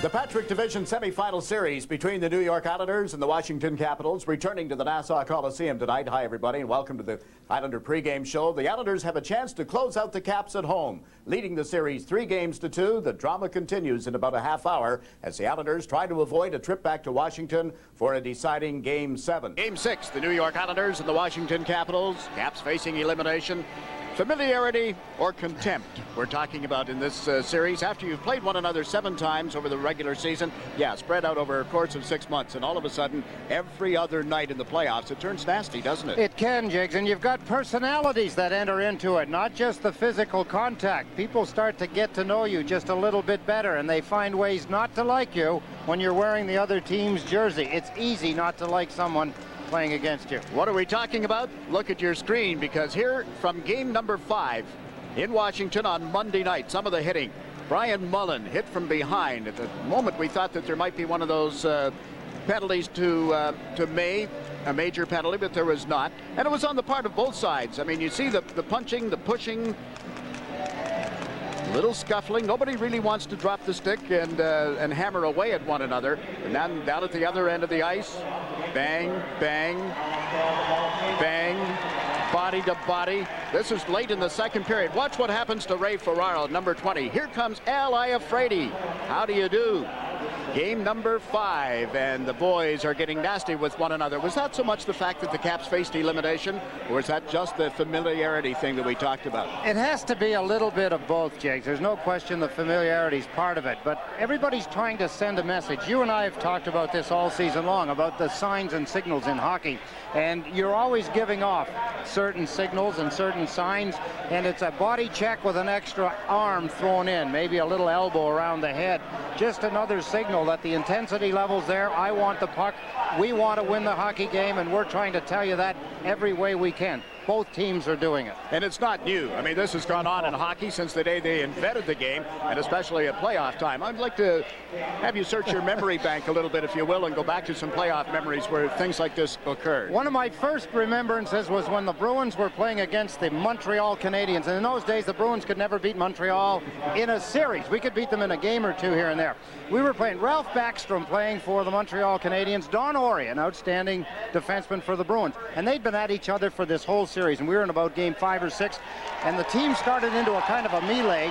The Patrick Division semifinal series between the New York Islanders and the Washington Capitals returning to the Nassau Coliseum tonight. Hi, everybody, and welcome to the Islander pregame show. The Islanders have a chance to close out the Caps at home, leading the series 3-2. The drama continues in about a half hour as the Islanders try to avoid a trip back to Washington for a deciding Game 7. Game 6, the New York Islanders and the Washington Capitals. Caps facing elimination. Familiarity or contempt we're talking about in this series. After you've played one another 7 times over the regular season, spread out over a course of 6 months, and all of a sudden, every other night in the playoffs, it turns nasty, doesn't it? It can, Jigs, and you've got personalities that enter into it, not just the physical contact. People start to get to know you just a little bit better, and they find ways not to like you when you're wearing the other team's jersey. It's easy not to like someone playing against you. What are we talking about? Look at your screen, because here from game number 5 in Washington on Monday night, some of the hitting. Brian Mullen hit from behind. At the moment we thought that there might be one of those penalties to May, a major penalty, but there was not. And it was on the part of both sides. I mean, you see the punching, the pushing, little scuffling. Nobody really wants to drop the stick and hammer away at one another. And then down at the other end of the ice, bang, bang, bang, body to body. This is late in the second period. Watch what happens to Ray Ferraro, number 20. Here comes Al Iafrate. How do you do? Game number 5, and the boys are getting nasty with one another. Was that so much the fact that the Caps faced elimination, or is that just the familiarity thing that we talked about? It has to be a little bit of both, Jakes. There's no question the familiarity is part of it, but everybody's trying to send a message. You and I have talked about this all season long, about the signs and signals in hockey, and you're always giving off certain signals and certain signs, and it's a body check with an extra arm thrown in, maybe a little elbow around the head. Just another signal that the intensity level's there. I want the puck. We want to win the hockey game, and we're trying to tell you that every way we can. Both teams are doing it. And it's not new. I mean, this has gone on in hockey since the day they invented the game, and especially at playoff time. I'd like to have you search your memory bank a little bit, if you will, and go back to some playoff memories where things like this occurred. One of my first remembrances was when the Bruins were playing against the Montreal Canadiens. And in those days, the Bruins could never beat Montreal in a series. We could beat them in a game or two here and there. We were playing Ralph Backstrom playing for the Montreal Canadiens, Don Orey, an outstanding defenseman for the Bruins. And they'd been at each other for this whole series, and we were in about game 5 or 6, and the team started into a kind of a melee.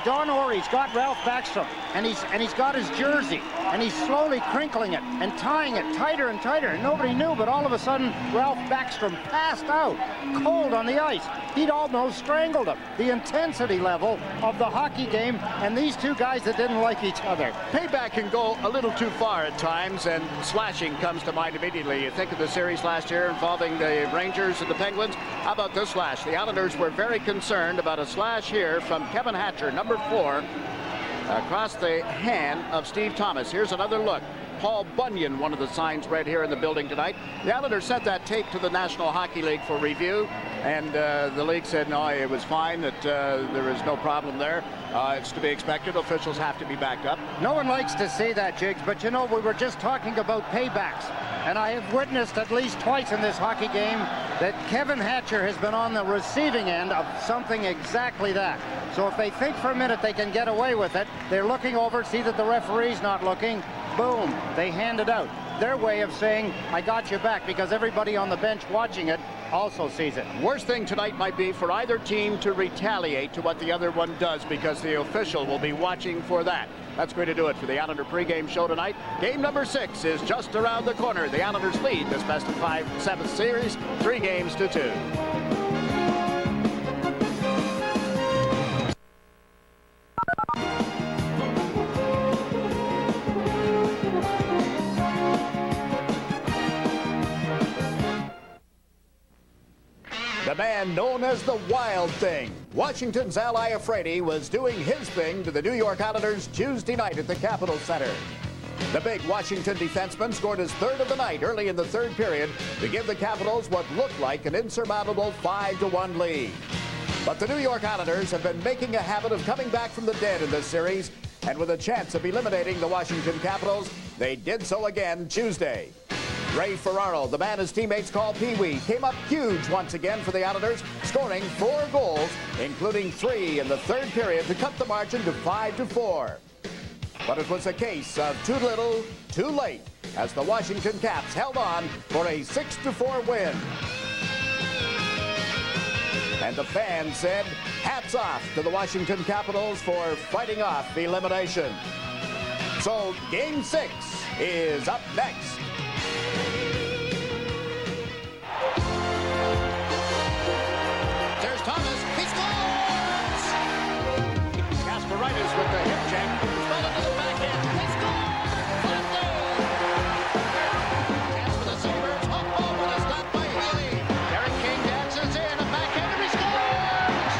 Don Orey's got Ralph Backstrom, and he's got his jersey, and he's slowly crinkling it and tying it tighter and tighter, and nobody knew, but all of a sudden Ralph Backstrom passed out cold on the ice. He'd almost strangled him. The intensity level of the hockey game, and these two guys that didn't like each other. Payback can go a little too far at times, and slashing comes to mind immediately. You think of the series last year involving the Rangers and the Penguins. How about this slash? The Islanders were very concerned about a slash here from Kevin Hatcher, number 4, across the hand of Steve Thomas. Here's another look. Paul Bunyan, one of the signs read here in the building tonight. The Islanders sent that tape to the National Hockey League for review, and the league said no, it was fine, that there was no problem there. It's to be expected. Officials have to be backed up. No one likes to see that, Jigs, but you know, we were just talking about paybacks, and I have witnessed at least twice in this hockey game that Kevin Hatcher has been on the receiving end of something exactly that. So if they think for a minute they can get away with it, they're looking over, see that the referee's not looking, boom, they hand it out. Their way of saying, I got you back, because everybody on the bench watching it also sees it. Worst thing tonight might be for either team to retaliate to what the other one does, because the official will be watching for that. That's going to do it for the Islander pregame show tonight. Game number 6 is just around the corner. The Islanders lead this best of 5 7th series, 3-2. The man known as the Wild Thing. Washington's Al Iafrate was doing his thing to the New York Islanders Tuesday night at the Capitol Center. The big Washington defenseman scored his 3rd of the night early in the 3rd period to give the Capitals what looked like an insurmountable 5-1 lead. But the New York Islanders have been making a habit of coming back from the dead in this series, and with a chance of eliminating the Washington Capitals, they did so again Tuesday. Ray Ferraro, the man his teammates call Pee-wee, came up huge once again for the Islanders, scoring 4 goals, including 3 in the 3rd period to cut the margin to 5-4. but it was a case of too little, too late, as the Washington Caps held on for a 6-4 win. And the fans said, hats off to the Washington Capitals for fighting off elimination. So Game 6 is up next. There's Thomas. He scores! Kasparaitis with the hip check. Fell into the backhand. He scores! 5-0. Chance for the Sabres. Oh, but it's stopped by Healy. Derek King dances in. A backhander. He scores!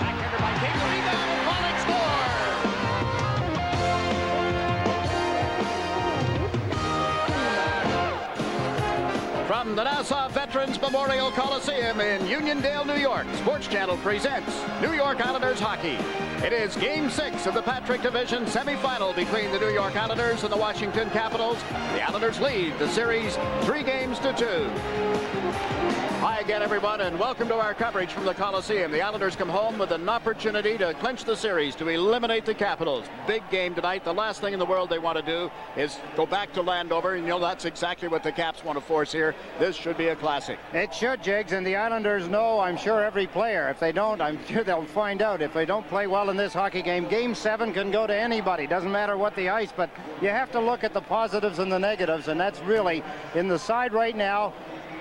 Backhander by King. Rebound. And Pollock scores! From the Nassau Veterans Memorial Coliseum in Uniondale, New York, SportsChannel presents New York Islanders hockey. It is Game 6 of the Patrick Division semifinal between the New York Islanders and the Washington Capitals. The Islanders lead the series 3-2. Hi again, everyone, and welcome to our coverage from the Coliseum. The Islanders come home with an opportunity to clinch the series, to eliminate the Capitals. Big game tonight. The last thing in the world they want to do is go back to Landover, and that's exactly what the Caps want to force here. This should be a classic. It should, Jigs, and the Islanders know, I'm sure, every player. If they don't, I'm sure they'll find out. If they don't play well in this hockey game, Game 7 can go to anybody. Doesn't matter what the ice, but you have to look at the positives and the negatives, and that's really in the side right now.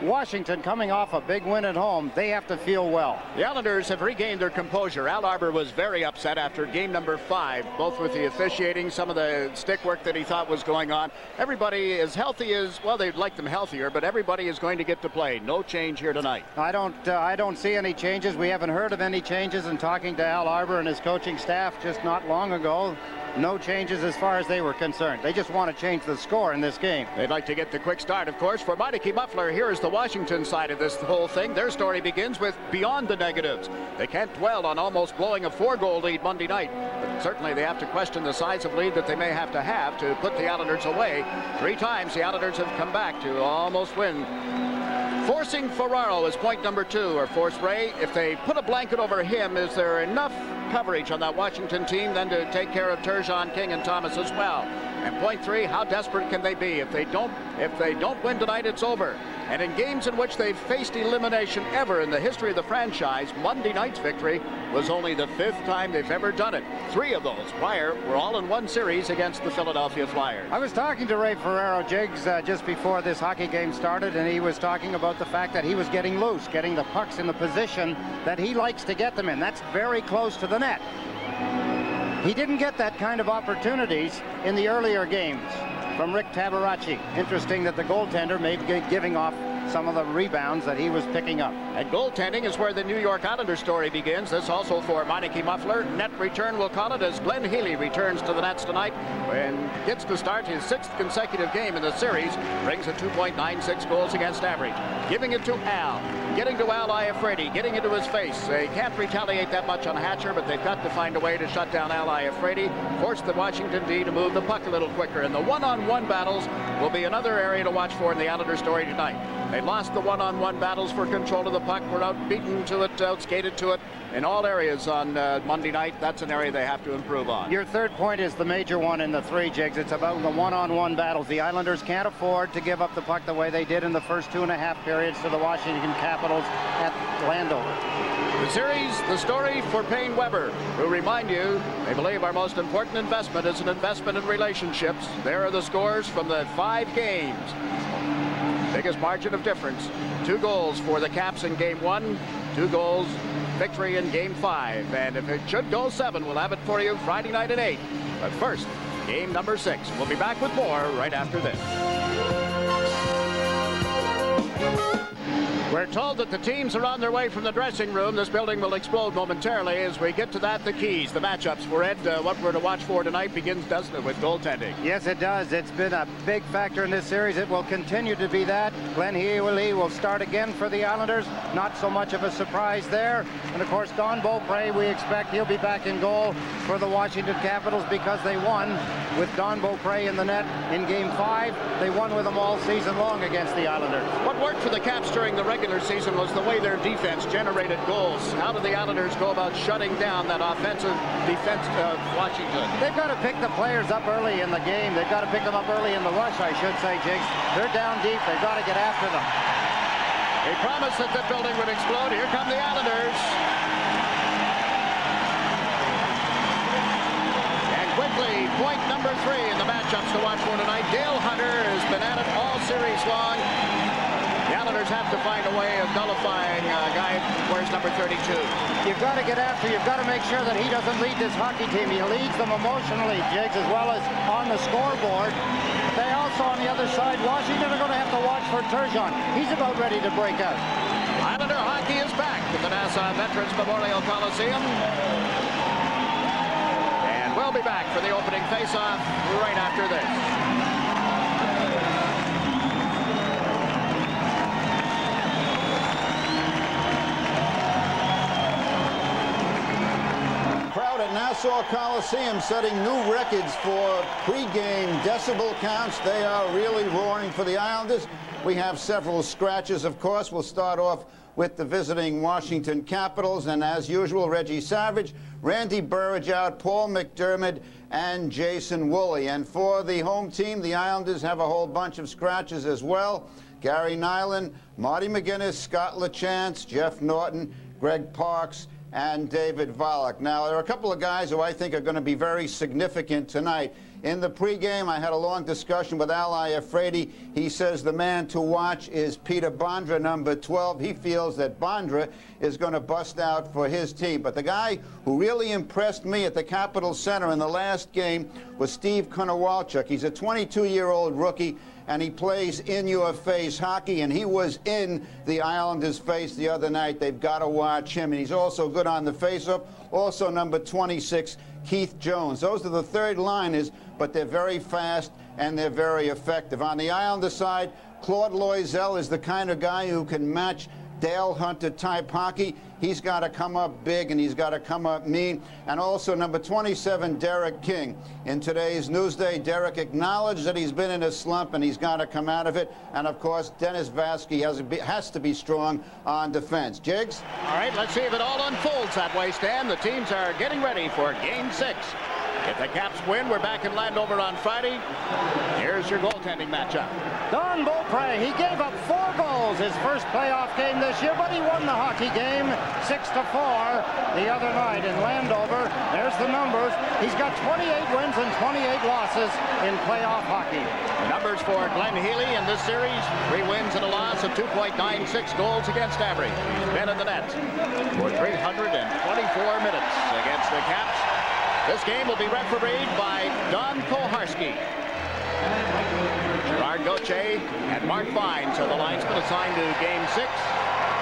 Washington coming off a big win at home. They have to feel well. The Islanders have regained their composure. Al Arbour was very upset after game number 5, both with the officiating, some of the stick work that he thought was going on. Everybody is healthy as, well, they'd like them healthier, but everybody is going to get to play. No change here tonight. I don't see any changes. We haven't heard of any changes in talking to Al Arbour and his coaching staff just not long ago. No changes as far as they were concerned. They just want to change the score in this game. They'd like to get the quick start, of course. For Meineke Muffler, here is the Washington side of this whole thing. Their story begins with beyond the negatives. They can't dwell on almost blowing a 4-goal lead Monday night. But certainly they have to question the size of lead that they may have to put the Islanders away. 3 times the Islanders have come back to almost win. Forcing Ferraro is point number 2, or force Ray. If they put a blanket over him, is there enough coverage on that Washington team then to take care of Turgeon, King, and Thomas as well? And point 3, how desperate can they be? If they don't win tonight, it's over. And in games in which they've faced elimination ever in the history of the franchise, Monday night's victory was only the 5th time they've ever done it. 3 of those prior were all in one series against the Philadelphia Flyers. I was talking to Ray Ferraro, Jigs, just before this hockey game started, and he was talking about the fact that he was getting loose, getting the pucks in the position that he likes to get them in. That's very close to the net. He didn't get that kind of opportunities in the earlier games from Rick Tabaracci. Interesting that the goaltender may be giving off some of the rebounds that he was picking up. And goaltending is where the New York Islanders story begins. This also for Meineke Muffler. Net return, we'll call it, as Glenn Healy returns to the nets tonight and gets to start his 6th consecutive game in the series. Brings a 2.96 goals against average. Giving it to Al. Getting to Al Iafrate. Getting into his face. They can't retaliate that much on Hatcher, but they've got to find a way to shut down Al Iafrate. Force the Washington D to move the puck a little quicker. And the one-on-one battles will be another area to watch for in the Islanders story tonight. They lost the one-on-one battles for control of the puck. Were outbeaten to it, outskated to it in all areas on Monday night. That's an area they have to improve on. Your third point is the major one in the 3, Jigs. It's about the one-on-one battles. The Islanders can't afford to give up the puck the way they did in the first 2.5 periods to the Washington Capitals at Landover. The series, the story for Payne Weber, who remind you, they believe our most important investment is an investment in relationships. There are the scores from the 5 games. Biggest margin of difference. 2 goals for the Caps in Game 1, 2 goals victory in Game 5. And if it should go 7, we'll have it for you Friday night at 8. But first, game number 6. We'll be back with more right after this. We're told that the teams are on their way from the dressing room. This building will explode momentarily as we get to that. The keys, the matchups for Ed. What we're to watch for tonight begins, doesn't it, with goaltending? Yes, it does. It's been a big factor in this series. It will continue to be that. Glenn Healy will start again for the Islanders. Not so much of a surprise there. And, of course, Don Beaupre, we expect he'll be back in goal for the Washington Capitals because they won with Don Beaupre in the net in Game 5. They won with him all season long against the Islanders. What worked for the Caps during the regular regular season was the way their defense generated goals. How do the Islanders go about shutting down that offensive defense of Washington? They've got to pick the players up early in the game. They've got to pick them up early in the rush, I should say, Jigs. They're down deep. They've got to get after them. He promised that the building would explode. Here come the Islanders. And quickly, point number 3 in the matchups to watch for tonight. Dale Hunter has been at it all series long. The Islanders have to find a way of nullifying a guy who wears number 32. You've got to get after. You've got to make sure that he doesn't lead this hockey team. He leads them emotionally, Jigs, as well as on the scoreboard. They also, on the other side, Washington are going to have to watch for Turgeon. He's about ready to break out. Islander hockey is back at the Nassau Veterans Memorial Coliseum. And we'll be back for the opening face-off right after this. At Nassau Coliseum setting new records for pre-game decibel counts. They are really roaring for the Islanders. We have several scratches, of course. We'll start off with the visiting Washington Capitals, and as usual, Reggie Savage, Randy Burridge out, Paul McDermott, and Jason Woolley. And for the home team, the Islanders have a whole bunch of scratches as well. Gary Nyland, Marty McGuinness, Scott LaChance, Jeff Norton, Greg Parks, and David Volek. Now, there are a couple of guys who I think are going to be very significant tonight. In the pregame, I had a long discussion with Al Iafredi. He says the man to watch is Peter Bondra, number 12. He feels that Bondra is going to bust out for his team. But the guy who really impressed me at the Capitol Center in the last game was Steve Konowalchuk. He's a 22-year-old rookie, and he plays in-your-face hockey, and he was in the Islanders' face the other night. They've got to watch him, and he's also good on the face-off. Also, number 26, Keith Jones. Those are the third liners, but they're very fast and they're very effective. On the Islander side, Claude Loisel is the kind of guy who can match Dale Hunter type hockey. He's got to come up big and he's got to come up mean. And also number 27, Derek King. In today's Newsday, Derek acknowledged that he's been in a slump and he's got to come out of it. And of course, Dennis Vasky has to be strong on defense. Jigs? All right, let's see if it all unfolds that way, Stan. The teams are getting ready for Game 6. If the Caps win, we're back in Landover on Friday. Here's your goaltending matchup. Don Beaupre, he gave up 4 goals his first playoff game this year, but he won the hockey game 6-4 the other night in Landover. There's the numbers. He's got 28 wins and 28 losses in playoff hockey. The numbers for Glenn Healy in this series: 3 wins and a loss of 2.96 goals against average. He's been in the net for 324 minutes against the Caps. This game will be refereed by Don Koharski. Gerard Gauthier and Mark Vines are the linesmen assigned to Game 6.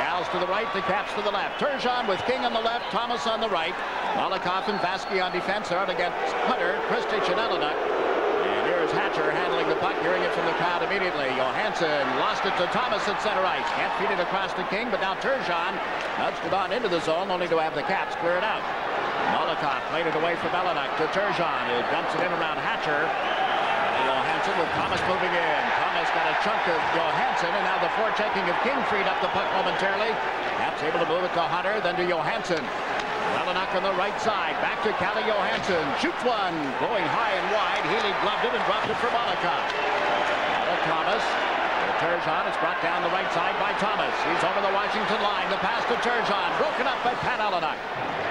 Gals to the right, the Caps to the left. Turgeon with King on the left, Thomas on the right. Malakoff and Vasky on defense are out against Hunter, Kristich, and Eleanor. And here's Hatcher handling the puck, hearing it from the crowd immediately. Johansson lost it to Thomas at center ice. Can't feed it across to King, but now Turgeon nudged it on into the zone, only to have the Caps clear it out. Malakoff played it away from Eleanor to Turgeon, who dumps it in around Hatcher. Johansson with Thomas moving in. Thomas got a chunk of Johansson, and now the forechecking of King freed up the puck momentarily. Caps able to move it to Hunter, then to Johansson. Eleanor on the right side, back to Calle Johansson. Shoots one, going high and wide. Healy gloved it and dropped it for Malakoff. Now to Thomas. Turgeon is brought down the right side by Thomas. He's over the Washington line. The pass to Turgeon, broken up by Pat Eleanor.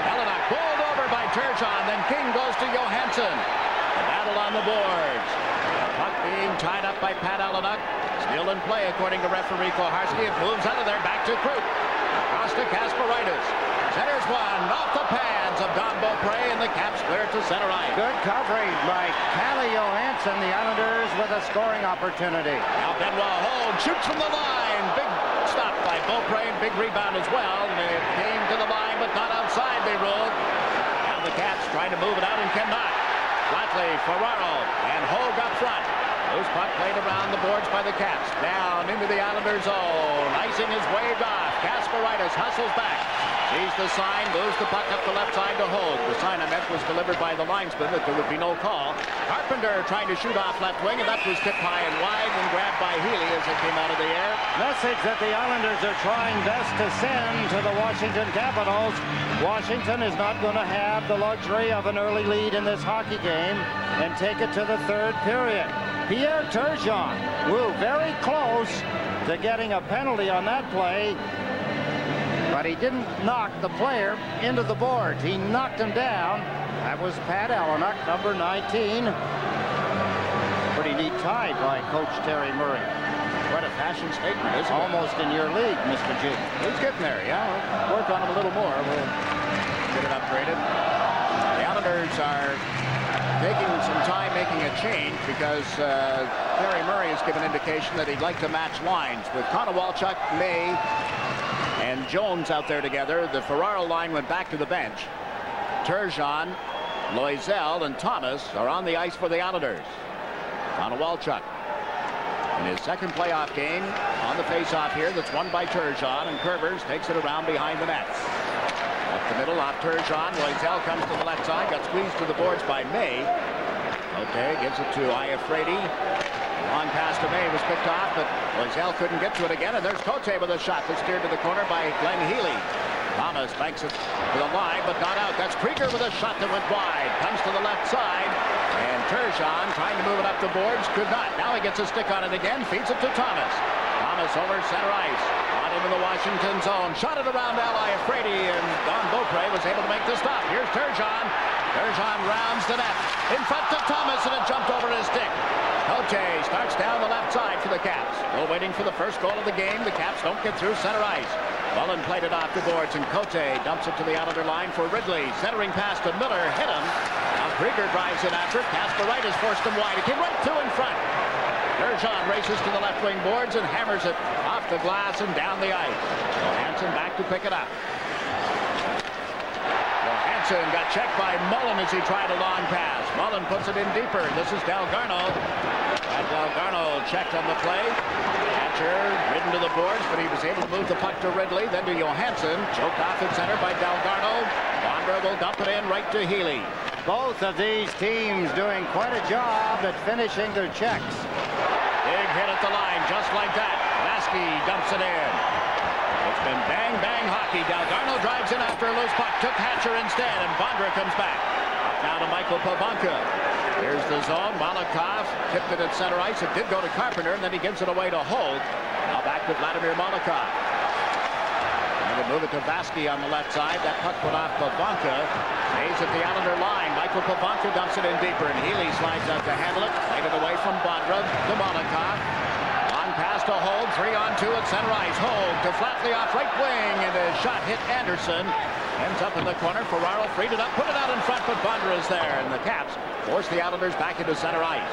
Eleanor bowled over by Turgeon, then King goes to Johansson. The battle on the boards. The puck being tied up by Pat Eleanor. Still in play according to referee Koharski. It moves out of there back to Kruk. Across to Kasparaitis. Centers one off the pads of Don Beaupre, and the Caps clear to center ice. Good coverage by Calle Johansson. The Islanders with a scoring opportunity. Now Benoit Hogue shoots from the line. Big stop by Beaupre, and big rebound as well. And it came to the line, but not outside, they ruled. Now the Caps trying to move it out and cannot. Flatley, Ferraro, and Hogue up front. Loose puck played around the boards by the Caps. Down into the Islanders' zone. Icing is waved off. Kasparaitis hustles back. Sees the sign, moves the puck up the left side to Hogue. The sign I meant was delivered by the linesman that there would be no call. Carpenter trying to shoot off left wing, and that was tipped high and wide and grabbed by Healy as it came out of the air. Message that the Islanders are trying best to send to the Washington Capitals. Washington is not going to have the luxury of an early lead in this hockey game and take it to the third period. Pierre Turgeon, very close to getting a penalty on that play, but he didn't knock the player into the boards. He knocked him down. That was Pat Allenuk, number 19. Pretty neat tie by Coach Terry Murray. What a fashion statement, isn't it? Almost in your league, Mr. G. He's getting there, yeah. We'll work on him a little more. We'll get it upgraded. The Islanders are taking some time making a change because Terry Murray has given indication that he'd like to match lines with Konowalchuk, May, and Jones out there together. The Ferraro line went back to the bench. Turgeon, Loisel, and Thomas are on the ice for the Islanders. Konowalchuk in his second playoff game on the face-off here that's won by Turgeon, and Kerbers takes it around behind the net. Up the middle, off Turgeon. Loisel comes to the left side, got squeezed to the boards by May. Okay, gives it to Iafrate. Long pass to May was picked off, but Loisel couldn't get to it again, and there's Cote with a shot that's steered to the corner by Glenn Healy. Thomas banks it to the line, but not out. That's Krieger with a shot that went wide. Comes to the left side, and Turgeon trying to move it up the boards, could not. Now he gets a stick on it again, feeds it to Thomas. Thomas over center ice, on into the Washington zone, shot it around Iafrate, and Don Beaupre was able to make the stop. Here's Turgeon. Turgeon rounds the net, in front to Thomas, and it jumped over his stick. Cote starts down the left side for the Caps. Still waiting for the first goal of the game. The Caps don't get through center ice. Mullen played it off the boards, and Cote dumps it to the Islander line for Ridley. Centering pass to Miller, hit him. Now Krieger drives in after it. Pass to right has forced him wide. He came right through in front. Turgeon races to the left wing boards and hammers it off the glass and down the ice. Johansson back to pick it up. Johansson got checked by Mullen as he tried a long pass. Mullen puts it in deeper. This is Delgarno. Delgarno checked on the play. Hatcher ridden to the boards, but he was able to move the puck to Ridley, then to Johansson. Choked off at center by Delgarno. Bondra will dump it in right to Healy. Both of these teams doing quite a job at finishing their checks. Big hit at the line, just like that. Lasky dumps it in. It's been bang-bang hockey. Delgarno drives in after a loose puck. Took Hatcher instead, and Bondra comes back. Now to Michael Pavanka. Here's the zone. Malakoff tipped it at center ice. It did go to Carpenter, and then he gives it away to Hogue. Now back to Vladimir Malakoff. And move it to Vasky on the left side. That puck put off Pavanka. Stays at the Islander line. Michael Pavanka dumps it in deeper, and Healy slides out to handle it. Played it away from Bondra to Malakoff. Long pass to Hogue. 3-on-2 at center ice. Hogue to Flatley off right wing, and a shot hit Anderson. Ends up in the corner. Ferraro freed it up, put it out in front, but Bondra is there, and the Caps force the Islanders back into center ice.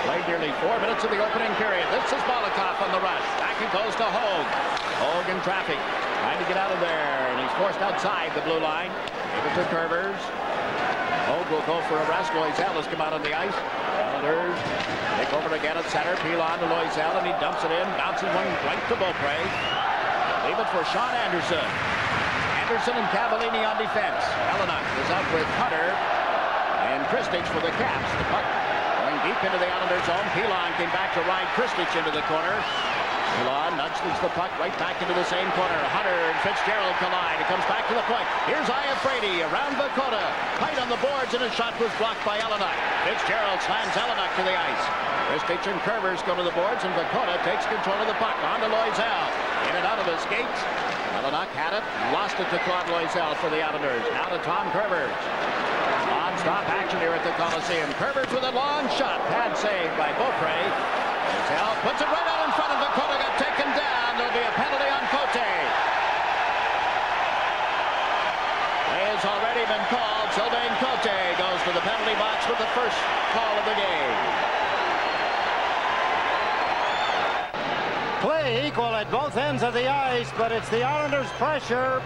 Played nearly 4 minutes of the opening period. This is Malakoff on the rush. Back it goes to Hogue. Hogue in traffic, trying to get out of there, and he's forced outside the blue line. Give it to Kerbers. Hogue will go for a rest. Loisel has come out on the ice. Islanders take over again at center. Peel on to Loisel, and he dumps it in. Bounces one right to Beaupre. Leave it for Sean Anderson. Anderson and Cavallini on defense. Allenuk is out with Hunter and Kristich for the Caps. The puck going deep into the Islanders' zone. Pilon came back to ride Kristich into the corner. Pilon nudges the puck right back into the same corner. Hunter and Fitzgerald collide. It comes back to the point. Here's Iafrate around Vakota. Tight on the boards, and his shot was blocked by Allenuk. Fitzgerald slams Allenuk to the ice. Kristich and Kerbers go to the boards, and Vakota takes control of the puck. On to Loisel. In and out of his skates. Allenuk had it, lost it to Claude Loisel for the Islanders. Now to Tom Kerbers. Non-stop action here at the Coliseum. Kerbers with a long shot. Pad saved by Beaupre. Loisel puts it right out in front of Vakota. Got taken down. There'll be a penalty on Cote. Play has already been called. Sylvain Cote goes to the penalty box with the first call of the game. Play equal at both ends of the ice, but it's the Islanders' pressure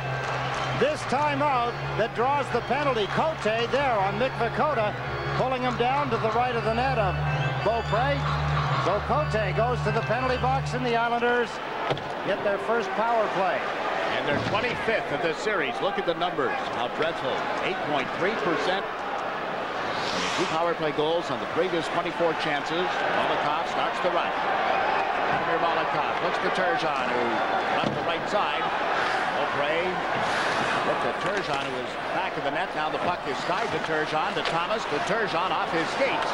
this time out that draws the penalty. Cote there on Mick Vakota, pulling him down to the right of the net of Beaupre. So Cote goes to the penalty box, and the Islanders get their first power play. And they're 25th of this series. Look at the numbers. How dreadful. 8.3%. 2 power play goals on the previous 24 chances. Molotov starts the run. Vladimir Molotov looks to Turgeon, who left the right side. O'Prey looked at Turgeon, who was back of the net. Now the puck is skied to Turgeon, to Thomas, to Turgeon off his skates.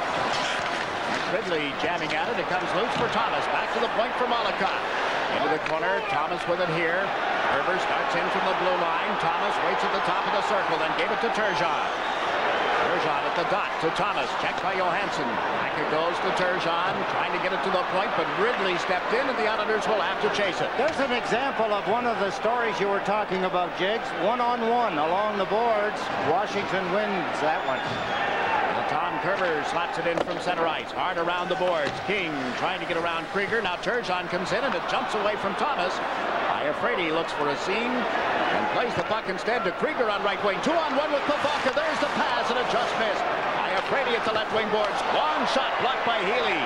Ridley jamming at it. It comes loose for Thomas. Back to the point for Molotov. Into the corner. Thomas with it here. Herber starts in from the blue line. Thomas waits at the top of the circle, then gave it to Turgeon. Turgeon at the dot to Thomas. Checked by Johansson. Back it goes to Turgeon. Trying to get it to the point, but Ridley stepped in, and the Islanders will have to chase it. There's an example of one of the stories you were talking about, Jigs. One-on-one along the boards. Washington wins that one. Tom Kerber slots it in from center ice. Hard around the boards. King trying to get around Krieger. Now Turgeon comes in, and it jumps away from Thomas. Iafrate looks for a seam and plays the puck instead to Krieger on right wing. 2-on-1 with Pivonka. There's the pass, and it just missed. Iafrate at the left wing boards. Long shot blocked by Healy.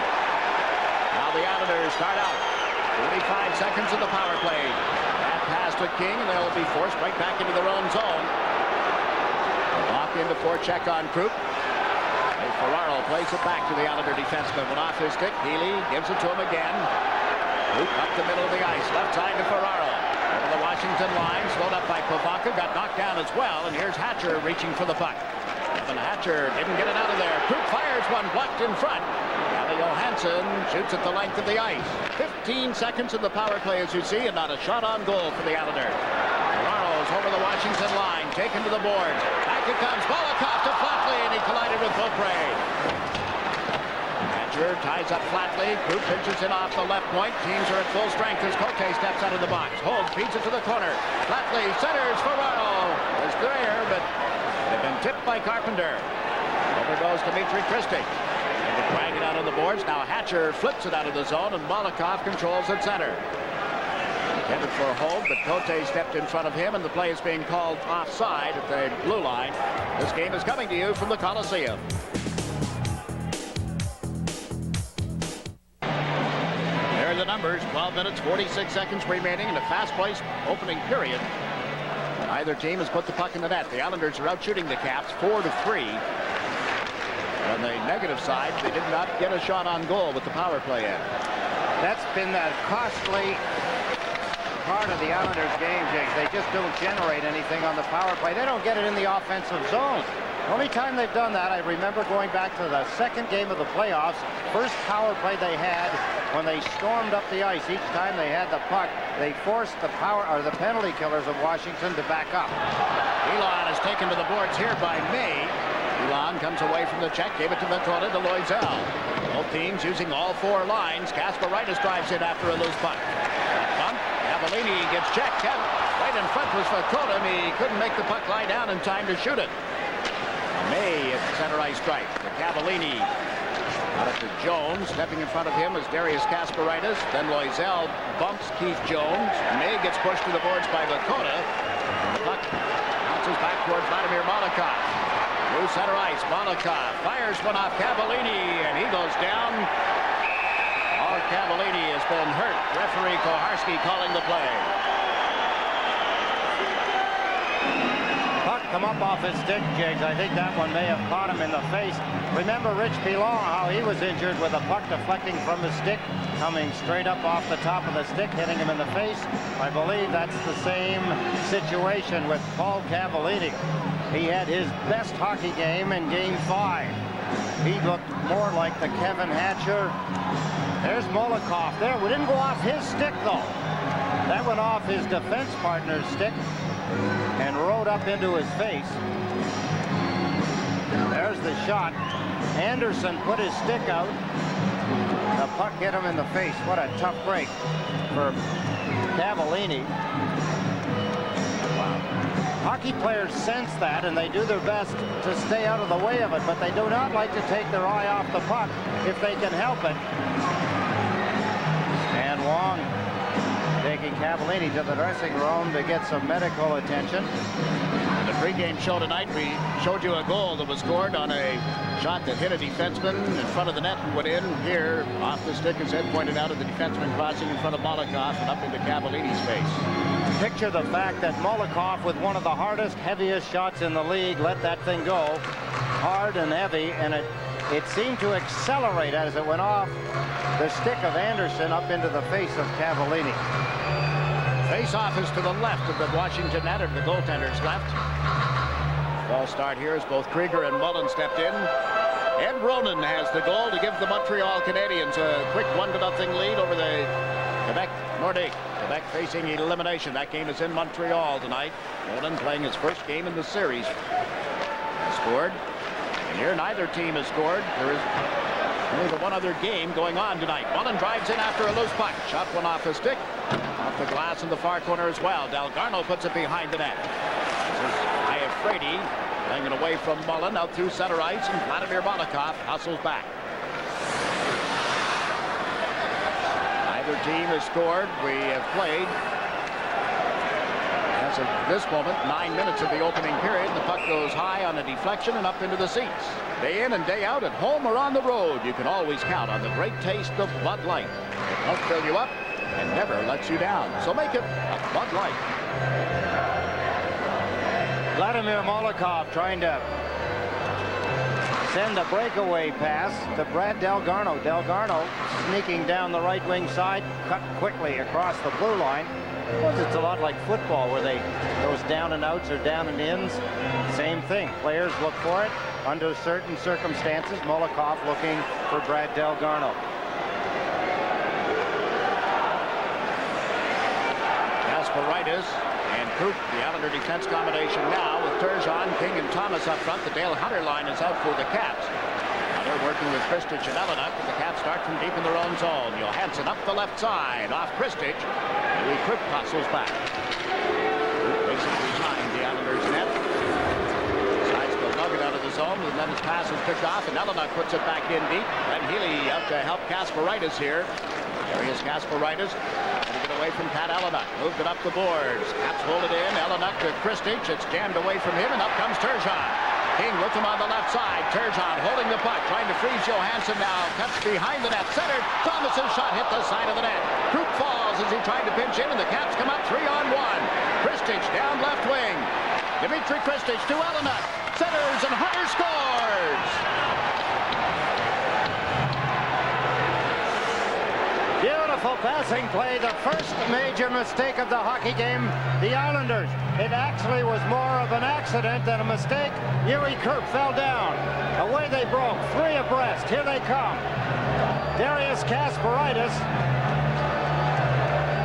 Now the Islanders start out. 45 seconds of the power play. That pass to King, and they'll be forced right back into their own zone. Lock into forecheck on Krupp. Ferraro plays it back to the Islander defenseman. Went off his stick. Healy gives it to him again. Krupp up the middle of the ice. Left side to Ferraro. Over the Washington line. Slowed up by Pivonka. Got knocked down as well. And here's Hatcher reaching for the puck. And Hatcher didn't get it out of there. Krupp fires one blocked in front. Now Johansson shoots at the length of the ice. 15 seconds in the power play, as you see, and not a shot on goal for the Islander. Ferraro's over the Washington line. Taken to the boards. Back it comes. Molotov to Flatley, and he collided with Beaupre. Hatcher ties up Flatley. Krupp pitches in off the left point. Teams are at full strength as Cote steps out of the box. Holt feeds it to the corner. Flatley centers. Ferraro is there, but they've been tipped by Carpenter. Over goes Dmitry Kristic. They drag it out of the boards. Now Hatcher flips it out of the zone, and Molotov controls at center. Intended for a hold, but Cote stepped in front of him, and the play is being called offside at the blue line. This game is coming to you from the Coliseum. There are the numbers. 12 minutes, 46 seconds remaining in a fast-paced opening period. Either team has put the puck in the net. The Islanders are out shooting the Caps 4-3. On the negative side, they did not get a shot on goal with the power play in. That's been the costly part of the Islanders' game, Jigs. They just don't generate anything on the power play. They don't get it in the offensive zone. The only time they've done that, I remember going back to the second game of the playoffs, first power play they had when they stormed up the ice. Each time they had the puck, they forced the penalty killers of Washington to back up. Elon is taken to the boards here by May. Elon comes away from the check, gave it to Makota, to Loisel. Both teams using all 4 lines. Kasparaitis drives in after a loose puck. Bump. Cavallini gets checked. Right in front was Makota. He couldn't make the puck lie down in time to shoot it. May at center ice strike. Cavallini out to Jones. Stepping in front of him is Darius Kasparaitis. Then Loisel bumps Keith Jones. May gets pushed to the boards by Makota. The puck bounces back towards Vladimir Molotov. Through center ice, Molotov fires one off Cavallini, and he goes down. Cavallini has been hurt. Referee Koharski calling the play. Puck come up off his stick, Jigs. I think that one may have caught him in the face. Remember Rich Pilon, how he was injured with a puck deflecting from his stick, coming straight up off the top of the stick, hitting him in the face. I believe that's the same situation with Paul Cavallini. He had his best hockey game in Game 5. He looked more like the Kevin Hatcher. There's Molotov there. We didn't go off his stick, though. That went off his defense partner's stick and rode up into his face. There's the shot. Anderson put his stick out. The puck hit him in the face. What a tough break for Cavallini. Hockey players sense that, and they do their best to stay out of the way of it, but they do not like to take their eye off the puck if they can help it. And Wong taking Cavallini to the dressing room to get some medical attention. In the pregame show tonight, we showed you a goal that was scored on a shot that hit a defenseman in front of the net and went in. Here, off the stick, as Ed pointed out, of the defenseman crossing in front of Molotov and up into Cavallini's face. picture the fact that Molotov, with one of the hardest, heaviest shots in the league, let that thing go hard and heavy, and it seemed to accelerate as it went off the stick of Anderson up into the face of Cavallini. Face-off is to the left of the Washington net, or the goaltender's left. Ball start here as both Krieger and Mullen stepped in. Ed Ronan has the goal to give the Montreal Canadiens a quick 1-0 lead over the Quebec Nordique. Quebec facing elimination. That game is in Montreal tonight. Ronan playing his first game in the series. Scored. And here neither team has scored. There is only the one other game going on tonight. Mullen drives in after a loose puck. Shot one off his stick. Off the glass in the far corner as well. Delgarno puts it behind the net. This is Iafrate playing it away from Mullen out through center ice, and Vladimir Molotov hustles back. Neither team has scored. We have played, as of this moment, 9 minutes of the opening period. The puck goes high on a deflection and up into the seats. Day in and day out, at home or on the road, you can always count on the great taste of Bud Light. It won't fill you up and never lets you down. So make it a Bud Light. Vladimir Molotov trying to send a breakaway pass to Brad Delgarno. Delgarno sneaking down the right wing side, cut quickly across the blue line. I suppose it's a lot like football where those down and outs are down and ins. Same thing. Players look for it under certain circumstances. Molotov looking for Brad Delgarno. Kasparaitis and Kruk, the Islander defense combination now with Turgeon, King, and Thomas up front. The Dale Hunter line is out for the Caps. Now they're working with Kristich and Ellinak, but the Caps start from deep in their own zone. Johansson up the left side, off Kristich. Louis Kruk hustles back. Kruk takes it behind the Islanders' net. Decides to lug it out of the zone, and then his pass is picked off, and Ellinak puts it back in deep. Then Healy out to help Kasparaitis here. There is Kasparaitis. Away from Pat Ellinak. Moved it up the boards. Caps hold it in. Ellinak to Kristich. It's jammed away from him, and up comes Turgeon. King with him on the left side. Turgeon holding the puck, trying to freeze Johansson now. Cuts behind the net. Centered. Thomas's shot hit the side of the net. Kruk falls as he tried to pinch in, and the Caps come up 3-on-1. Kristich down left wing. Dmitry Kristich to Ellinak. Centers, and Hunter scores. Beautiful passing play, the first major mistake of the hockey game. The Islanders, it actually was more of an accident than a mistake. Yuri Kruk fell down. Away they broke, three abreast. Here they come. Darius Kasparaitis.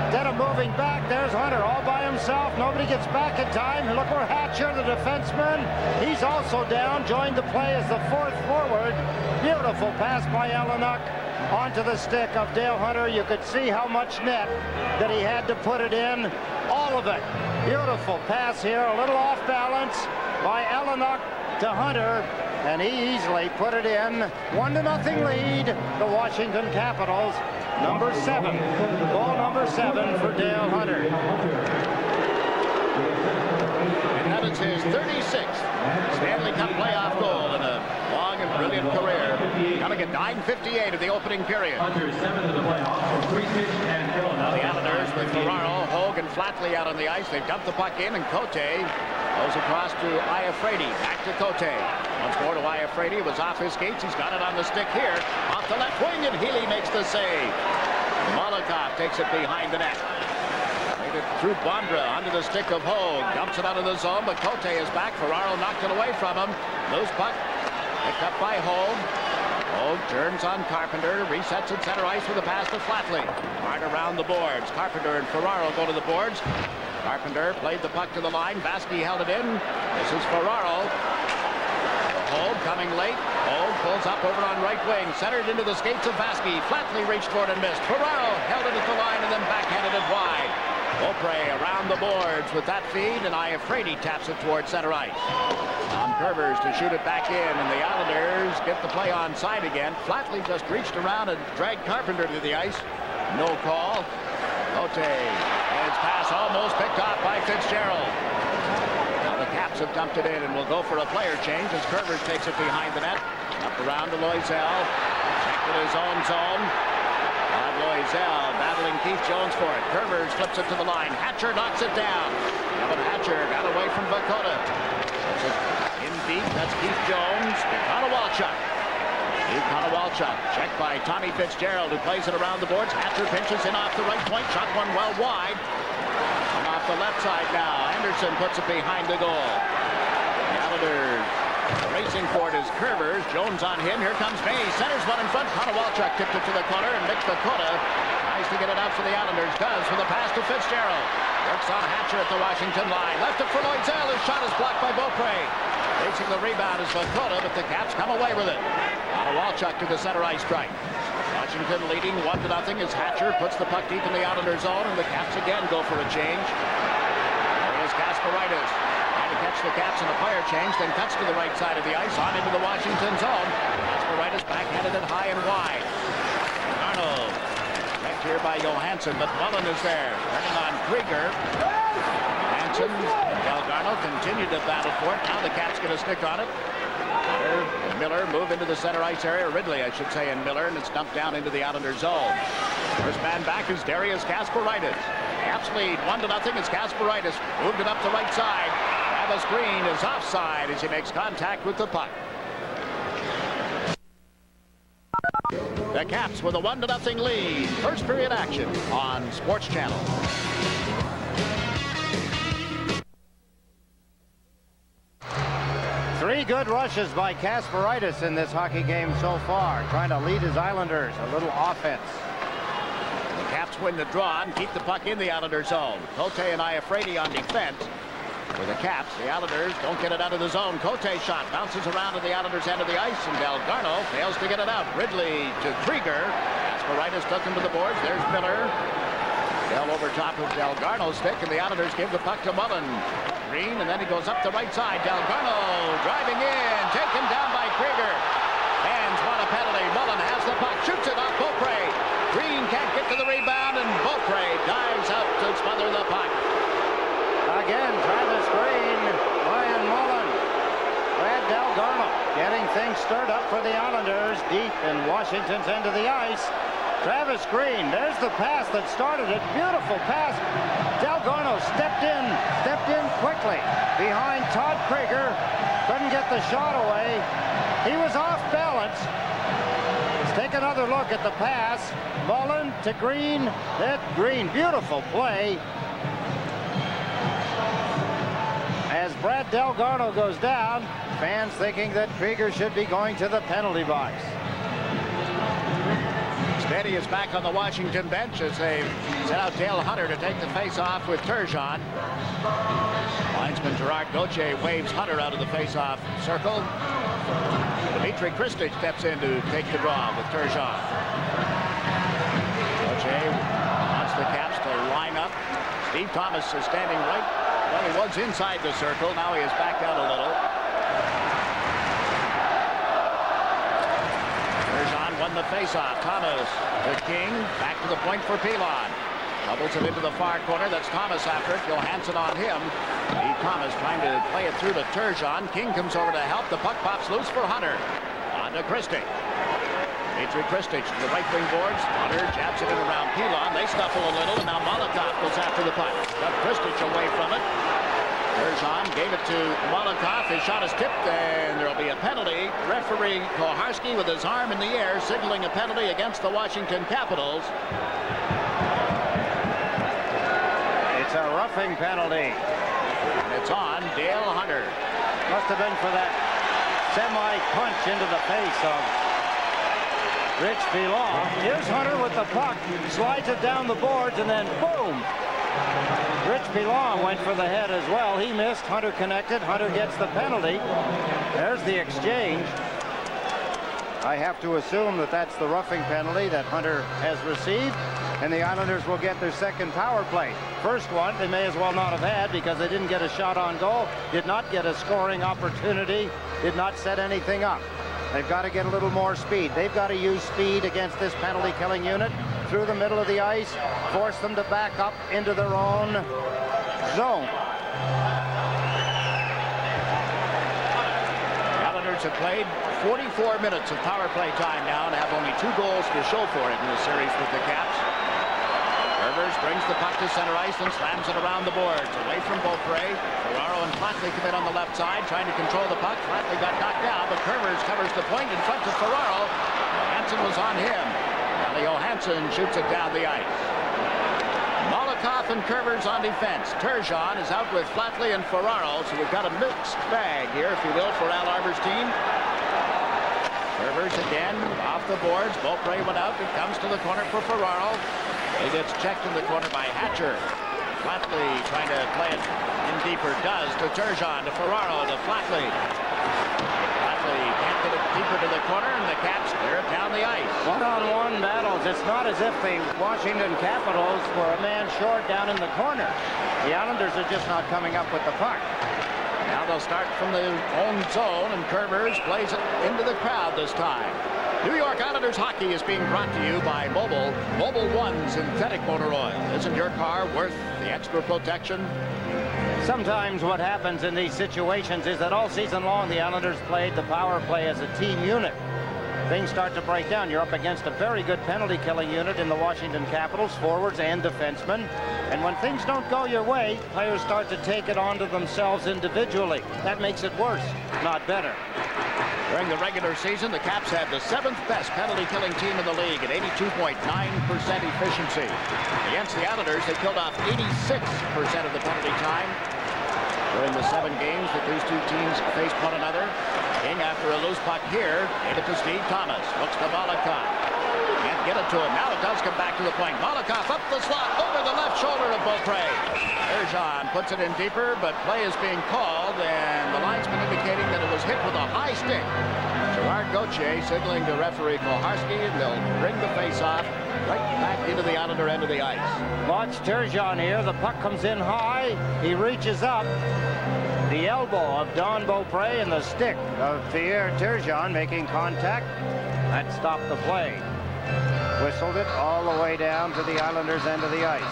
Instead of moving back, there's Hunter all by himself. Nobody gets back in time. Look where Hatcher, the defenseman, he's also down. Joined the play as the fourth forward. Beautiful pass by Ellinak onto the stick of Dale Hunter. You could see how much net that he had to put it in. All of it. Beautiful pass here. A little off balance by Ellinak to Hunter, and he easily put it in. 1-0 lead. The Washington Capitals. Number 7. Goal number 7 for Dale Hunter. And that is his 36th Stanley Cup playoff goal in a long and brilliant career. Coming at 9:58 of the opening period. Now the Islanders with Ferraro, Hogue, and Flatley out on the ice. They've dumped the puck in, and Cote goes across to Iafrate. Back to Cote. Once more to Iafrate. It was off his skates. He's got it on the stick here. Off the left wing, and Healy makes the save. Molotov takes it behind the net. Played it through Bondra onto the stick of Hogue. Dumps it out of the zone, but Cote is back. Ferraro knocked it away from him. Loose puck. Picked up by Hogue. Hogue turns on Carpenter, resets at center ice with a pass to Flatley. Hard around the boards. Carpenter and Ferraro go to the boards. Carpenter played the puck to the line. Vasky held it in. This is Ferraro. Hogue coming late. Hogue pulls up over on right wing. Centered into the skates of Vasky. Flatley reached for it and missed. Ferraro held it at the line and then backhanded it wide. Beaupre around the boards with that feed, and Iafrate taps it towards center ice. Tom Curvers to shoot it back in, and the Islanders get the play on side again. Flatley just reached around and dragged Carpenter to the ice. No call. Cote, and his pass almost picked off by Fitzgerald. Now the Caps have dumped it in and will go for a player change as Curvers takes it behind the net. Up around to Loisel. Checked in his own zone. Loisel battling Keith Jones for it. Curvers flips it to the line. Hatcher knocks it down. Kevin Hatcher got away from Vakota. In deep, that's Keith Jones. Walchuk. Checked by Tommy Fitzgerald, who plays it around the boards. Hatcher pinches in off the right point. Shot one well wide. And off the left side now. Anderson puts it behind the goal. The Islanders racing for it is Curvers. Jones on him. Here comes May. Centers one in front. Walchuk tipped it to the corner, and Mitch Vakota tries to get it out for the Islanders. Does for the pass to Fitzgerald. Works on Hatcher at the Washington line. Left it for Loisel. His shot is blocked by Beaupre. Chasing the rebound is Vakota, but the Caps come away with it. Walchuk to the center ice strike. Washington leading 1-0 as Hatcher puts the puck deep in the Islanders' zone, and the Caps again go for a change. There is Kasparaitis. Trying to catch the Caps in a fire change, then cuts to the right side of the ice, on into the Washington zone. Kasparaitis backhanded it high and wide. Arnold checked here by Johansson, but Mullen is there. Turning on Krieger. Johansson and Delgarno continue to battle for it. Now the Caps get a stick on it. Miller move into the center ice area. Ridley, I should say, and Miller, and it's dumped down into the Islanders' zone. First man back is Darius Kasparaitis. Caps lead 1-0 as Kasparaitis moved it up the right side. Travis Green is offside as he makes contact with the puck. The Caps with a 1-0 lead. First period action on SportsChannel. Three good rushes by Kasparaitis in this hockey game so far, trying to lead his Islanders. A little offense. The Caps win the draw and keep the puck in the Islanders' zone. Cote and Iafrate on defense. For the Caps, the Islanders don't get it out of the zone. Cote's shot bounces around to the Islanders' end of the ice, and Delgarno fails to get it out. Ridley to Krieger. Kasparaitis took him to the boards. There's Miller. Bell over top of Delgarno's stick, and the Islanders give the puck to Mullen. Green, and then he goes up the right side. Delgarno driving in, taken down by Krieger. Fans want a penalty. Mullen has the puck, shoots it off Beaupre. Green can't get to the rebound, and Beaupre dives out to smother the puck. Again, Travis Green, Ryan Mullen, Brad Delgarno getting things stirred up for the Islanders deep in Washington's end of the ice. Travis Green, there's the pass that started it. Beautiful pass. Delgarno stepped in quickly behind Todd Krieger. Couldn't get the shot away. He was off balance. Let's take another look at the pass. Mullen to Green. That Green, beautiful play. As Brad Delgarno goes down, fans thinking that Krieger should be going to the penalty box. Steady is back on the Washington bench as they set out Dale Hunter to take the face-off with Turgeon. Linesman Gerard Gauthier waves Hunter out of the face-off circle. Dmitry Kristich steps in to take the draw with Turgeon. Gauthier wants the Caps to line up. Steve Thomas is standing right. Well, he was inside the circle. Now he is backed out a little. Won the face-off. Thomas to King. Back to the point for Pilon. Doubles it into the far corner. That's Thomas after it. Johansson on him. Steve Thomas trying to play it through to Turgeon. King comes over to help. The puck pops loose for Hunter. On to Kristich. Dmitry Kristich to the right wing boards. Hunter jabs it in around Pilon. They scuffle a little, and now Molotov goes after the puck. Got Kristich away from it. Turgeon gave it to Molotov. His shot is tipped, and there will be a penalty. Referee Koharski with his arm in the air, signaling a penalty against the Washington Capitals. It's a roughing penalty. And it's on Dale Hunter. Must have been for that semi-punch into the face of Rich Pilon. Here's Hunter with the puck. Slides it down the boards, and then boom! Rich Pilon went for the head as well. He missed. Hunter connected. Hunter gets the penalty. There's the exchange. I have to assume that that's the roughing penalty that Hunter has received, and the Islanders will get their second power play. First one they may as well not have had because they didn't get a shot on goal, did not get a scoring opportunity, did not set anything up. They've got to get a little more speed. They've got to use speed against this penalty killing unit through the middle of the ice, force them to back up into their own zone. Islanders have played 44 minutes of power play time now and have only 2 goals to show for it in the series with the Caps. Rivers brings the puck to center ice and slams it around the boards. Away from Beaupre. Ferraro and Flatley come in on the left side, trying to control the puck. Flatley got knocked down, but Rivers covers the point in front of Ferraro. Johansson was on him. Now Johansson shoots it down the ice. Molotov and Curvers on defense. Turgeon is out with Flatley and Ferraro, so we've got a mixed bag here, if you will, for Al Arbour's team. Curvers again off the boards. Beaupre went out. It comes to the corner for Ferraro. He gets checked in the corner by Hatcher. Flatley trying to play it in deeper. Does to Turgeon, to Ferraro, to Flatley. Flatley can't get it deeper to the corner, and the Caps clear it down the ice. One-on-one battles. It's not as if the Washington Capitals were a man short down in the corner. The Islanders are just not coming up with the puck. Now they'll start from the own zone, and Curvers plays it into the crowd this time. New York Islanders hockey is being brought to you by Mobil. Mobil One synthetic motor oil. Isn't your car worth the extra protection? Sometimes what happens in these situations is that all season long the Islanders played the power play as a team unit. Things start to break down. You're up against a very good penalty killing unit in the Washington Capitals, forwards and defensemen. And when things don't go your way, players start to take it onto themselves individually. That makes it worse, not better. During the regular season, the Caps had the 7th best penalty-killing team in the league at 82.9% efficiency. Against the Islanders, they killed off 86% of the penalty time. During the 7 games that these two teams faced one another, King, after a loose puck here, gave it to Steve Thomas. Looks to Molotov. Can't get it to him. Now it does come back to the point. Molotov up the slot, over the left shoulder of Beaupre. Turgeon puts it in deeper, but play is being called, and the linesman indicating that it was hit with a high stick. Gerard Gauthier signaling to referee Koharski, and they'll bring the face-off right back into the Islander end of the ice. Watch Turgeon here. The puck comes in high. He reaches up. The elbow of Don Beaupre and the stick of Pierre Turgeon making contact. That stopped the play. Whistled it all the way down to the Islanders' end of the ice.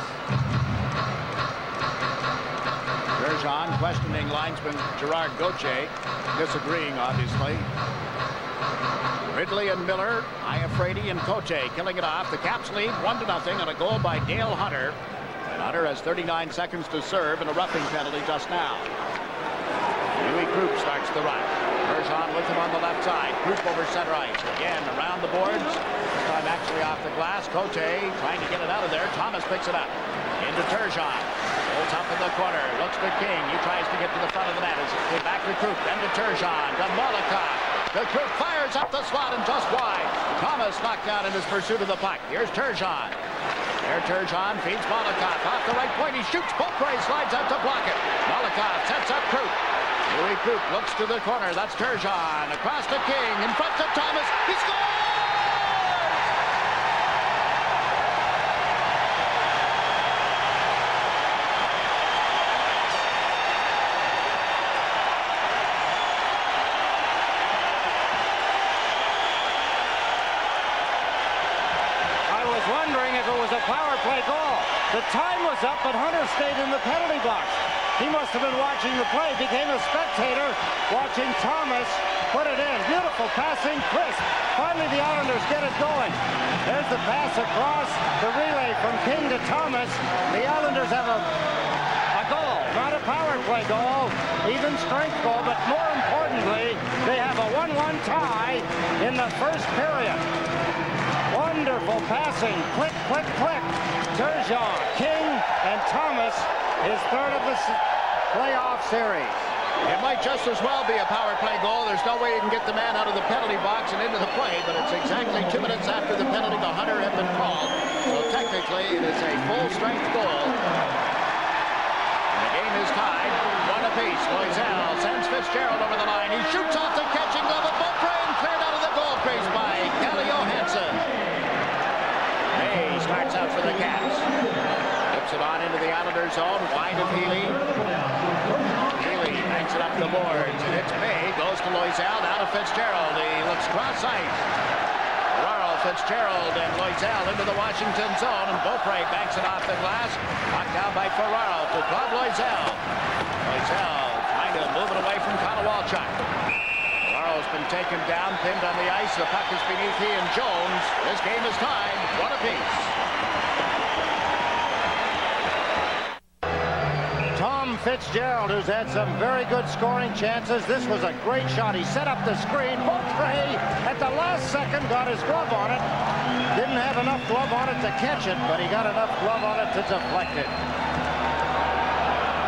Turgeon questioning linesman Gerard Gauthier, disagreeing obviously. Ridley and Miller, Iafrate and Coche killing it off. The Caps lead 1-0 on a goal by Dale Hunter. And Hunter has 39 seconds to serve in a roughing penalty just now. Louis Krupp starts the run. Turgeon with him on the left side. Krupp over center ice. Again around the boards. This time actually off the glass. Cote trying to get it out of there. Thomas picks it up. Into Turgeon. Holds up in the corner. Looks to King. He tries to get to the front of the net. Back to Krupp. Then to Turgeon. To Molotov. The Krupp fires up the slot and just wide. Thomas knocked down in his pursuit of the puck. Here's Turgeon. There Turgeon feeds Molotov. Off the right point. He shoots. Beaupre slides out to block it. Molotov sets up Krupp. Louis Krupp looks to the corner. That's Turgeon. Across to King. In front to Thomas. He scores! I was wondering if it was a power play goal. The time was up, but Hunter stayed in the penalty box. He must have been watching the play, became a spectator, watching Thomas put it in. Beautiful passing, crisp. Finally, the Islanders get it going. There's the pass across, the relay from King to Thomas. The Islanders have a goal, not a power play goal, even strength goal, but more importantly, they have a 1-1 tie in the first period. Wonderful passing, click, click, click. Turgeon, King, and Thomas, his third of the playoff series. It might just as well be a power play goal. There's no way you can get the man out of the penalty box and into the play, but it's exactly 2 minutes after the penalty to Hunter had been called. So technically, it is a full-strength goal. And the game is tied, 1 apiece. Loisel sends Fitzgerald over the line. He shoots off the catching glove of Beaupre and cleared out of the goal crease by Calle Johansson. May starts out for the Caps. Flips it on into the Islanders zone, wide of Healy. Healy banks it up the boards, and it's May, goes to Loisel, down to Fitzgerald. He looks cross-ice. Ferraro, Fitzgerald, and Loisel into the Washington zone, and Beaupre banks it off the glass. Knocked down by Ferraro to Claude Loisel. Loisel trying to move it away from Connor Walchuk. Ferraro has been taken down, pinned on the ice. The puck is beneath he and Jones. This game is tied, 1 apiece. Tom Fitzgerald, who's had some very good scoring chances. This was a great shot. He set up the screen. Beaupré, at the last second, got his glove on it. Didn't have enough glove on it to catch it, but he got enough glove on it to deflect it.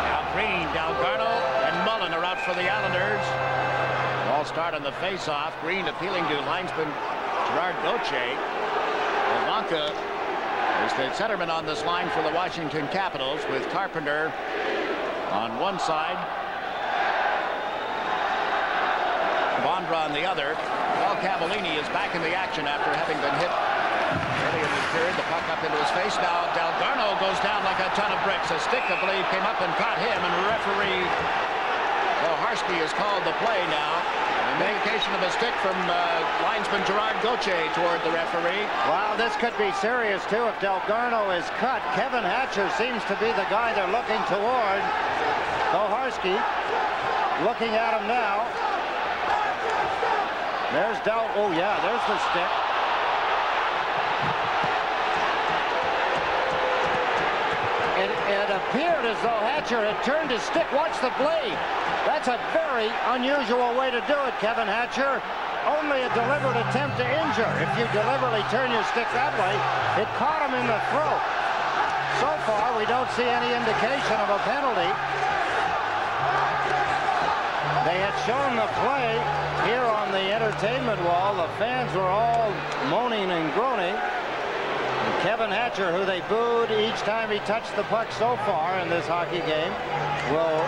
Now Green, Delgarno, and Mullen are out for the Islanders. Ball start on the face-off. Green appealing to linesman Gerard Gauthier. Ivanka is the centerman on this line for the Washington Capitals, with Carpenter on one side, Bondra on the other. Paul Cavallini is back in the action after having been hit early in the period. The puck up into his face. Now Delgarno goes down like a ton of bricks. A stick, I believe, came up and caught him, and referee Koharski has called the play now. An indication of a stick from linesman Gerard Gauthier toward the referee. Well, this could be serious, too, if Delgarno is cut. Kevin Hatcher seems to be the guy they're looking toward. Koharski looking at him now. There's oh yeah, there's the stick. It appeared as though Hatcher had turned his stick. Watch the blade. That's a very unusual way to do it, Kevin Hatcher. Only a deliberate attempt to injure. If you deliberately turn your stick that way, it caught him in the throat. So far, we don't see any indication of a penalty. They had shown the play here on the entertainment wall. The fans were all moaning and groaning. And Kevin Hatcher, who they booed each time he touched the puck so far in this hockey game, will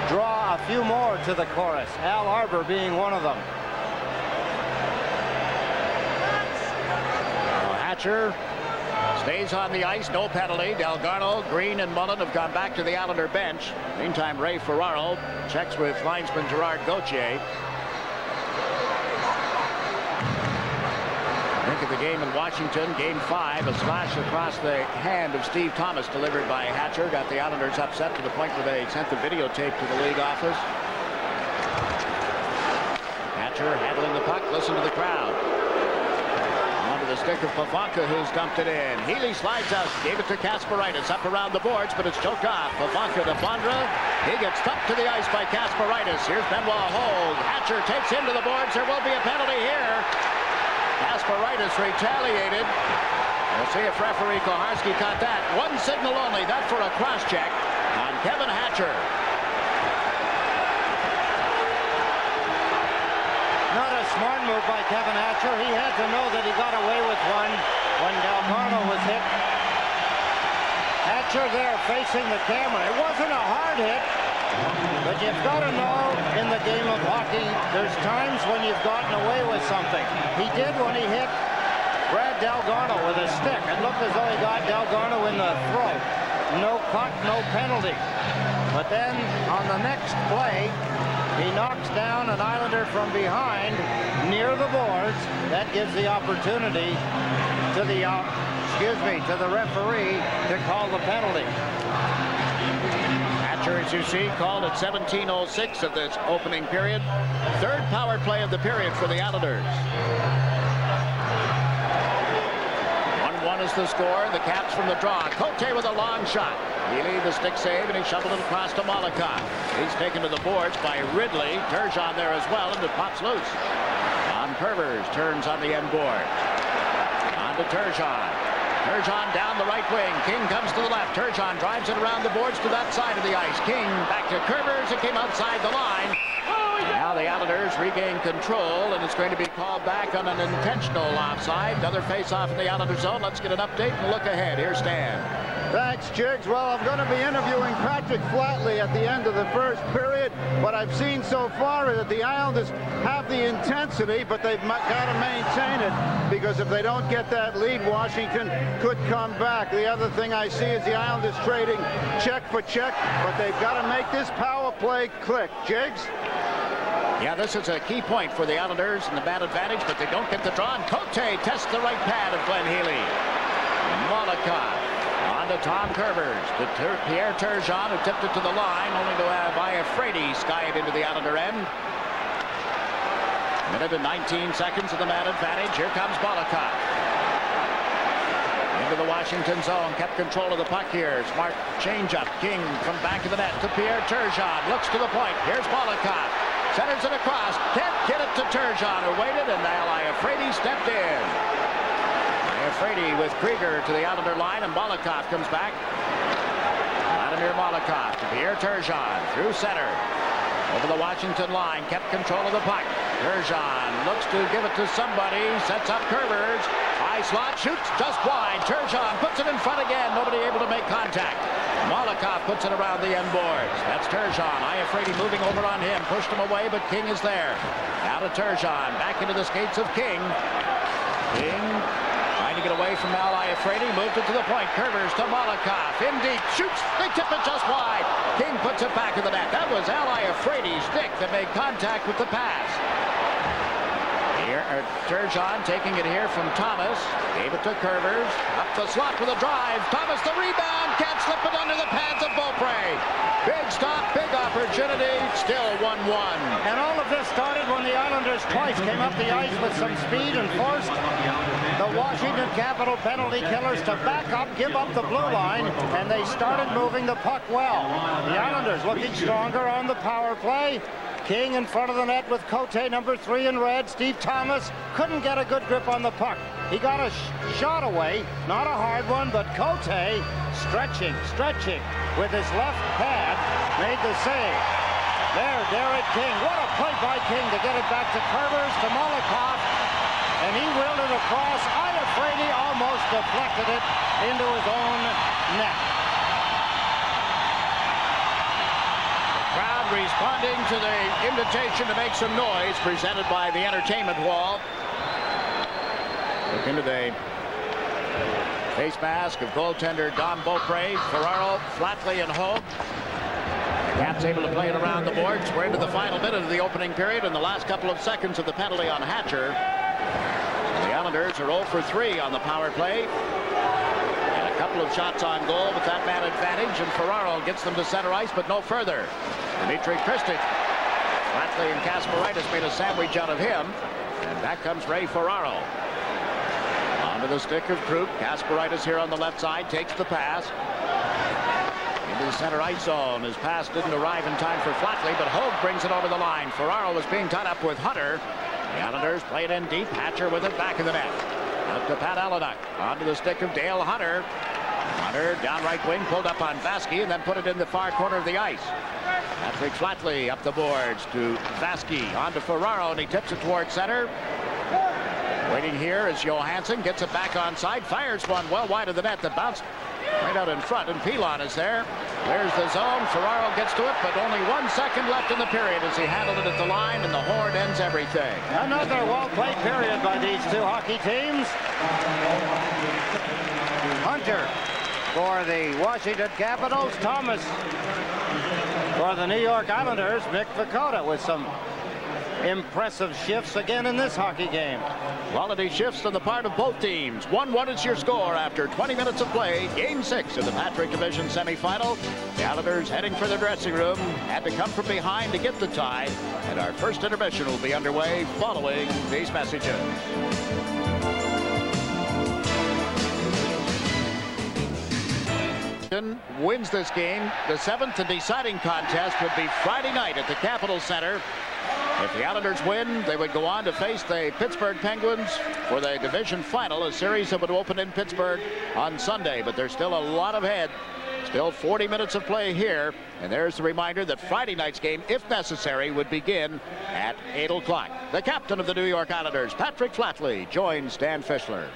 draw a few more to the chorus. Al Arbor being one of them. Hatcher stays on the ice, no penalty. Delgarno, Green, and Mullen have gone back to the Islander bench. Meantime, Ray Ferraro checks with linesman Gerard Gauthier. Think of the game in Washington, Game 5. A slash across the hand of Steve Thomas delivered by Hatcher. Got the Islanders upset to the point where they sent the videotape to the league office. Hatcher handling the puck. Listen to the crowd. Onto the stick of Pavanka, who's dumped it in. Healy slides out, gave it to Kasparaitis. Up around the boards, but it's choked off. Pavanka to Bondra. He gets thumped to the ice by Kasparaitis. Here's Benoit Hogue. Hatcher takes him to the boards. There will be a penalty here. Kasparaitis retaliated. We'll see if referee Koharski caught that. One signal only, that for a cross-check on Kevin Hatcher. Not a smart move by Kevin Hatcher. He had to know that he got away with one when Delgarno was hit. Hatcher there facing the camera. It wasn't a hard hit, but you've got to know in the game of hockey, there's times when you've gotten away with something. He did when he hit Brad Delgarno with a stick. It looked as though he got Delgarno in the throat. No cut, no penalty. But then on the next play, he knocks down an Islander from behind near the boards. That gives the opportunity to the referee to call the penalty. Hatcher, as you see, called at 17:06 of this opening period. Third power play of the period for the Islanders. 1-1 is the score. The Caps from the draw. Cote with a long shot. Healy the stick save, and he shoveled it across to Molotov. He's taken to the boards by Ridley. Turgeon there as well, and it pops loose. On Pervers, turns on the end board. On to Turgeon. Turgeon down the right wing. King comes to the left. Turgeon drives it around the boards to that side of the ice. King back to Curvers. It came outside the line. Now the Islanders regain control, and it's going to be called back on an intentional offside. Another face-off in the Islander zone. Let's get an update and look ahead. Here's Stan. Thanks, Jiggs. Well, I'm going to be interviewing Patrick Flatley at the end of the first period. What I've seen so far is that the Islanders have the intensity, but they've got to maintain it, because if they don't get that lead, Washington could come back. The other thing I see is the Islanders trading check for check, but they've got to make this power play click. Jiggs? Yeah, this is a key point for the Islanders and the man advantage, but they don't get the draw. And Cote tests the right pad of Glenn Healy. Molotov on to Tom Curvers. To Pierre Turgeon, who tipped it to the line, only to have Iafrate sky it into the Islander end. Minute and 19 seconds of the man advantage. Here comes Bolikoff. Into the Washington zone. Kept control of the puck here. Smart changeup. King from back of the net to Pierre Turgeon. Looks to the point. Here's Bolikoff. Centers it across. Can't get it to Turgeon, who waited, and now Iafrate stepped in. Iafrate with Krieger to the Islander line, and Bolikoff comes back. Vladimir Bolikoff to Pierre Turgeon through center. Over the Washington line, kept control of the puck. Turgeon looks to give it to somebody, sets up Curvers. High slot, shoots just wide. Turgeon puts it in front again, nobody able to make contact. Bolikoff puts it around the end boards. That's Turgeon. Iafrate moving over on him, pushed him away, but King is there. Now to Turgeon, back into the skates of King. King trying to get away from Al Iafrate, moved it to the point. Curvers to Bolikoff, in deep, shoots, they tip it just wide. King puts it back in the net. That was Al Iafrate's stick that made contact with the pass. Here, Turgeon taking it here from Thomas, gave it to Curvers, up the slot with a drive. Thomas the rebound, can't slip it under the pads of Beaupre. Big stop, big opportunity, still 1-1. And all of this started when the Islanders twice came up the ice with some speed and forced the Washington Capital penalty killers to back up, give up the blue line, and they started moving the puck well. The Islanders looking stronger on the power play. King in front of the net with Cote, number 3 in red. Steve Thomas couldn't get a good grip on the puck. He got a shot away, not a hard one, but Cote stretching with his left pad, made the save. There, Derek King. What a play by King to get it back to Curvers, to Bolikoff, and he willed it across. Iafrate almost deflected it into his own net. Crowd responding to the invitation to make some noise presented by the entertainment wall. Look into the face mask of goaltender Don Beaupre, Ferraro, Flatley, and Hogue. The Caps able to play it around the boards. We're into the final minute of the opening period and the last couple of seconds of the penalty on Hatcher. The Islanders are 0 for 3 on the power play. And a couple of shots on goal with that man advantage, and Ferraro gets them to center ice, but no further. Dmitry Kristic. Flatley and Kasparaitis made a sandwich out of him. And back comes Ray Ferraro. Onto the stick of Kruk. Kasparaitis here on the left side takes the pass. Into the center ice zone. His pass didn't arrive in time for Flatley, but Hogue brings it over the line. Ferraro was being tied up with Hunter. The Islanders play it in deep. Hatcher with it back in the net. Up to Pat Allenuk. Onto the stick of Dale Hunter. Hunter down right wing, pulled up on Vasky, and then put it in the far corner of the ice. Patrick Flatley up the boards to Vasky, on to Ferraro, and he tips it towards center. Waiting here is Johansson, gets it back onside, fires one well wide of the net that bounced right out in front, and Pilon is there. There's the zone. Ferraro gets to it, but only 1 second left in the period as he handled it at the line, and the horn ends everything. Another well-played period by these two hockey teams. Hunter for the Washington Capitals, Thomas for the New York Islanders. Mick Vukota with some impressive shifts again in this hockey game. Quality shifts on the part of both teams. 1-1 is your score after 20 minutes of play. Game 6 of the Patrick Division semifinal. The Islanders heading for the dressing room. Had to come from behind to get the tie. And our first intermission will be underway following these messages. Wins this game. The 7th and deciding contest would be Friday night at the Capitol Center. If the Islanders win, they would go on to face the Pittsburgh Penguins for the division final, a series that would open in Pittsburgh on Sunday. But there's still a lot ahead. Still 40 minutes of play here. And there's the reminder that Friday night's game, if necessary, would begin at 8 o'clock. The captain of the New York Islanders, Patrick Flatley, joins Dan Fischler.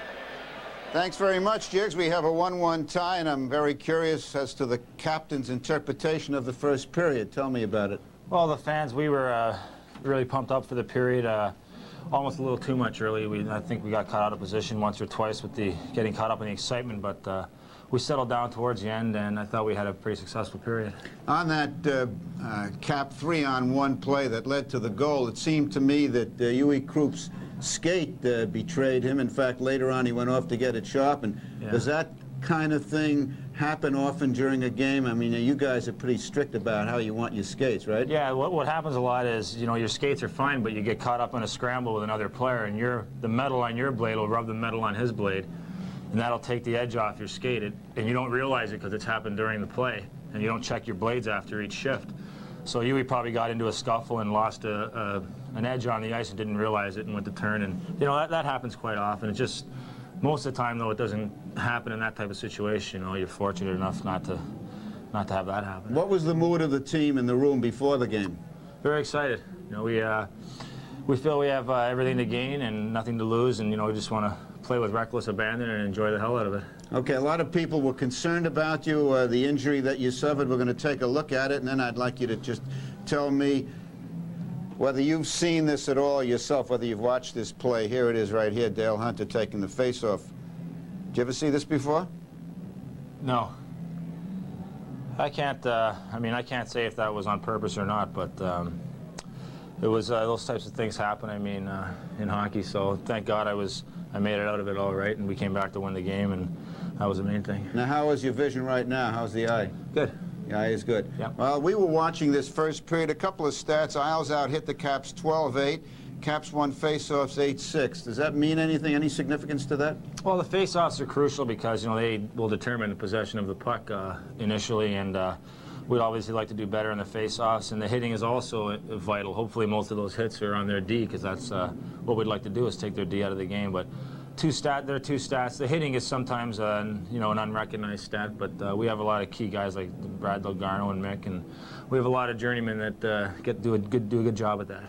Thanks very much, Jiggs. We have a 1-1 tie, and I'm very curious as to the captain's interpretation of the first period. Tell me about it. Well, the fans, we were really pumped up for the period, almost a little too much early. I think we got caught out of position once or twice with the getting caught up in the excitement, but we settled down towards the end, and I thought we had a pretty successful period. On that Cap 3-on-1 play that led to the goal, it seemed to me that Uwe Krupp's skate betrayed him. In fact, later on he went off to get it sharpened. Yeah. Does that kind of thing happen often during a game? I mean, you guys are pretty strict about how you want your skates, right? Yeah, what happens a lot is, you know, your skates are fine, but you get caught up in a scramble with another player, and the metal on your blade will rub the metal on his blade, and that'll take the edge off your skate, and you don't realize it because it's happened during the play, and you don't check your blades after each shift. So we probably got into a scuffle and lost an edge on the ice and didn't realize it and went to turn, and you know that happens quite often. It's just most of the time, though, it doesn't happen in that type of situation. You know, you're fortunate enough not to have that happen. What was the mood of the team in the room before the game? Very excited. You know, we feel we have everything to gain and nothing to lose, and you know, we just want to play with reckless abandon and enjoy the hell out of it. Okay, a lot of people were concerned about you, the injury that you suffered. We're going to take a look at it, and then I'd like you to just tell me whether you've seen this at all yourself, whether you've watched this play. Here it is right here, Dale Hunter taking the face-off. Did you ever see this before? No. I can't, I mean, I can't say if that was on purpose or not, but it was, those types of things happen, I mean, in hockey, so thank God I made it out of it all right, and we came back to win the game, and that was the main thing. Now, how is your vision right now? How's the eye? Good. The eye is good. Yep. Well, we were watching this first period. A couple of stats. Isles out hit the Caps 12-8. Caps won face-offs 8-6. Does that mean anything, any significance to that? Well, the face-offs are crucial because, you know, they will determine the possession of the puck initially, and we'd obviously like to do better in the face-offs, and the hitting is also vital. Hopefully most of those hits are on their D, because that's what we'd like to do, is take their D out of the game. But there are two stats. The hitting is sometimes you know, an unrecognized stat, but we have a lot of key guys like Brad Delgarno and Mick, and we have a lot of journeymen that do a good job at that.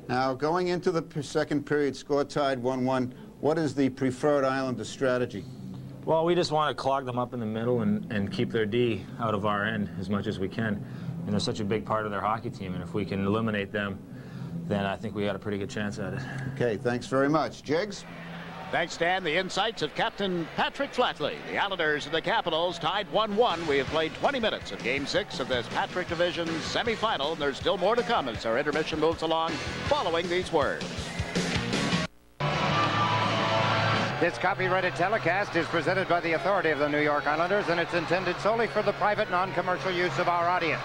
Now, going into the second period, score tied 1-1. What is the preferred Islander strategy? Well, we just want to clog them up in the middle and keep their D out of our end as much as we can. And they're such a big part of their hockey team, and if we can eliminate them, then I think we got a pretty good chance at it. Okay, thanks very much. Jiggs? Thanks, Dan. The insights of Captain Patrick Flatley. The Islanders and the Capitals tied 1-1. We have played 20 minutes of Game 6 of this Patrick Division semifinal. There's still more to come as our intermission moves along following these words. This copyrighted telecast is presented by the authority of the New York Islanders, and it's intended solely for the private, non-commercial use of our audience.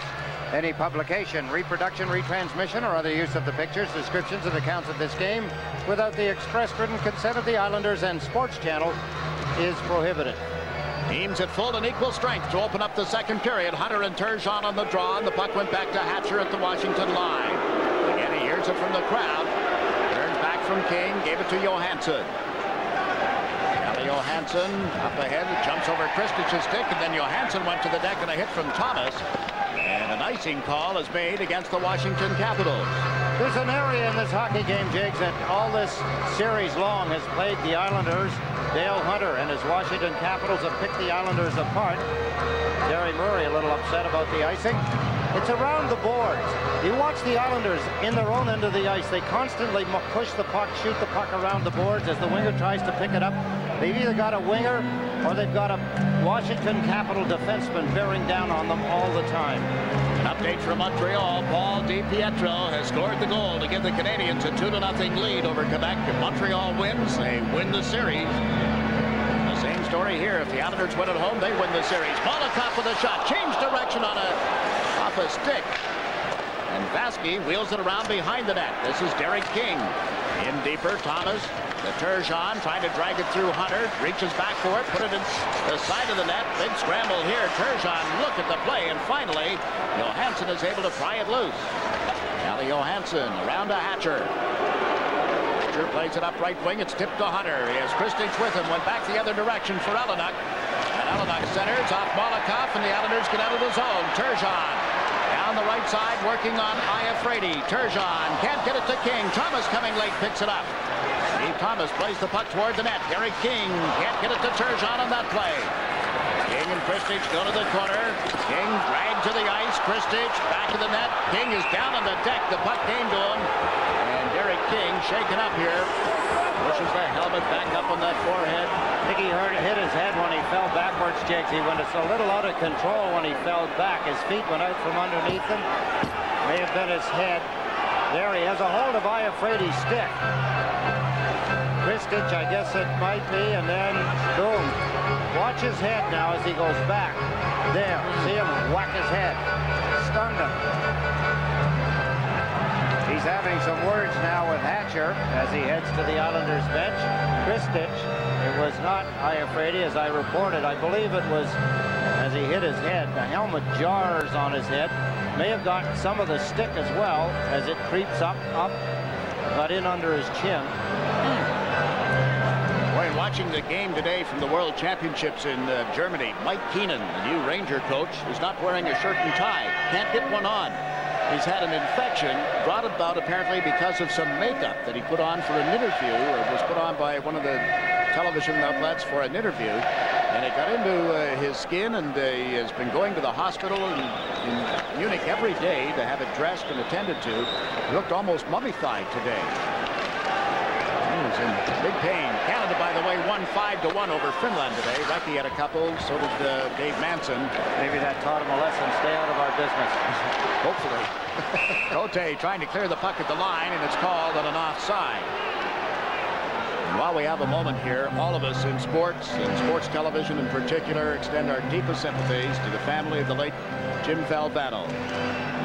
Any publication, reproduction, retransmission, or other use of the pictures, descriptions, and accounts of this game without the express written consent of the Islanders and SportsChannel is prohibited. Teams at full and equal strength to open up the second period. Hunter and Turgeon on the draw, and the puck went back to Hatcher at the Washington line. Again, he hears it from the crowd. Turned back from King, gave it to Johansson. Johansson up ahead, jumps over Kristich's stick, and then Johansson went to the deck, and a hit from Thomas. And an icing call is made against the Washington Capitals. There's an area in this hockey game, Jiggs, that all this series long has played the Islanders. Dale Hunter and his Washington Capitals have picked the Islanders apart. Gary Murray a little upset about the icing. It's around the boards. You watch the Islanders in their own end of the ice. They constantly push the puck, shoot the puck around the boards as the winger tries to pick it up. They've either got a winger or they've got a Washington Capital defenseman bearing down on them all the time. An update from Montreal. Paul DiPietro has scored the goal to give the Canadians a 2-0 lead over Quebec. If Montreal wins, they win the series. The same story here. If the Islanders win at home, they win the series. Molotov with a shot. Change direction off a stick. And Vasky wheels it around behind the net. This is Derek King. In deeper, Thomas. The Turgeon trying to drag it through Hunter. Reaches back for it. Put it in the side of the net. Big scramble here. Turgeon, look at the play. And finally, Johansson is able to pry it loose. Calle Johansson around to Hatcher. Hatcher plays it up right wing. It's tipped to Hunter. He has Kristich with him. Went back the other direction for Ellenuk. And Ellenuk centers off Molotov, and the Islanders get out of the zone. Turgeon down the right side, working on Iafrate. Turgeon can't get it to King. Thomas coming late, picks it up. Steve Thomas plays the puck toward the net. Derek King can't get it to Turgeon on that play. King and Kristich go to the corner. King dragged to the ice. Kristich back to the net. King is down on the deck. The puck came to him. And Derek King shaken up here. Pushes the helmet back up on that forehead. I think he hit his head when he fell backwards, Jiggs. He went a little out of control when he fell back. His feet went out from underneath him. May have been his head. There he has a hold of Iafrate's stick. Kristich, I guess it might be, and then boom. Watch his head now as he goes back. There, see him whack his head. Stunned him. He's having some words now with Hatcher as he heads to the Islanders bench. Kristich, it was not Iafrate as I reported. I believe it was as he hit his head. The helmet jars on his head. May have gotten some of the stick as well as it creeps up, got in under his chin. Boy, watching the game today from the World Championships in Germany, Mike Keenan, the new Ranger coach, is not wearing a shirt and tie. Can't get one on. He's had an infection brought about apparently because of some makeup that he put on for an interview, or was put on by one of the television outlets for an interview. And it got into his skin, and he has been going to the hospital in Munich every day to have it dressed and attended to. He looked almost mummified today. He was in big pain. Canada, by the way, won 5-1 over Finland today. Recchi had a couple, so did Dave Manson. Maybe that taught him a lesson. Stay out of our business. Hopefully. Cote trying to clear the puck at the line, and it's called on an offside. And while we have a moment here, all of us in sports, and sports television in particular, extend our deepest sympathies to the family of the late Jim Valvano.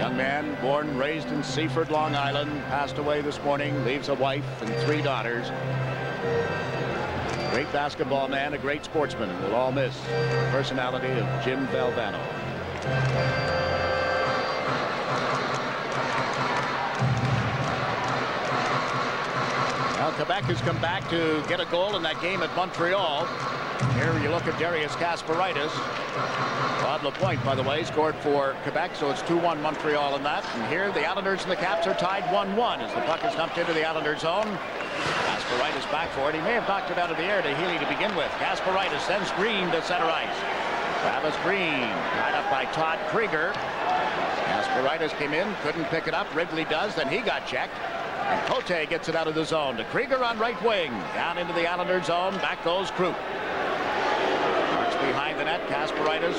Young man, born and raised in Seaford, Long Island, passed away this morning, leaves a wife and 3 daughters. Great basketball man, a great sportsman. We'll all miss the personality of Jim Valvano. Now Quebec has come back to get a goal in that game at Montreal. Here you look at Darius Kasparaitis. Rod LaPointe, by the way, scored for Quebec, so it's 2-1 Montreal in that. And here the Islanders and the Caps are tied 1-1 as the puck is dumped into the Islanders' zone. Kasparaitis back for it. He may have knocked it out of the air to Healy to begin with. Kasparaitis sends Green to center ice. Travis Green tied up by Todd Krieger. Kasparaitis came in, couldn't pick it up. Wrigley does, then he got checked. And Cote gets it out of the zone to Krieger on right wing. Down into the Islanders' zone. Back goes Krupp. Marks behind the net. Kasparaitis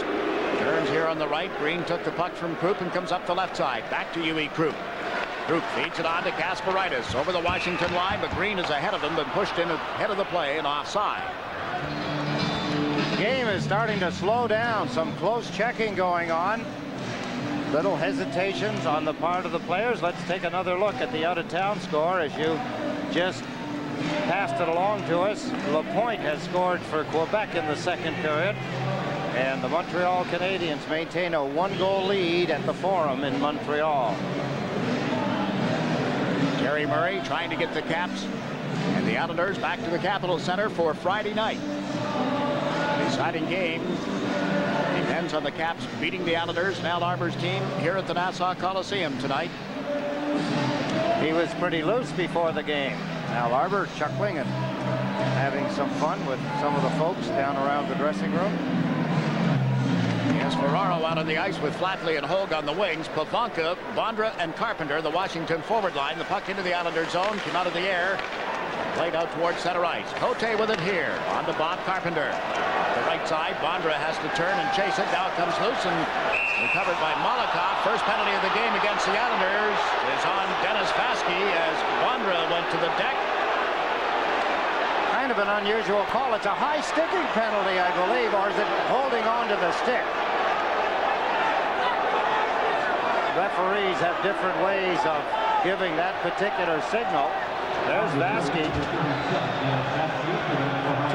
turns here on the right. Green took the puck from Krupp and comes up the left side. Back to UE Krupp. Krupp feeds it on to Kasparaitis over the Washington line, but Green is ahead of him, but pushed in ahead of the play and offside. Game is starting to slow down. Some close checking going on. Little hesitations on the part of the players. Let's take another look at the out-of-town score as you just passed it along to us. LaPointe has scored for Quebec in the second period. And the Montreal Canadiens maintain a 1-goal lead at the Forum in Montreal. Terry Murray trying to get the Caps and the Islanders back to the Capitol Center for Friday night. Deciding game depends on the Caps beating the Islanders and Al Arbour's team here at the Nassau Coliseum tonight. He was pretty loose before the game. Al Arbour chuckling and having some fun with some of the folks down around the dressing room. Yes, Ferraro out on the ice with Flatley and Hogue on the wings. Pavanka, Bondra, and Carpenter, the Washington forward line. The puck into the Islanders zone, came out of the air, played out towards center ice. Cote with it here, on to Bob Carpenter. The right side, Bondra has to turn and chase it. Now it comes loose and recovered by Molotov. First penalty of the game against the Islanders is on Dennis Vaske as Bondra went to the deck. Kind of an unusual call. It's a high sticking penalty, I believe, or is it holding on to the stick? Referees have different ways of giving that particular signal. There's Vaske.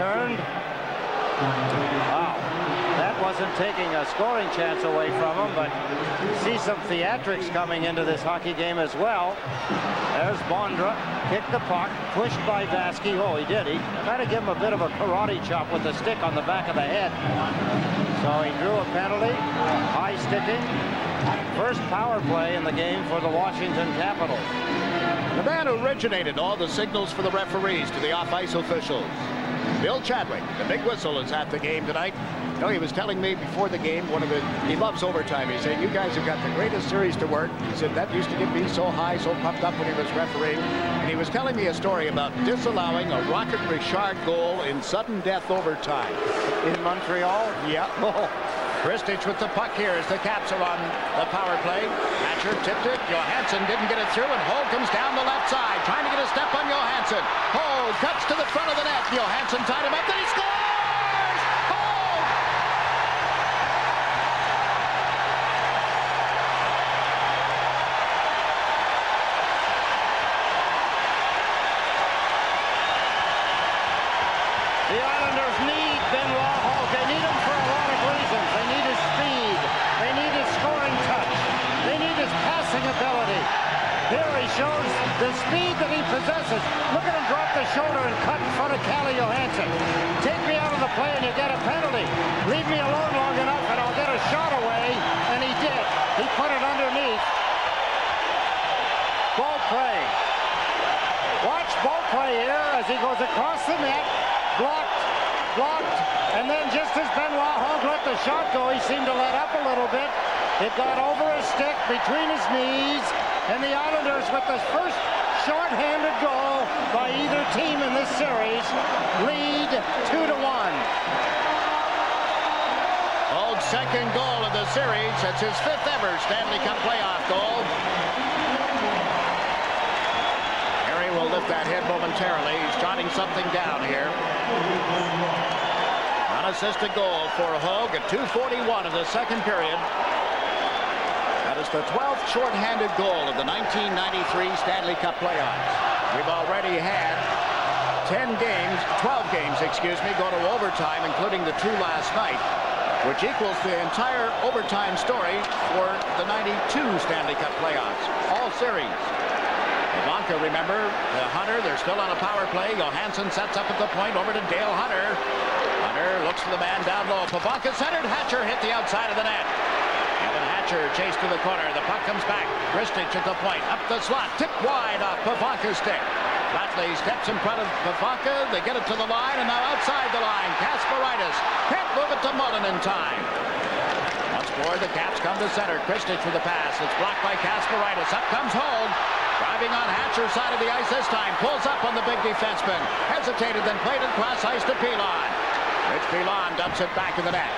Turned. Wow. That wasn't taking a scoring chance away from him, but see some theatrics coming into this hockey game as well. There's Bondra. Kicked the puck. Pushed by Vaske. Oh, he did. He tried to give him a bit of a karate chop with the stick on the back of the head. So he drew a penalty. High sticking. First power play in the game for the Washington Capitals. The man who originated all the signals for the referees to the off-ice officials, Bill Chadwick. The big whistle is at the game tonight. You know, he was telling me before the game, he loves overtime. He said, you guys have got the greatest series to work. He said, that used to get me so high, so pumped up when he was refereeing. And he was telling me a story about disallowing a Rocket Richard goal in sudden death overtime. In Montreal? Yeah. Kristich with the puck here as the Caps are on the power play. Hatcher tipped it. Johansson didn't get it through, and Hogue comes down the left side, trying to get a step on Johansson. Hogue cuts to the front of the net. Johansson tied him up, then he scores! Hogue The Islanders need Benoit Hogue. They need him for a lot of reasons. They need his speed. They need his scoring touch. They need his passing ability. Here he shows the speed that he possesses. Look at him drop the shoulder and cut in front of Calle Johansson. Take me out of the play and you get a penalty. Leave me alone long enough and I'll get a shot away. And he did. He put it underneath. Beaupré. Watch Beaupré here as he goes across the net. Blocked. And then just as Benoit Hogue let the shot go, he seemed to let up a little bit. It got over his stick between his knees. And the Islanders, with the first short-handed goal by either team in this series, lead 2-1. Hogue's second goal of the series. It's his 5th ever Stanley Cup playoff goal. Harry will lift that head momentarily. He's jotting something down here. Unassisted goal for Hogue at 2:41 of the second period. That is the 12th shorthanded goal of the 1993 Stanley Cup playoffs. We've already had 12 games, go to overtime, including the 2 last night, which equals the entire overtime story for the 92 Stanley Cup playoffs. All series. Ivanka, remember, Hunter, they're still on a power play. Johansson sets up at the point over to Dale Hunter. Hunter looks for the man down low. Pavanka centered. Hatcher hit the outside of the net. Evan Hatcher chased to the corner. The puck comes back. Kristich at the point. Up the slot. Tipped wide off Pavanka's stick. Flatley steps in front of Pavanka. They get it to the line, and now outside the line. Kasparaitis can't move it to Mullen in time. Once more, the Caps come to center. Kristich with the pass. It's blocked by Kasparaitis. Up comes Hogue. Driving on Hatcher's side of the ice this time. Pulls up on the big defenseman. Hesitated, then played it cross ice to Pilon. Rich Pilon dumps it back in the net.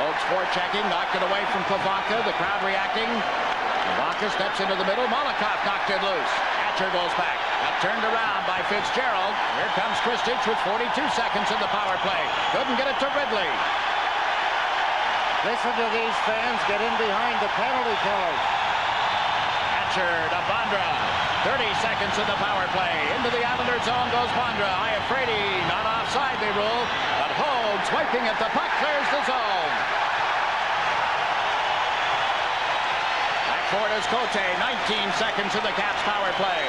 Hogue's forechecking, knocked it away from Pavanka. The crowd reacting. Pavanka steps into the middle. Molotov knocked it loose. Hatcher goes back. Got turned around by Fitzgerald. Here comes Kristich with 42 seconds in the power play. Couldn't get it to Ridley. Listen to these fans get in behind the penalty killers. Hatcher to Bondra. 30 seconds in the power play. Into the Islander zone goes Bondra. Iafrate not offside, they rule. But Hogue swiping at the puck clears the zone. Back forward is Cote. 19 seconds in the Caps power play.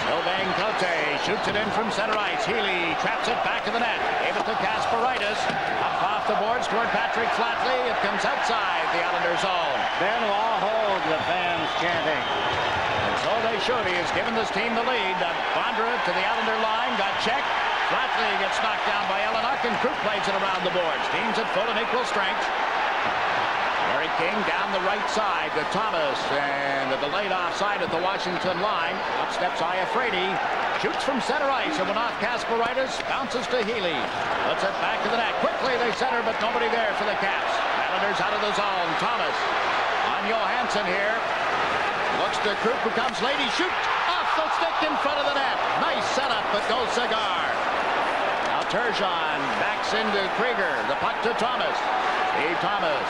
Sylvain Cote shoots it in from center ice. Healy traps it back in the net. Gave it to Kasparaitis. Up off the boards toward Patrick Flatley. It comes outside the Islander zone. Benoit Hogue, the fans chanting. And so they should. He has given this team the lead. Bondra to the Islander line. Got checked. Flatley gets knocked down by Ellenuk, and Krug plays it around the boards. Teams at full and equal strength. Larry King down the right side to Thomas, and the delayed offside at the Washington line. Up steps Iafrate. Shoots from center ice. It went off Kasparaitis. Bounces to Healy. Puts it back to the net. Quickly they center, but nobody there for the Caps. Islanders out of the zone. Thomas on Johansson here. Looks to Krug, who comes late. He shoots off the stick in front of the net. Nice setup, but no cigar. Now Turgeon backs into Krieger. The puck to Thomas. Steve Thomas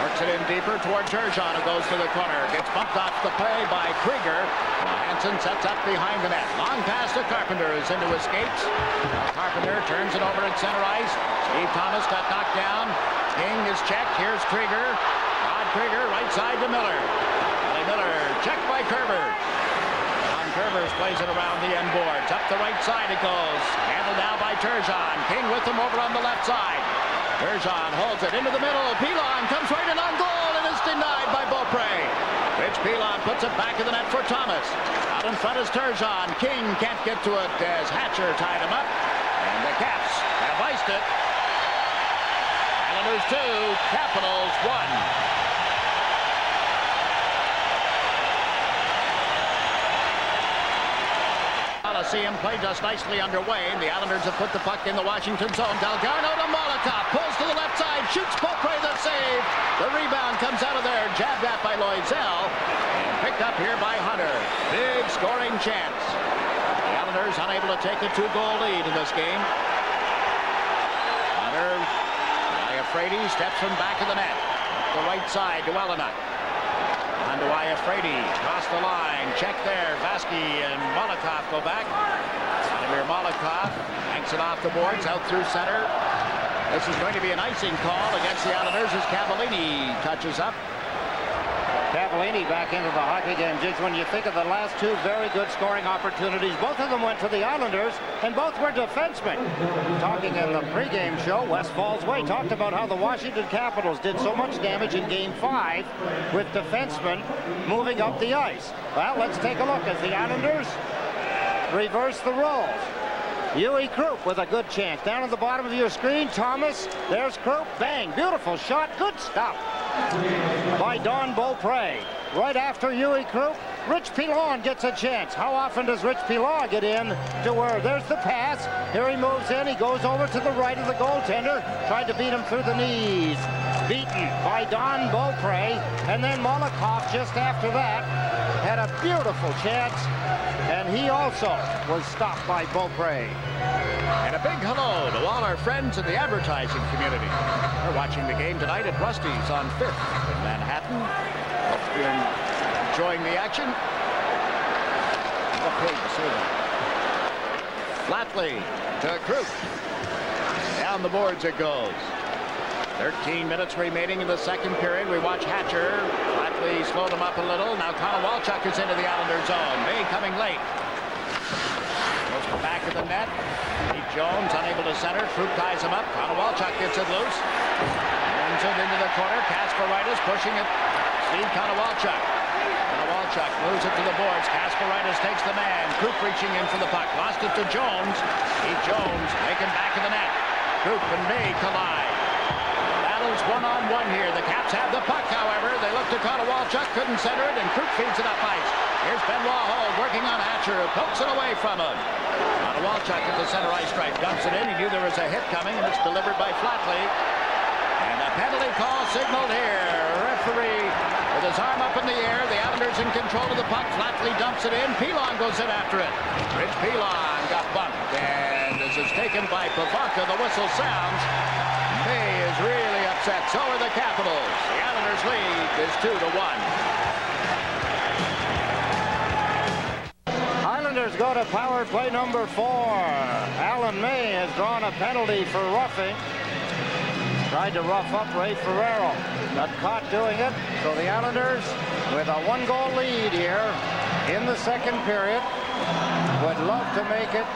works it in deeper toward Turgeon, who goes to the corner. Gets bumped off the play by Krieger. Johansson sets up behind the net. Long pass to Carpenter, who's into his skates. Carpenter turns it over at center ice. Steve Thomas got knocked down. King is checked. Here's Krieger. Rod Krieger, right side to Miller. Miller checked by Kerber. John Kerber plays it around the end boards. Up the right side it goes. Handled now by Turgeon. King with him over on the left side. Turgeon holds it into the middle. Pilon comes right in on goal and is denied by Beaupré. Rich Pilon puts it back in the net for Thomas. Out in front is Turgeon. King can't get to it as Hatcher tied him up. And the Caps have iced it. Islanders 2, Capitals 1. Coliseum play just nicely underway. The Islanders have put the puck in the Washington zone. Delgado to Molotov. Pulls to the left side. Shoots Beaupré, the save. The rebound comes out of there. Jabbed at by Loisel. And picked up here by Hunter. Big scoring chance. The Islanders unable to take a 2-goal lead in this game. Hunter. Iafrate steps from back of the net. Up the right side to Ellenuk. On to Iafrate, cross the line, check there. Vasky and Molotov go back. Vladimir Malakoff hanks it off the boards, out through center. This is going to be an icing call against the Islanders as Cavallini touches up. Cavallini back into the hockey game. Jigs, when you think of the last two very good scoring opportunities, both of them went to the Islanders, and both were defensemen. Talking in the pregame show, West Falls Way talked about how the Washington Capitals did so much damage in Game 5 with defensemen moving up the ice. Well, let's take a look as the Islanders reverse the roles. Huey Krupp with a good chance. Down at the bottom of your screen, Thomas. There's Krupp. Bang. Beautiful shot. Good stuff by Don Beaupre. Right after Huey Krupp, Rich Pilon gets a chance. How often does Rich Pilon get in to where there's the pass? Here he moves in. He goes over to the right of the goaltender. Tried to beat him through the knees. Beaten by Don Beaupre. And then Malakoff just after that had a beautiful chance. And he also was stopped by Beaupre. And a big hello to all our friends in the advertising community. We're watching the game tonight at Rusty's on 5th in Manhattan. Hope you're enjoying the action. What page is it? Flatley to Krupp. Down the boards it goes. 13 minutes remaining in the second period. We watch Hatcher. Flatley slowed him up a little. Now Konowalchuk is into the Islander zone. May coming late. Goes to the back of the net. Pete Jones unable to center. Krupp ties him up. Konowalchuk gets it loose. Turns it into the corner. Kasparaitis pushing it. Steve Konowalchuk. Konowalchuk moves it to the boards. Kasparaitis takes the man. Krupp reaching in for the puck. Lost it to Jones. Pete Jones making back of the net. Krupp and May collide. Battles one-on-one here. The Caps have the puck, however. They look to Konowalchuk. Couldn't center it, and Krupp feeds it up ice. Here's Benoit Hogue working on Hatcher, who pokes it away from him. Konowalchuk at the center ice stripe. Dumps it in. He knew there was a hit coming, and it's delivered by Flatley. And a penalty call signaled here. Referee with his arm up in the air. The Islanders in control of the puck. Flatley dumps it in. Pilon goes in after it. Rich Pilon got bumped. And this is taken by Pavanka. The whistle sounds. May is really upset. So are the Capitals. The Islanders lead is 2-1. Islanders go to power play number 4. Alan May has drawn a penalty for roughing. Tried to rough up Ray Ferraro. Got caught doing it. So the Islanders, with a 1-goal lead here in the second period, would love to make it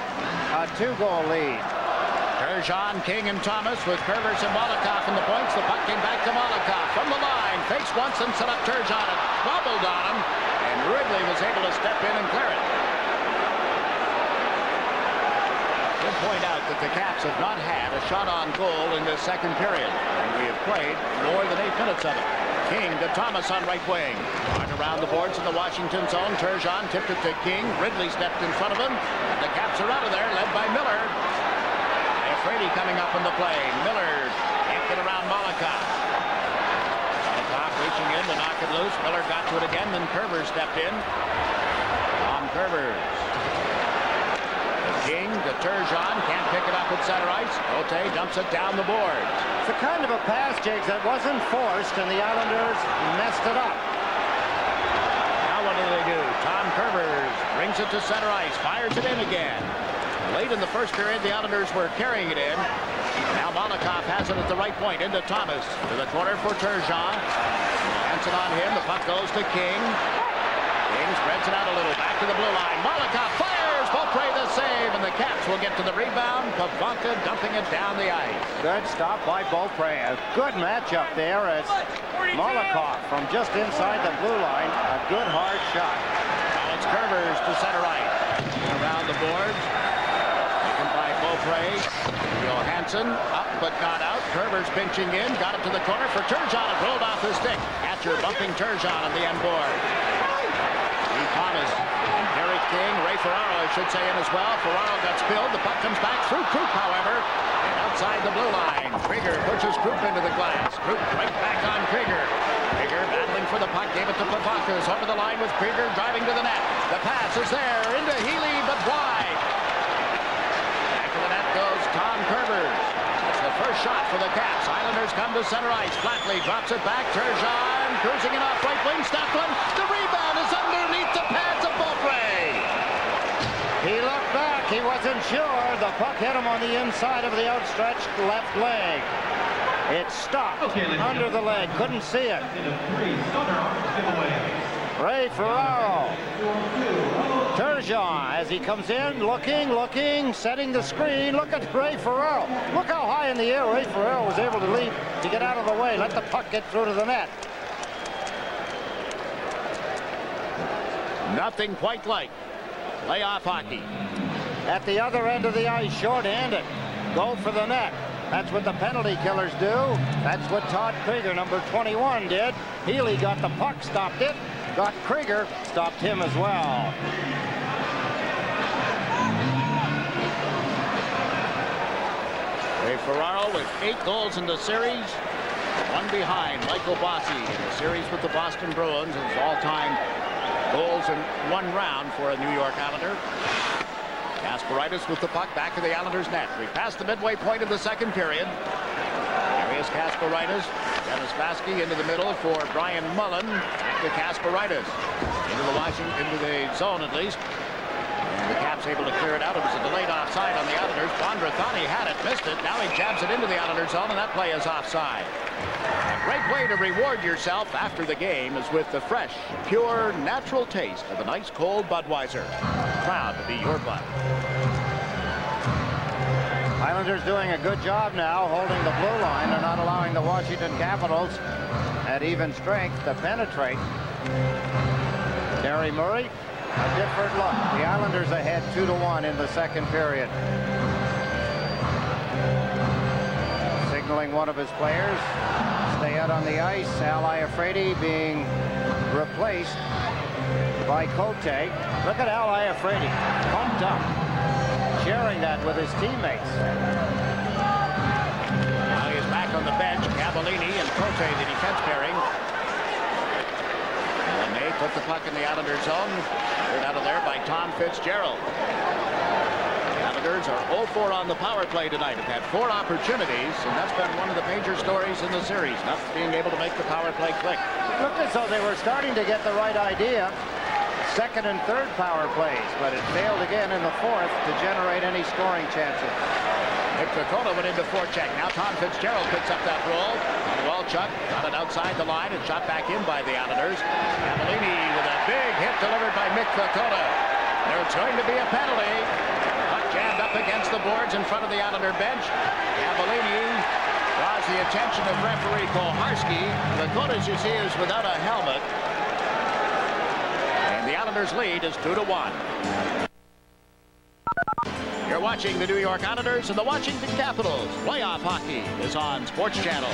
a 2-goal lead. Turgeon, King, and Thomas with Curvers and Malakoff in the points. The puck came back to Malakoff from the line. Fakes once and set up Turgeon. It wobbled on him, and Wrigley was able to step in and clear it. Should point out that the Caps have not had a shot on goal in this second period, and we have played more than 8 minutes of it. King to Thomas on right wing. Right around the boards in the Washington zone. Turgeon tipped it to King. Ridley stepped in front of him, and the Caps are out of there, led by Miller. Frady coming up in the play. Miller can't get around Malakoff. Malakoff reaching in to knock it loose. Miller got to it again, then Curvers stepped in. On Curvers. The King to Turgeon. Can't pick it up at center ice. Ote dumps it down the boards. It's the kind of a pass, Jakes, that wasn't forced, and the Islanders messed it up. Now what do? Tom Curvers brings it to center ice. Fires it in again. Late in the first period, the Islanders were carrying it in. Now Malakoff has it at the right point into Thomas. To the corner for Turgeon. Hands it on him. The puck goes to King. King spreads it out a little. Back to the blue line. Malakoff fires. Beaupre the save. And the Caps will get to the rebound. Pavanka dumping it down the ice. Good stop by Beaupre. A good matchup there as Malakoff from just inside the blue line. A good hard shot. Now it's Curvers to center ice. Around the boards. Beaupre, Johansson, up but not out. Curvers pinching in, got it to the corner for Turgeon. It rolled off his stick. Hatcher bumping Turgeon on the end board. Lee Thomas, Derek King, Ray Ferraro, I should say, in as well. Ferraro got spilled. The puck comes back through Krupp, however, and outside the blue line. Krieger pushes Krupp into the glass. Krupp right back on Krieger. Krieger battling for the puck, gave it to Pavanka. Over the line with Krieger driving to the net. The pass is there into Healy, but wide. Goes Tom Curvers. That's the first shot for the Caps. Islanders come to center ice. Flatley drops it back. Turgeon cruising it off right wing. Stopped one. The rebound is underneath the pads of Beaupre. He looked back. He wasn't sure. The puck hit him on the inside of the outstretched left leg. It stopped under the leg. Couldn't see it. Ray Ferraro. Turgeon as he comes in, looking, setting the screen. Look at Ray Ferraro. Look how high in the air Ray Ferraro was able to leap to get out of the way. Let the puck get through to the net. Nothing quite like playoff hockey. At the other end of the ice, short-handed. Go for the net. That's what the penalty killers do. That's what Todd Krieger, number 21, did. Healy got the puck, stopped it. Got Krieger, stopped him as well. Ray Ferraro with 8 goals in the series. One behind Michael Bossy in the series with the Boston Bruins. His all-time goals in one round for a New York Islander. Kasparaitis with the puck back of the Islanders' net. We passed the midway point of the second period. There is Kasparaitis. Dennis Vaske into the middle for Brian Mullen. Back to Kasparaitis. Into the zone at least. And the Caps able to clear it out. It was a delayed offside on the Islanders. Bondrathani had it, missed it. Now he jabs it into the Islanders' zone, and that play is offside. A great way to reward yourself after the game is with the fresh, pure, natural taste of a nice cold Budweiser. Proud to be your Bud. Islanders doing a good job now holding the blue line and not allowing the Washington Capitals at even strength to penetrate. Terry Murray, a different look. The Islanders ahead 2-1 in the second period. Signaling one of his players. Stay out on the ice. Al Iafrate being replaced by Cote. Look at Al Iafrate, pumped up, sharing that with his teammates. Now he's back on the bench. Cavallini and Cote, the defense pairing. And they put the puck in the Islanders' zone. Cleared out of there by Tom Fitzgerald. Islanders are 0-4 on the power play tonight. Have had 4 opportunities, and that's been one of the major stories in the series, not being able to make the power play click. It looked as though they were starting to get the right idea. Second and third power plays, but it failed again in the fourth to generate any scoring chances. Nick Focola went into forecheck. Now Tom Fitzgerald picks up that roll. Walchuk got it outside the line and shot back in by the Islanders. Cavallini with a big hit delivered by Mick Focola. There's going to be a penalty. Puck jammed up against the boards in front of the Islander bench. Cavallini draws the attention of referee Koharski. Focola, as you see, is without a helmet. And the Islanders' lead is 2-1. You're watching the New York Islanders and the Washington Capitals. Playoff hockey is on SportsChannel.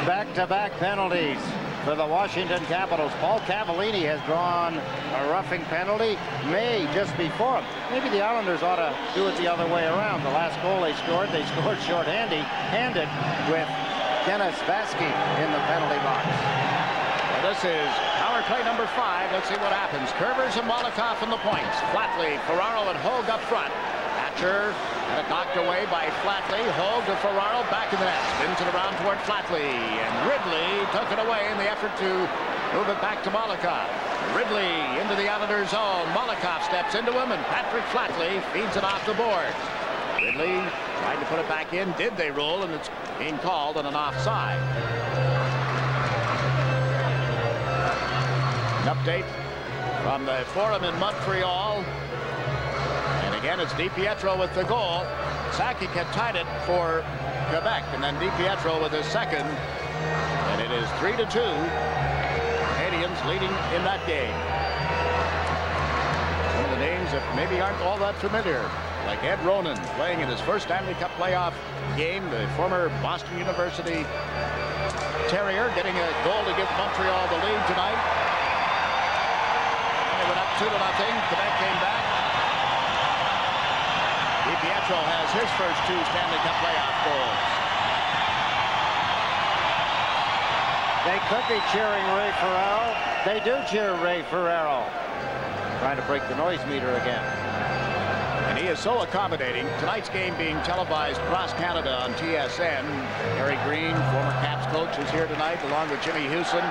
Back-to-back penalties for the Washington Capitals. Paul Cavallini has drawn a roughing penalty. May just before him. Maybe the Islanders ought to do it the other way around. The last goal they scored short-handed with Dennis Vaske in the penalty box. Well, this is power play number 5. Let's see what happens. Curvers and Molotov in the points. Flatley, Ferraro, and Hogue up front. Hatcher had it knocked away by Flatley. Hogue to Ferraro, back in the net. Spins it around toward Flatley. And Ridley took it away in the effort to move it back to Molotov. Ridley into the Islanders' zone. Molotov steps into him, and Patrick Flatley feeds it off the board. Ridley tried to put it back in. Did they roll? And it's being called on an offside. An update from the Forum in Montreal. And again, it's DiPietro with the goal. Sakic had tied it for Quebec, and then DiPietro with his second. And it is 3-2. Canadians leading in that game. Some of the names that maybe aren't all that familiar, like Ed Ronan playing in his first Stanley Cup playoff game, the former Boston University Terrier getting a goal to give Montreal the lead tonight. They went up 2-0. Quebec came back. DiPietro has his first 2 Stanley Cup playoff goals. They could be cheering Ray Ferraro. They do cheer Ray Ferraro. Trying to break the noise meter again. And he is so accommodating. Tonight's game being televised across Canada on TSN. Harry Green, former Caps coach, is here tonight along with Jimmy Houston.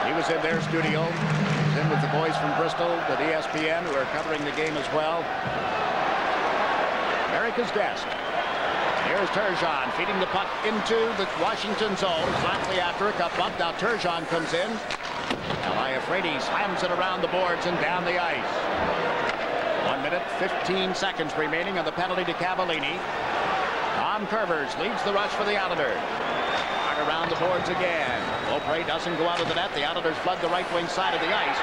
He was in their studio. in with the boys from Bristol at ESPN who are covering the game as well. America's guest. Here's Turgeon feeding the puck into the Washington zone. Flatly after a cup bump. Now Turgeon comes in. Efraidy slams it around the boards and down the ice. 1 minute, 15 seconds remaining on the penalty to Cavallini. Tom Curvers leads the rush for the Islanders. Around the boards again. Beaupre doesn't go out of the net. The Islanders flood the right wing side of the ice,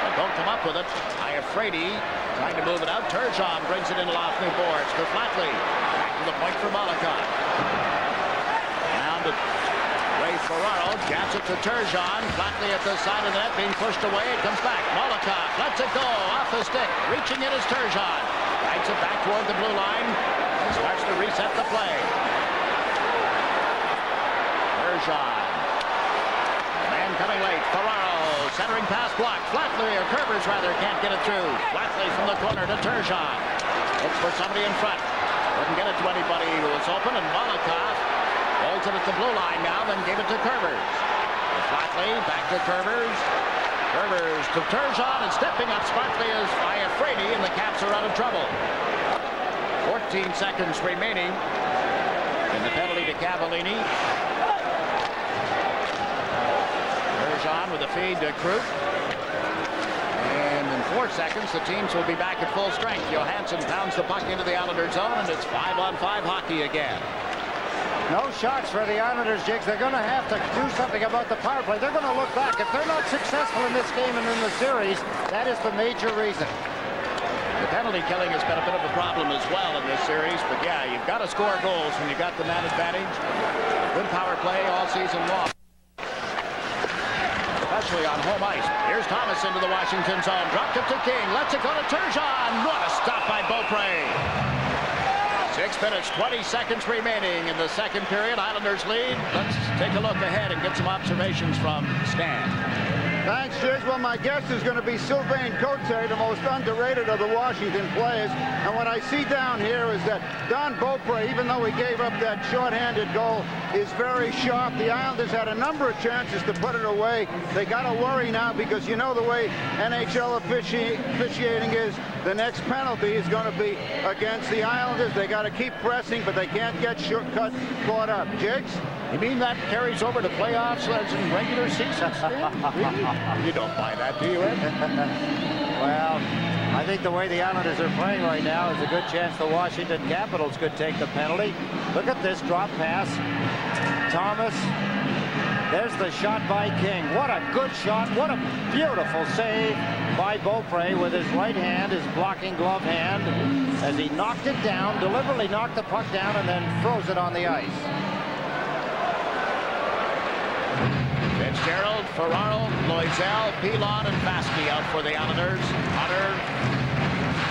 but don't come up with it. Efraidy trying to move it out. Turgeon brings it in off new boards to Flatley. Back to the point for Molotov. Now to Ray Ferraro. Jabs it to Turgeon. Flatley at the side of the net being pushed away. It comes back. Molotov lets it go off the stick. Reaching it is Turgeon. Rides it back toward the blue line and starts to reset the play. Turgeon. Man coming late. Ferraro centering pass blocked. Flatley, or Curvers rather, can't get it through. Flatley from the corner to Turgeon. Looks for somebody in front. Couldn't get it to anybody who was open, and Molotov holds it at the blue line now, then gave it to Curvers. Flatley back to Curvers. Curvers to Turgeon, and stepping up smartly is Efraidy, and the Caps are out of trouble. 14 seconds remaining in the penalty to Cavallini. Turgeon with a feed to Krug. And in 4 seconds, the teams will be back at full strength. Johansson pounds the puck into the Islanders zone, and it's 5-on-5 hockey again. No shots for the Islanders, Jigs. They're going to have to do something about the power play. They're going to look back. If they're not successful in this game and in the series, that is the major reason. The penalty killing has been a bit of a problem as well in this series, but yeah, you've got to score goals when you've got the man advantage. Good power play all season long, especially on home ice. Here's Thomas into the Washington zone. Dropped it to King. Lets it go to Turgeon. What a stop by Beaupre. 6 minutes, 20 seconds remaining in the second period. Islanders lead. Let's take a look ahead and get some observations from Stan. Thanks, Jizz. Well, my guess is going to be Sylvain Cote, the most underrated of the Washington players. And what I see down here is that Don Beaupre, even though he gave up that shorthanded goal, is very sharp. The Islanders had a number of chances to put it away. They got to worry now because you know the way NHL officiating is. The next penalty is going to be against the Islanders. They got to keep pressing, but they can't get caught up. Jigs? You mean that carries over to playoffs as in regular season? You don't buy that, do you, Ed? Well, I think the way the Islanders are playing right now is a good chance the Washington Capitals could take the penalty. Look at this drop pass. Thomas. There's the shot by King. What a good shot. What a beautiful save by Beaupre with his right hand, his blocking glove hand, as he knocked it down, deliberately knocked the puck down, and then throws it on the ice. Fitzgerald, Ferraro, Loisel, Pilon, and Vasky out for the Islanders. Hunter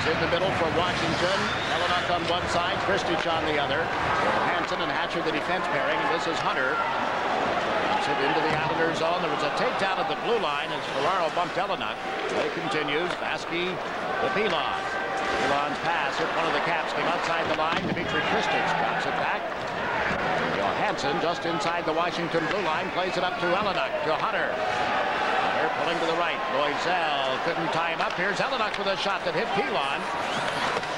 is in the middle for Washington. Helenuck on one side, Kristich on the other. Hansen and Hatcher the defense pairing, and this is Hunter. It into the Islanders zone. There was a takedown at the blue line as Ferraro bumped Helenuck. Play continues. Vasky to Pilon. Pilon's pass hit one of the Caps, came outside the line. Dmitry Kristich drops it back. Johansson just inside the Washington blue line plays it up to Helenuck, to Hunter. Hunter pulling to the right. Loisel couldn't tie him up. Here's Helenuck with a shot that hit Pilon.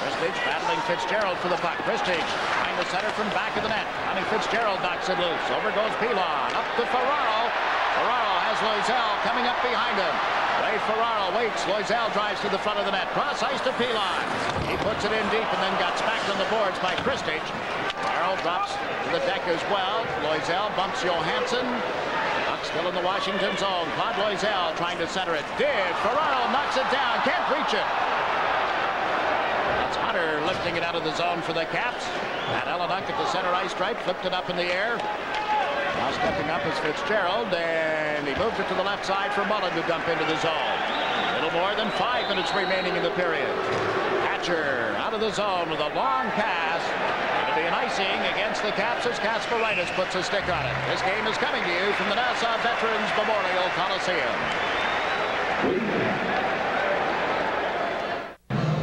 Kristich battling Fitzgerald for the puck. Kristich trying to center from back of the net. Johnny Fitzgerald knocks it loose. Over goes Pilon. Up to Ferraro. Ferraro has Loisel coming up behind him. Ray Ferraro waits. Loisel drives to the front of the net. Cross ice to Pilon. He puts it in deep and then got smacked on the boards by Kristich. Ferraro drops to the deck as well. Loisel bumps Johansson. Puck still in the Washington zone. Claude Loisel trying to center it. Did. Ferraro knocks it down. Can't reach it. That's Hunter lifting it out of the zone for the Caps. Matt Helenuck at the center ice stripe, flipped it up in the air. Now stepping up is Fitzgerald, and he moved it to the left side for Mullen to dump into the zone. A little more than 5 minutes remaining in the period. Hatcher out of the zone with a long pass. It'll be an icing against the Caps as Kasparaitis puts a stick on it. This game is coming to you from the Nassau Veterans Memorial Coliseum.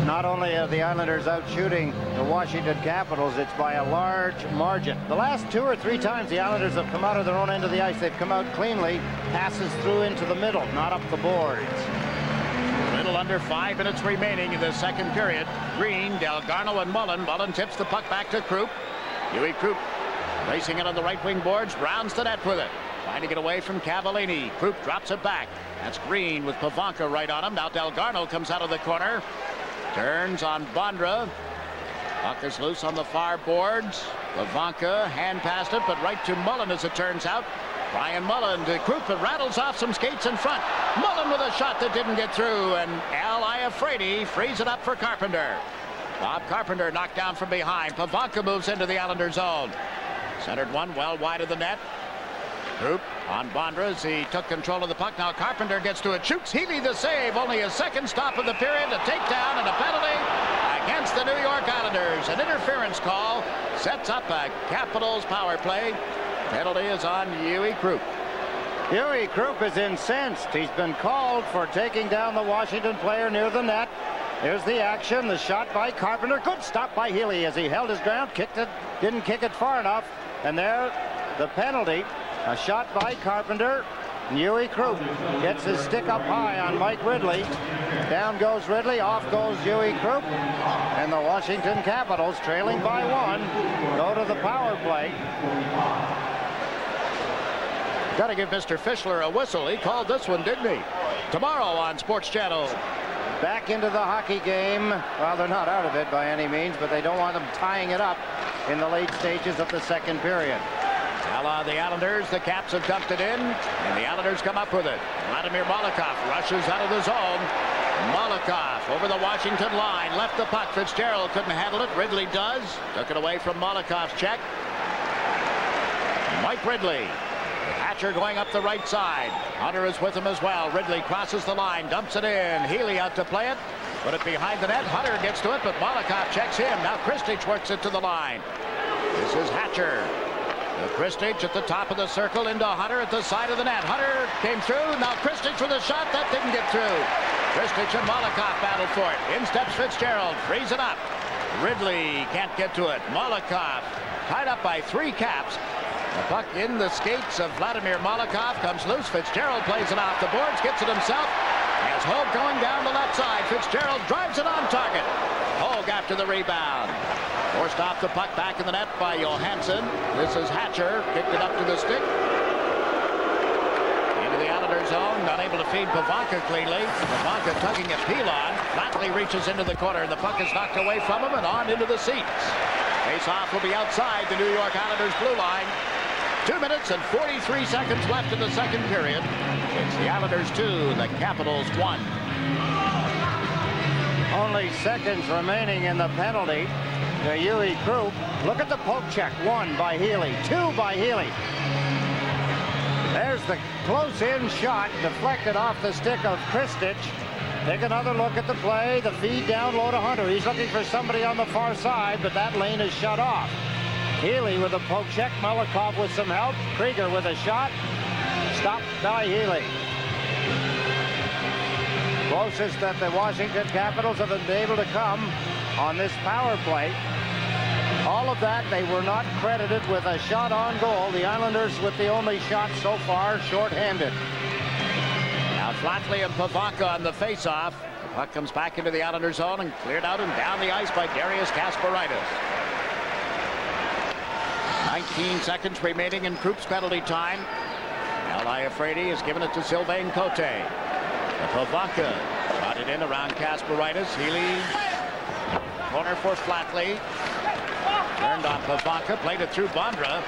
Not only are the Islanders out shooting the Washington Capitals, it's by a large margin. The last 2 or 3 times the Islanders have come out of their own end of the ice, they've come out cleanly, passes through into the middle, not up the boards. under 5 minutes remaining in the second period. Green, Delgarno, and Mullen. Mullen tips the puck back to Krupp. Huey Krupp racing it on the right wing boards. Rounds the net with it. Trying to get away from Cavallini. Krupp drops it back. That's Green with Pavanka right on him. Now Delgarno comes out of the corner. Turns on Bondra. Puck is loose on the far boards. Pavanka hand passed it, but right to Mullen as it turns out. Brian Mullen to Krupp. It rattles off some skates in front. Mullen with a shot that didn't get through, and Al Iafrate frees it up for Carpenter. Bob Carpenter knocked down from behind. Pavanka moves into the Islander zone. Centered one well wide of the net. Krupp on Bondra as he took control of the puck. Now Carpenter gets to it. Shoots. Healy the save. Only a second stop of the period. A takedown and a penalty against the New York Islanders. An interference call sets up a Capitals power play. Penalty is on Huey Krupp. Huey Krupp is incensed. He's been called for taking down the Washington player near the net. There's the action. The shot by Carpenter. Good stop by Healy as he held his ground. Kicked it. Didn't kick it far enough. And there, the penalty. A shot by Carpenter. Huey Krupp gets his stick up high on Mike Ridley. Down goes Ridley. Off goes Huey Krupp. And the Washington Capitals, trailing by 1, go to the power play. Got to give Mr. Fischler a whistle. He called this one, didn't he? Tomorrow on Sports Channel. Back into the hockey game. Well, they're not out of it by any means, but they don't want them tying it up in the late stages of the second period. Now the Islanders, the Caps have dumped it in, and the Islanders come up with it. Vladimir Malakov rushes out of the zone. Malakov over the Washington line, left the puck. Fitzgerald couldn't handle it. Ridley does. Took it away from Malakov's check. Mike Ridley. Hatcher going up the right side. Hunter is with him as well. Ridley crosses the line, dumps it in. Healy out to play it. Put it behind the net. Hunter gets to it, but Malakov checks him. Now Kristich works it to the line. This is Hatcher. Kristich at the top of the circle into Hunter at the side of the net. Hunter came through. Now Kristich with a shot. That didn't get through. Kristich and Malakov battled for it. In steps Fitzgerald. Frees it up. Ridley can't get to it. Malakov tied up by 3 Caps. The puck in the skates of Vladimir Malakov comes loose. Fitzgerald plays it off the boards, gets it himself. Has Hogue going down the left side. Fitzgerald drives it on target. Hogue after the rebound. Forced off the puck back in the net by Johansson. This is Hatcher. Kicked it up to the stick. Into the Islander zone. Not able to feed Pavanka cleanly. Pavanka tugging at Pilon. Flatley reaches into the corner. The puck is knocked away from him and on into the seats. Face-off will be outside the New York Islanders blue line. 2 minutes and 43 seconds left in the second period. It's the Islanders 2, the Capitals 1. Only seconds remaining in the penalty to Huey Krupp. Look at the poke check. 1 by Healy, 2 by Healy. There's the close-in shot deflected off the stick of Kristich. Take another look at the play. The feed down low to Hunter. He's looking for somebody on the far side, but that lane is shut off. Healy with a poke check. Malakov with some help. Krieger with a shot. Stopped by Healy. Closest that the Washington Capitals have been able to come on this power play. All of that, they were not credited with a shot on goal. The Islanders with the only shot so far, shorthanded. Now Flatley and Pavanka on the face-off. The puck comes back into the Islander zone and cleared out and down the ice by Darius Kasparaitis. 19 seconds remaining in Krupp's penalty time. Al Iafrate has given it to Sylvain Cote. Pavanka got it in around Kasparaitis. Healy, corner for Flatley. Turned on Pavanka, played it through Bondra.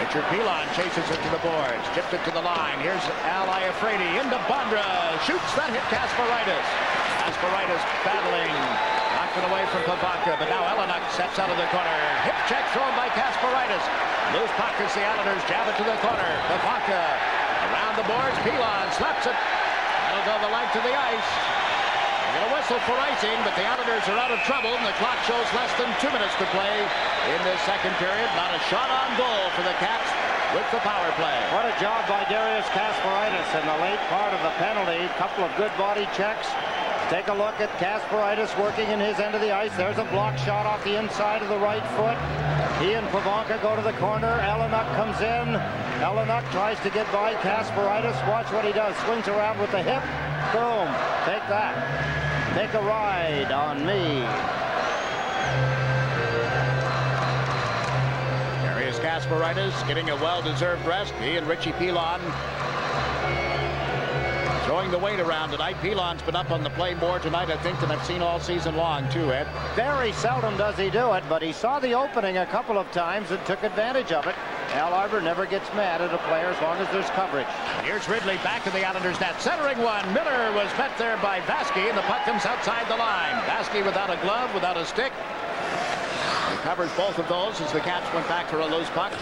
Richard Pilon chases it to the boards, chipped it to the line. Here's Al Iafrate into Bondra. Shoots, that hit Kasparaitis. Kasparaitis battling. Knocked it away from Pavanka, but now Eleanuk steps out of the corner. Hip check thrown by Kasparaitis. Loose puck as the Islanders jab it to the corner. Pavanka around the boards. Pilon slaps it. That'll go the length of the ice. They're going to whistle for icing, but the Islanders are out of trouble, and the clock shows less than 2 minutes to play in this second period. Not a shot on goal for the Caps with the power play. What a job by Darius Kasparaitis in the late part of the penalty. Couple of good body checks. Take a look at Kasparaitis working in his end of the ice. There's a block shot off the inside of the right foot. He and Pavanka go to the corner. Eleanuk comes in. Eleanuk tries to get by Kasparaitis. Watch what he does. Swings around with the hip. Boom. Take that. Take a ride on me. Darius Kasparaitis getting a well-deserved rest. He and Richie Pilon throwing the weight around tonight. Pilon's been up on the play more tonight, I think, than I've seen all season long, too, Ed. Very seldom does he do it, but he saw the opening a couple of times and took advantage of it. Al Arbor never gets mad at a player as long as there's coverage. Here's Ridley back to the Islanders net, centering one. Miller was met there by Vasky, and the puck comes outside the line. Vasky without a glove, without a stick. He covers both of those as the Caps went back for a loose puck.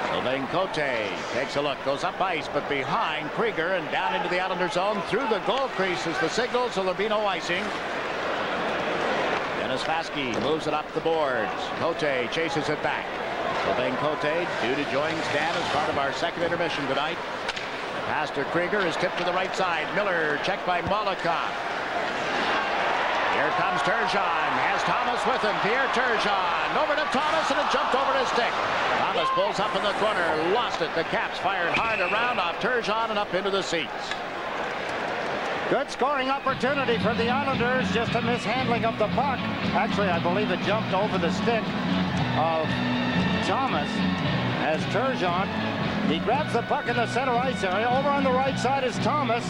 Sylvain Cote takes a look, goes up ice, but behind Krieger and down into the Islander zone. Through the goal crease is the signal, so there'll be no icing. Dennis Vasky moves it up the boards. Cote chases it back. Sylvain Cote due to join Stan as part of our second intermission tonight. The pass to Krieger is tipped to the right side. Miller checked by Molotov. Here comes Turgeon. Has Thomas with him. Pierre Turgeon over to Thomas, and it jumped over his stick. Thomas pulls up in the corner. Lost it. The Caps fired hard around off Turgeon and up into the seats. Good scoring opportunity for the Islanders. Just a mishandling of the puck. Actually, I believe it jumped over the stick of Thomas as Turgeon. He grabs the puck in the center ice area. Over on the right side is Thomas.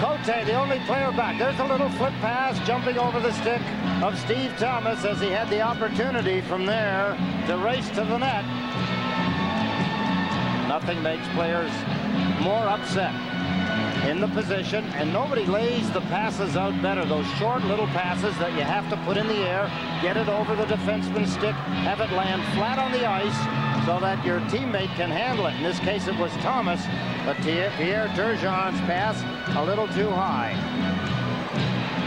Cote, the only player back. There's a little flip pass jumping over the stick of Steve Thomas as he had the opportunity from there to race to the net. Nothing makes players more upset in the position, and nobody lays the passes out better. Those short little passes that you have to put in the air, get it over the defenseman's stick, have it land flat on the ice so that your teammate can handle it. In this case, it was Thomas, but Pierre Turgeon's pass a little too high.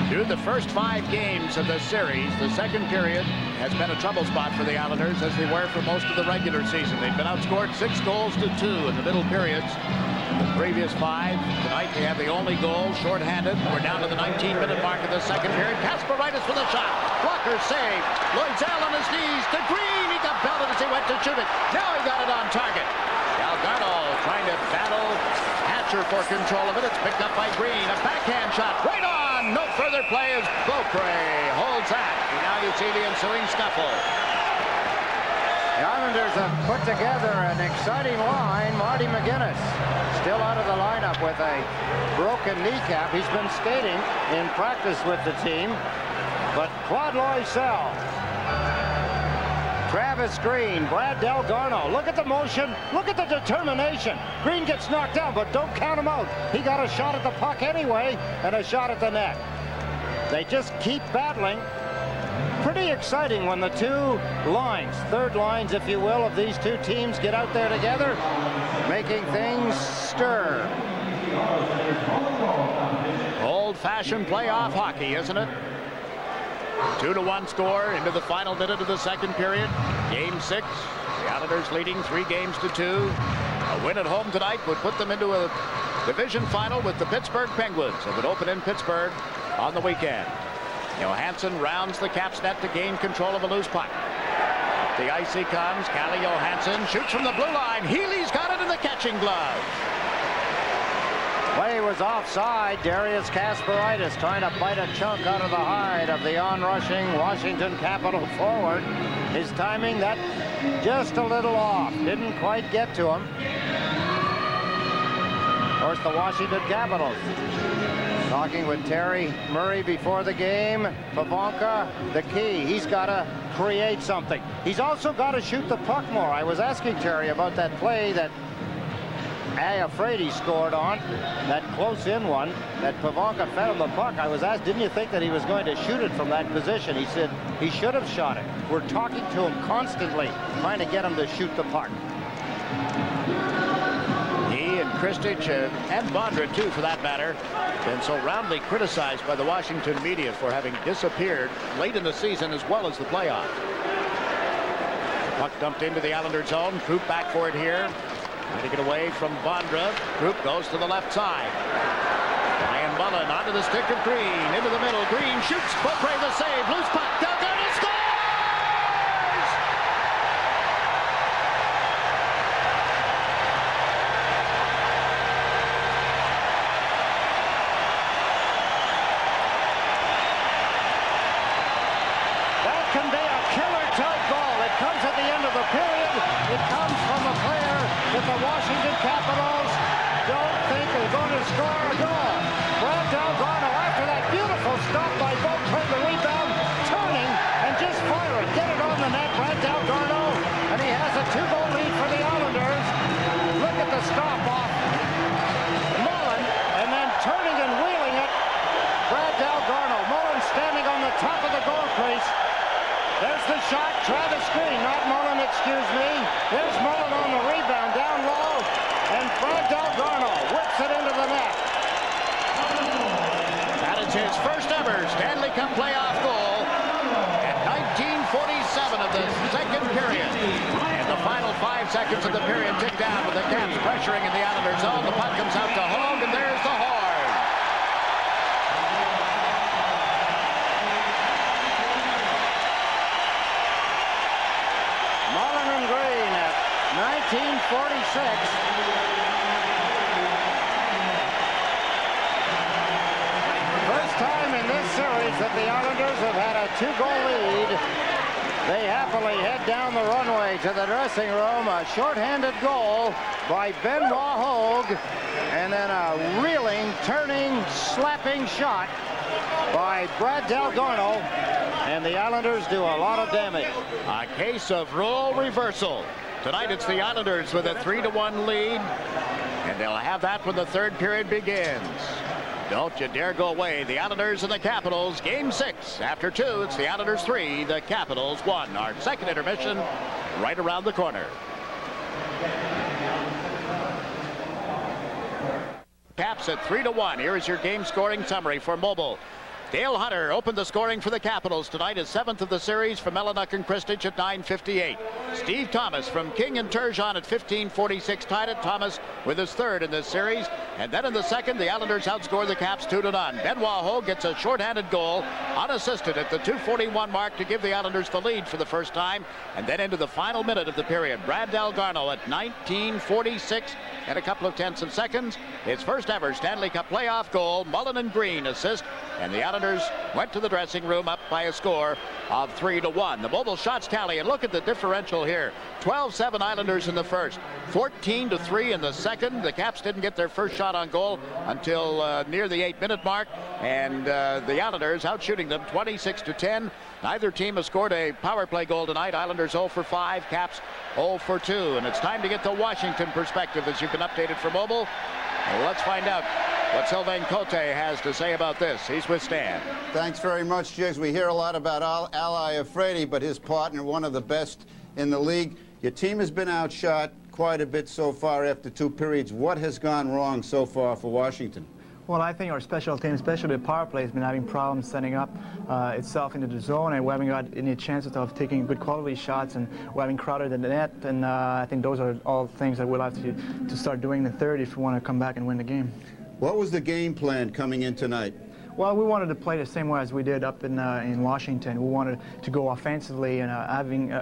Through the first 5 games of the series, the second period has been a trouble spot for the Islanders, as they were for most of the regular season. They've been outscored 6 goals to 2 in the middle periods. The previous 5. Tonight they have the only goal, shorthanded. We're down to the 19-minute mark of the second period. Kasparaitis with a shot. Blocker save. Loisel on his knees to Green. He got belted as he went to shoot it. Now he got it on target. Dalgarno trying to battle Hatcher for control of it. It's picked up by Green. A backhand shot. Right on. No further play as Beaupre holds that. And now you see the ensuing scuffle. The Islanders have put together an exciting line. Marty McGuinness still out of the lineup with a broken kneecap. He's been skating in practice with the team. But Claude Loisel, Travis Green, Brad Dalgarno. Look at the motion. Look at the determination. Green gets knocked down, but don't count him out. He got a shot at the puck anyway and a shot at the net. They just keep battling. Pretty exciting when the two lines, third lines, if you will, of these two teams get out there together, making things stir. Old-fashioned playoff hockey, isn't it? 2-1 score into the final minute of the second period. Game 6. The Islanders leading 3 games to 2. A win at home tonight would put them into a division final with the Pittsburgh Penguins. It would open in Pittsburgh on the weekend. Johansson rounds the Caps net to gain control of a loose puck. Up the ice he comes. Calle Johansson shoots from the blue line. Healy's got it in the catching glove. Play was offside. Darius Kasparaitis trying to bite a chunk out of the hide of the on-rushing Washington Capital forward. His timing, that just a little off. Didn't quite get to him. Of course, the Washington Capitals talking with Terry Murray before the game. Pavonka, the key. He's got to create something. He's also got to shoot the puck more. I was asking Terry about that play that Afraidy scored on, that close-in one, that Pavonka fed him the puck. I was asked, didn't you think that he was going to shoot it from that position? He said he should have shot it. We're talking to him constantly, trying to get him to shoot the puck. He and Kristich and Bondra, too, for that matter, been so roundly criticized by the Washington media for having disappeared late in the season as well as the playoffs. Puck dumped into the Islander zone. Krupp back for it here. Trying to get away from Bondra. Krupp goes to the left side. Ryan Mullen onto the stick of Green. Into the middle. Green shoots. Beaupre the save. Loose puck. Dalgarno scores! score a goal. Brad Delgado, after that beautiful stop by Boat, played the rebound, turning and just firing. Get it on the net, Brad Delgado, and he has a 2-goal lead for the Islanders. Look at the stop off Mullen, and then turning and wheeling it, Brad Delgado. Mullen standing on the top of the goal crease. There's the shot, Travis Green, not Mullen, excuse me. There's Mullen on the rebound, down low, and Brad Delgado whips it into the net. That is his first ever Stanley Cup playoff goal at 19:47 of the second period. And the final 5 seconds of the period tick down with the Caps pressuring in the Islanders zone. The puck comes out to Hogue, and there's the horn. Mullen and Green at 19:46. First time in this series that the Islanders have had a 2-goal lead. They happily head down the runway to the dressing room. A shorthanded goal by Benoit Hogue, and then a reeling, turning, slapping shot by Brad Delgado, and the Islanders do a lot of damage. A case of role reversal. Tonight it's the Islanders with a 3-1 lead, and they'll have that when the third period begins. Don't you dare go away. The Islanders and the Capitals, game 6. After 2, it's the Islanders 3, the Capitals 1. Our second intermission right around the corner. Caps at 3-1. Here is your game scoring summary for Mobile. Dale Hunter opened the scoring for the Capitals tonight, his 7th of the series from Melinuck and Christich at 9:58. Steve Thomas from King and Turgeon at 15:46 tied it. Thomas with his 3rd in this series. And then in the second, the Islanders outscore the Caps 2-0. Benoit Hogue gets a shorthanded goal, unassisted at the 2:41 mark to give the Islanders the lead for the first time. And then into the final minute of the period, Brad Delgado at 19:46 and a couple of tenths of seconds. His first ever Stanley Cup playoff goal. Mullen and Green assist, and the Islanders went to the dressing room up by a score of 3-1. The Mobile shots tally, and look at the differential here. 12-7 Islanders in the first, 14-3 in the second. The Caps didn't get their first shot on goal until near the 8-minute mark, and the Islanders outshooting them 26-10. Neither team has scored a power play goal tonight. Islanders 0 for 5, Caps 0 for 2. And it's time to get the Washington perspective as you've been updated for Mobile. Well, let's find out what Sylvain Cote has to say about this. He's with Stan. Thanks very much, Jigs. We hear a lot about Ally Afraidy, but his partner, one of the best in the league. Your team has been outshot quite a bit so far after 2 periods. What has gone wrong so far for Washington? Well, I think our special team, especially the power play, has been having problems setting up itself into the zone, and we haven't got any chances of taking good quality shots, and we haven't crowded the net, and I think those are all things that we'll have to start doing in the third if we want to come back and win the game. What was the game plan coming in tonight? Well, we wanted to play the same way as we did up in Washington. We wanted to go offensively, and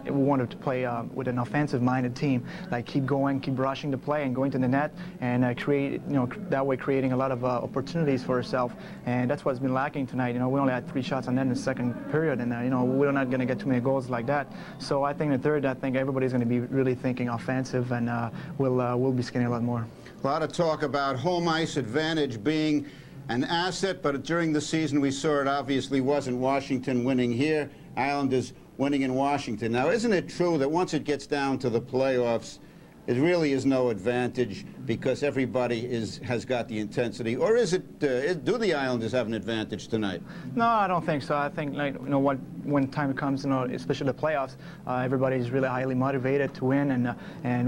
we wanted to play with an offensive-minded team, like keep going, keep rushing the play, and going to the net, and create, that way creating a lot of opportunities for ourselves. And that's what's been lacking tonight. We only had 3 shots on net in the second period, and we're not going to get too many goals like that. So I think in the third, I think everybody's going to be really thinking offensive, and we'll be skinning a lot more. A lot of talk about home ice advantage being an asset, but during the season we saw it obviously wasn't. Washington winning here, Islanders winning in Washington. Now, isn't it true that once it gets down to the playoffs, it really is no advantage because everybody has got the intensity? Or is it, do the Islanders have an advantage tonight? No, I don't think so. I think, when time comes, especially the playoffs, everybody's really highly motivated to win, and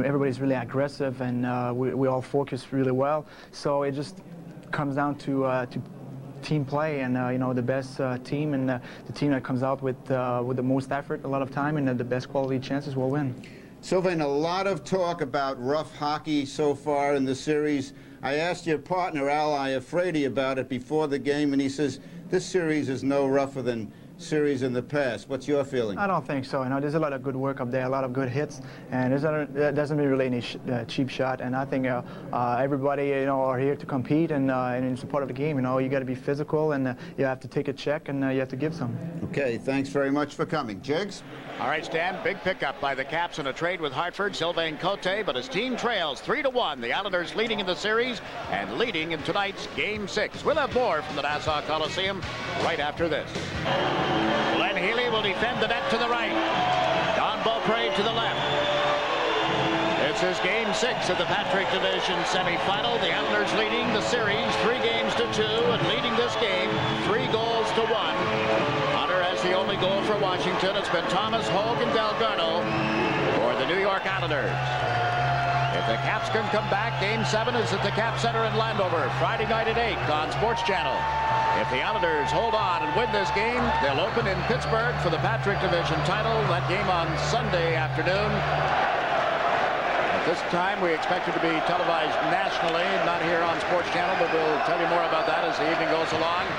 everybody's really aggressive, and we all focus really well. So it just comes down to team play, and the best team, and the team that comes out with the most effort a lot of time and the best quality chances will win. Sylvain, a lot of talk about rough hockey so far in the series. I asked your partner, Ally Afraidy, about it before the game, and he says this series is no rougher than series in the past. What's your feeling? I don't think so. There's a lot of good work up there, a lot of good hits, and there doesn't be really any cheap shot. And I think everybody, are here to compete, and it's a part of the game. You got to be physical, and you have to take a check, and you have to give some. Okay, thanks very much for coming. Jigs? All right, Stan, big pickup by the Caps in a trade with Hartford, Sylvain Cote, but his team trails 3-1. The Islanders leading in the series and leading in tonight's Game 6. We'll have more from the Nassau Coliseum right after this. Glenn Healy will defend the net to the right. Don Beaupre to the left. This is Game 6 of the Patrick Division semifinal. The Islanders leading the series 3-2 and leading this game 3-1. The only goal for Washington. It's been Thomas, Hogue, and Delgarno for the New York Islanders. If the Caps can come back, Game 7 is at the Cap Center in Landover, Friday night at 8 on SportsChannel. If the Islanders hold on and win this game, they'll open in Pittsburgh for the Patrick Division title. That game on Sunday afternoon. At this time, we expect it to be televised nationally, not here on SportsChannel, but we'll tell you more about that as the evening goes along.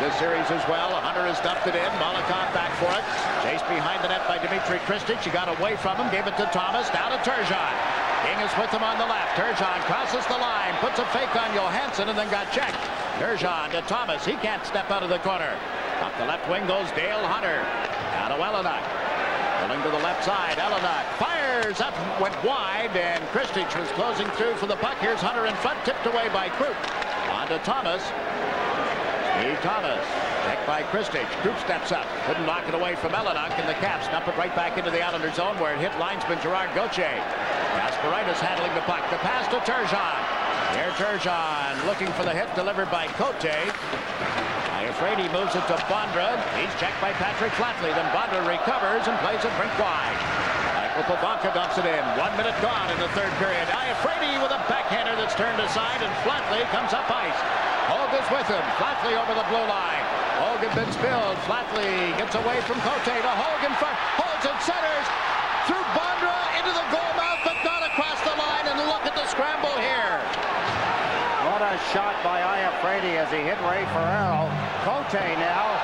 This series as well. Hunter has dumped it in. Molotov back for it. Chased behind the net by Dmitry Kristich. He got away from him. Gave it to Thomas. Now to Turgeon. King is with him on the left. Turgeon crosses the line. Puts a fake on Johansson and then got checked. Turgeon to Thomas. He can't step out of the corner. Up the left wing goes Dale Hunter. Now to Elliott. Pulling to the left side. Elliott fires up. Went wide. And Kristich was closing through for the puck. Here's Hunter in front. Tipped away by Krupp. On to Thomas. Thomas, checked by Kristich. Krupp steps up. Couldn't knock it away from Elliott, and the Caps dump it right back into the Islander zone where it hit linesman Gerard Gauthier. Kasparaitis handling the puck. The pass to Turgeon. Here Turgeon looking for the hit delivered by Cote. I'm afraid he moves it to Bondra. He's checked by Patrick Flatley. Then Bondra recovers and plays it rink wide. Michael Pavanka dumps it in. 1 minute gone in the third period. Iafrate with a backhander that's turned aside, and Flatley comes up ice. Hogue is with him. Flatley over the blue line. Hogue had been spilled. Flatley gets away from Cote to Hogue in front. Holds it, centers through Bondra into the goal mouth, but not across the line. And look at the scramble here. What a shot by Iafrate as he hit Ray Ferraro. Cote now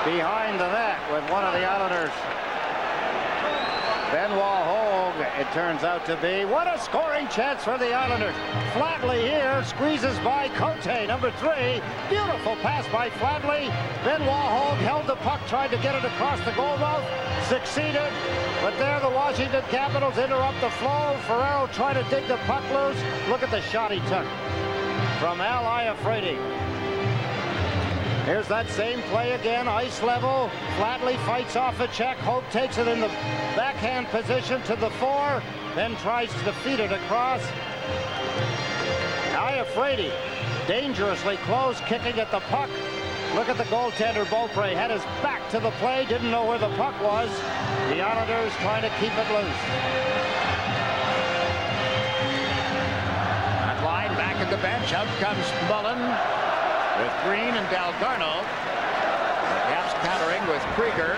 behind the net with one of the Islanders. Benoit Hogue, it turns out to be. What a scoring chance for the Islanders. Flatley here squeezes by Cote, number 3. Beautiful pass by Flatley. Benoit Hogue held the puck, tried to get it across the goal mouth. Succeeded, but there the Washington Capitals interrupt the flow. Ferraro trying to dig the puck loose. Look at the shot he took from Al Iafrate. Here's that same play again, ice level. Flatley fights off a check. Hope takes it in the backhand position to the 4, then tries to feed it across. Iafrate dangerously close, kicking at the puck. Look at the goaltender, Beaupre, had his back to the play, didn't know where the puck was. The Islanders trying to keep it loose. That line back at the bench, out comes Mullen. With Green and Delgarno. The Caps countering with Krieger.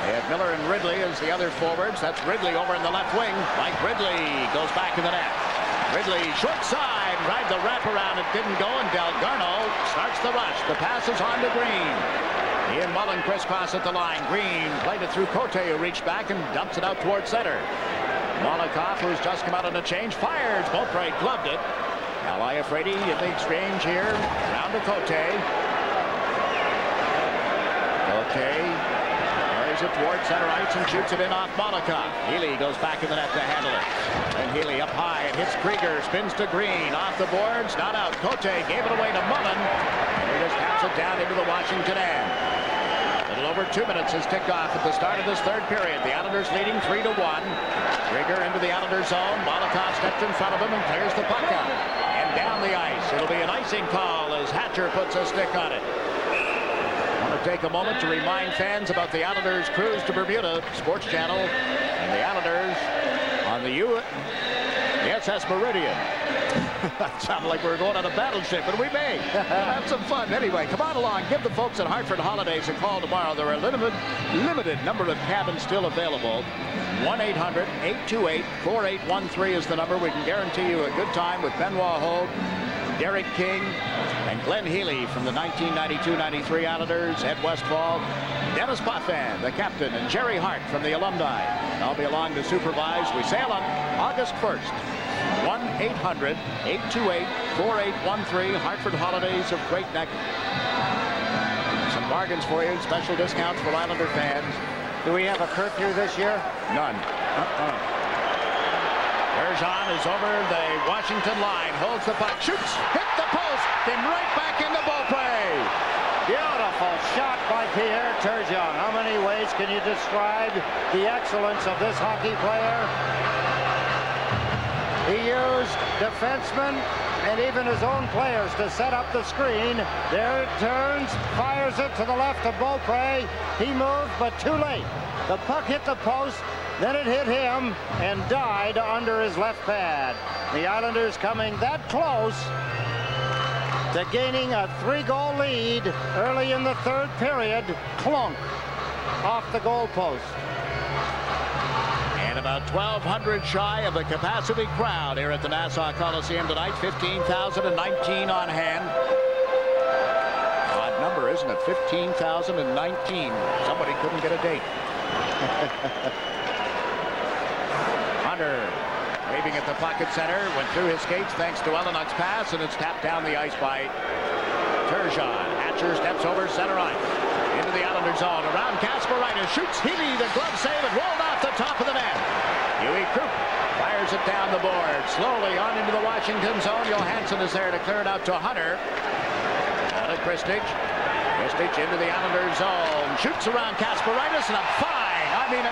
They have Miller and Ridley as the other forwards. That's Ridley over in the left wing. Mike Ridley goes back in the net. Ridley short side, ride the wraparound. It didn't go, and Delgarno starts the rush. The pass is on to Green. He and Mullen crisscross at the line. Green played it through Cote, who reached back and dumps it out towards center. Molotov, who's just come out on a change, fires. Beaupre gloved it. Now Iafrate in the exchange here. Down to Cote. Cote carries it towards center ice and shoots it in off Molotov. Healy goes back in the net to handle it. And Healy up high and hits Krieger. Spins to Green. Off the boards. Not out. Cote gave it away to Mullen. And he just taps it down into the Washington end. A little over 2 minutes has ticked off at the start of this third period. The Islanders leading 3-1. Krieger into the Islanders zone. Molotov steps in front of him and clears the puck out. Down the ice. It'll be an icing call as Hatcher puts a stick on it. I want to take a moment to remind fans about the Islanders' cruise to Bermuda. SportsChannel and the Islanders on the USS Meridian. That sounded like we were going on a battleship, and we may. We'll have some fun. Anyway, come on along. Give the folks at Hartford Holidays a call tomorrow. There are a limited number of cabins still available. 1-800-828-4813 is the number. We can guarantee you a good time with Benoit Hogue, Derek King, and Glenn Glenn Healy from the 1992-93 Islanders, Ed Westfall, Dennis Potvin, the captain, and Jerry Hart from the alumni. I'll be along to supervise. We sail on August 1st. 1-800-828-4813, Hartford Holidays of Great Neck. Some bargains for you, special discounts for Islander fans. Do we have a curfew this year? None. Bergeron is over the Washington line, holds the puck, shoots, hit the post, then right back into Beaupré. Beautiful shot by Pierre Turgeon. How many ways can you describe the excellence of this hockey player? He used defensemen and even his own players to set up the screen. There it turns, fires it to the left of Beaupré. He moved, but too late. The puck hit the post, then it hit him and died under his left pad. The Islanders coming that close to gaining a 3-goal lead early in the third period. Clunk off the goalpost. And about 1,200 shy of the capacity crowd here at the Nassau Coliseum tonight. 15,019 on hand. Odd number, isn't it? 15,019. Somebody couldn't get a date. Hunter waving at the pocket center, went through his skates thanks to Ellenuk's pass, and it's tapped down the ice by Turgeon. Hatcher steps over center ice into the Islander zone, around Kasparaitis, shoots Healy, the glove save, and rolled off the top of the net. Huey Krupp fires it down the board, slowly on into the Washington zone. Johansson is there to clear it out to Hunter. Out of Kristich into the Islander zone, shoots around Kasparaitis, and a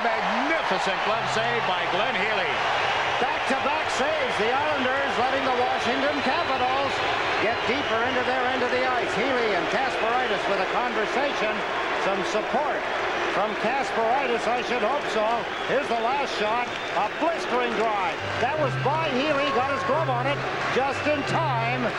magnificent glove save by Glenn Healy. Back-to-back saves. The Islanders letting the Washington Capitals get deeper into their end of the ice. Healy and Kasparaitis with a conversation. Some support from Kasparaitis, I should hope so. Here's the last shot. A blistering drive. That was by Healy. Got his glove on it just in time.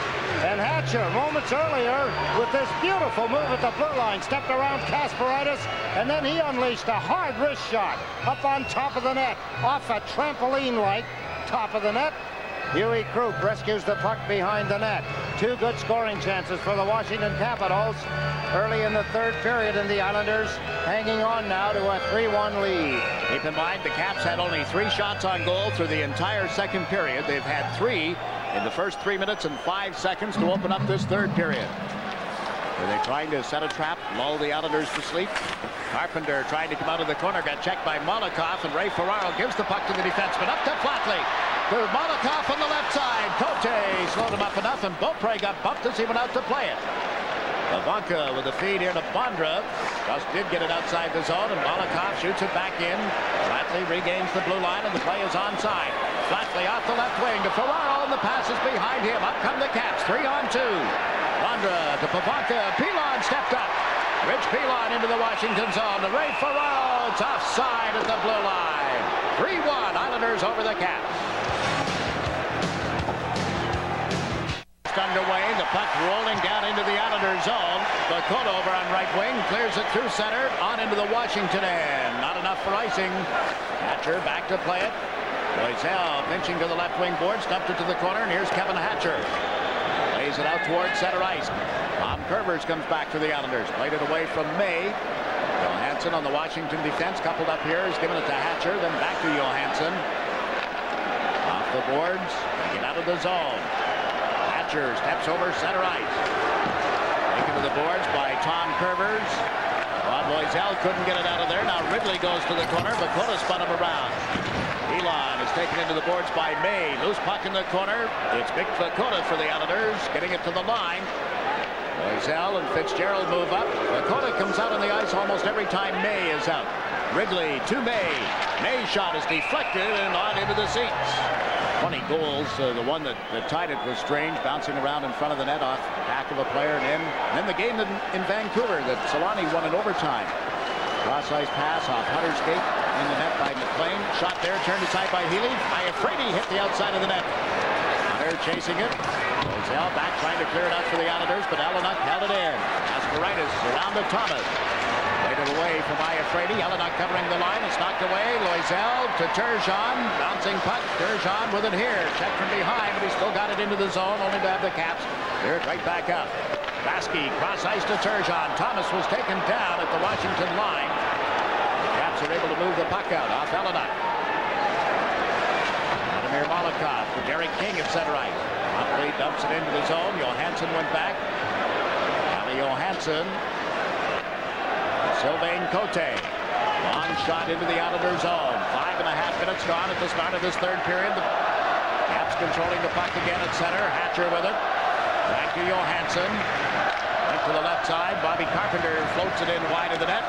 And Hatcher, moments earlier, with this beautiful move at the blue line, stepped around Kasparaitis, and then he unleashed a hard wrist shot up on top of the net, off a trampoline-like top of the net. Huey Krupp rescues the puck behind the net. Two good scoring chances for the Washington Capitals early in the third period, and the Islanders hanging on now to a 3-1 lead. Keep in mind, the Caps had only 3 shots on goal through the entire second period. They've had 3 in the first 3 minutes and 5 seconds to open up this third period. Are they trying to set a trap, lull the Islanders to sleep? Carpenter trying to come out of the corner, got checked by Molotov, and Ray Ferraro gives the puck to the defenseman. Up to Flatley. To Molotov on the left side. Cote slowed him up enough, and Beaupré got bumped as he went out to play it. Ivanka with the feed here to Bondra. Just did get it outside the zone, and Molotov shoots it back in. Flatley regains the blue line, and the play is onside. Flatley off the left wing to Ferraro, and the pass is behind him. Up come the Caps, 3-on-2. Bondra to Pavanka. Pilon stepped up. Rich Pilon into the Washington zone. To Ray Ferraro. It's offside at the blue line. 3-1. Islanders over the Caps. Underway, the puck rolling down into the Islander zone. Bakota over on right wing, clears it through center, on into the Washington end. Not enough for icing. Hatcher back to play it. Loisel pinching to the left wing board, stumped it to the corner, and here's Kevin Hatcher. Plays it out towards center ice. Tom Curvers comes back to the Islanders. Played it away from May. Johansson on the Washington defense, coupled up here, is given it to Hatcher, then back to Johansson. Off the boards, get out of the zone. Steps over center ice. Taken to the boards by Tom Curvers. Bob Loisel couldn't get it out of there. Now Ridley goes to the corner. Bakota spun him around. Elon is taken into the boards by May. Loose puck in the corner. It's Mick Bakota for the Islanders, getting it to the line. Loisel and Fitzgerald move up. Bakota comes out on the ice almost every time May is out. Ridley to May. May's shot is deflected and on into the seats. 20 goals. The one that tied it was strange, bouncing around in front of the net off the back of a player and in. And then the game in Vancouver that Solani won in overtime. Cross-ice pass off Hunter's skate in the net by McLean. Shot there, turned aside by Healy. Iafrate hit the outside of the net. Hunter chasing it. Loisel back trying to clear it out for the Islanders, but Ellenuk held it in. Kasparaitis around to Thomas. Played it away from Iafrate. Ellenuk covering the line. It's knocked away. Loisel to Turgeon. Bouncing puck. Turgeon with it here. Checked from behind, but he still got it into the zone, only to have the Caps clear it right back up. Baskey cross ice to Turgeon. Thomas was taken down at the Washington line. The Caps are able to move the puck out off Helena. Vladimir Malakov to Derek King at center ice. Huntley dumps it into the zone. Johansson went back. Calle Johansson. Sylvain Cote. Long shot into the Islander zone. 5.5 minutes gone at the start of this third period. The Caps controlling the puck again at center. Hatcher with it. Back to Johansson. Went to the left side. Bobby Carpenter floats it in wide of the net.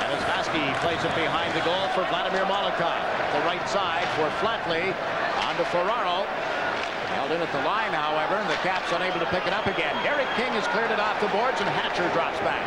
And as Vaski plays it behind the goal for Vladimir Malakov. The right side for Flatley. On to Ferraro. Held in at the line, however, and the Caps unable to pick it up again. Derek King has cleared it off the boards, and Hatcher drops back.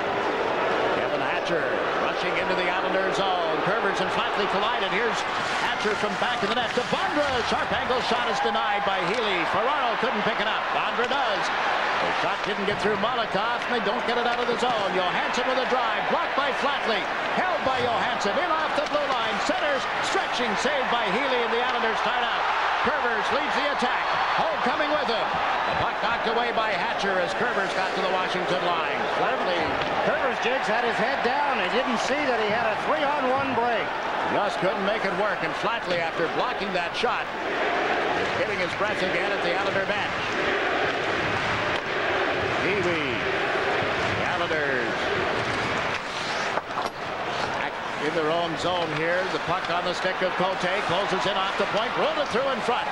Kevin Hatcher rushing into the Islander zone. Curvers and Flatley collide, and here's Hatcher from back of the net to Bondra. Sharp angle shot is denied by Healy. Ferraro couldn't pick it up. Bondra does. The shot didn't get through Malakov, and they don't get it out of the zone. Johansson with a drive, blocked by Flatley. Held by Johansson, in off the blue line. Centers, stretching, saved by Healy, and the Islanders tied out. Curvers leads the attack. Holt coming with him. The puck knocked away by Hatcher as Curvers got to the Washington line. Flatley. Curvers Jigs had his head down. He didn't see that he had a 3-on-1 break. Just couldn't make it work, and Flatley, after blocking that shot, is getting his breath again at the Islander bench. Healy. The Islanders back in their own zone here. The puck on the stick of Cote. Closes in off the point. Rolled it through in front.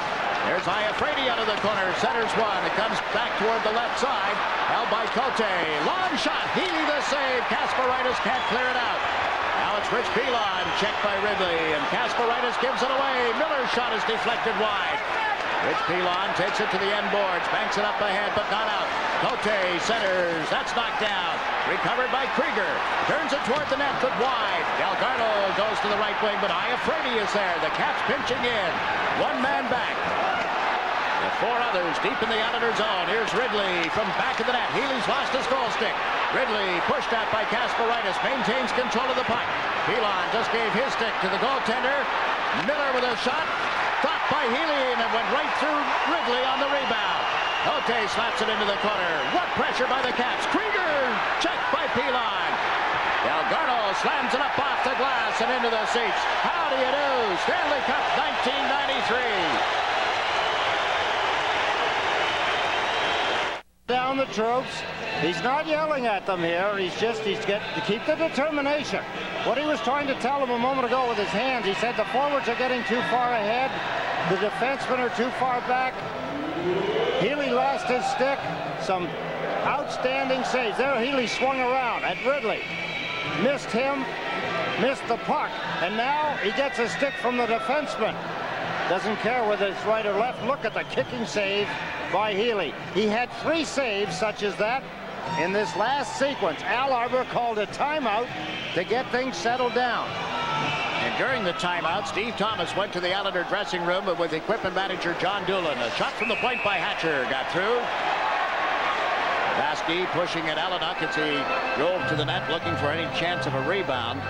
There's Iafrate out of the corner. Centers one. It comes back toward the left side. Held by Cote. Long shot. Healy the save. Kasparaitis can't clear it out. Now it's Rich Pilon. Checked by Ridley. And Kasparaitis gives it away. Miller's shot is deflected wide. Rich Pilon takes it to the end boards. Banks it up ahead, but not out. Cote centers. That's knocked down. Recovered by Krieger. Turns it toward the net, but wide. Delgado goes to the right wing, but Iafrate is there. The Caps pinching in. One man back. The four others deep in the Islander zone. Here's Ridley from back of the net. Healy's lost his goal stick. Ridley pushed out by Kasparaitis. Maintains control of the puck. Pilon just gave his stick to the goaltender. Miller with a shot. Stopped by Healy, and it went right through Ridley on the rebound. Cote slaps it into the corner. What pressure by the Caps. Krieger checked by Pilon. Delgado slams it up off the glass and into the seats. How do you do? Stanley Cup 1993. Down the troops. He's not yelling at them here. He's got to keep the determination. What he was trying to tell them a moment ago with his hands, he said the forwards are getting too far ahead. The defensemen are too far back. Healy lost his stick. Some outstanding saves. There Healy swung around at Ridley. Missed him. Missed the puck. And now he gets a stick from the defenseman. Doesn't care whether it's right or left. Look at the kicking save by Healy. He had 3 saves such as that in this last sequence. Al Arbour called a timeout to get things settled down. And during the timeout, Steve Thomas went to the Islander dressing room with equipment manager John Doolan. A shot from the point by Hatcher got through. Vaski pushing at Alanuk as he drove to the net looking for any chance of a rebound.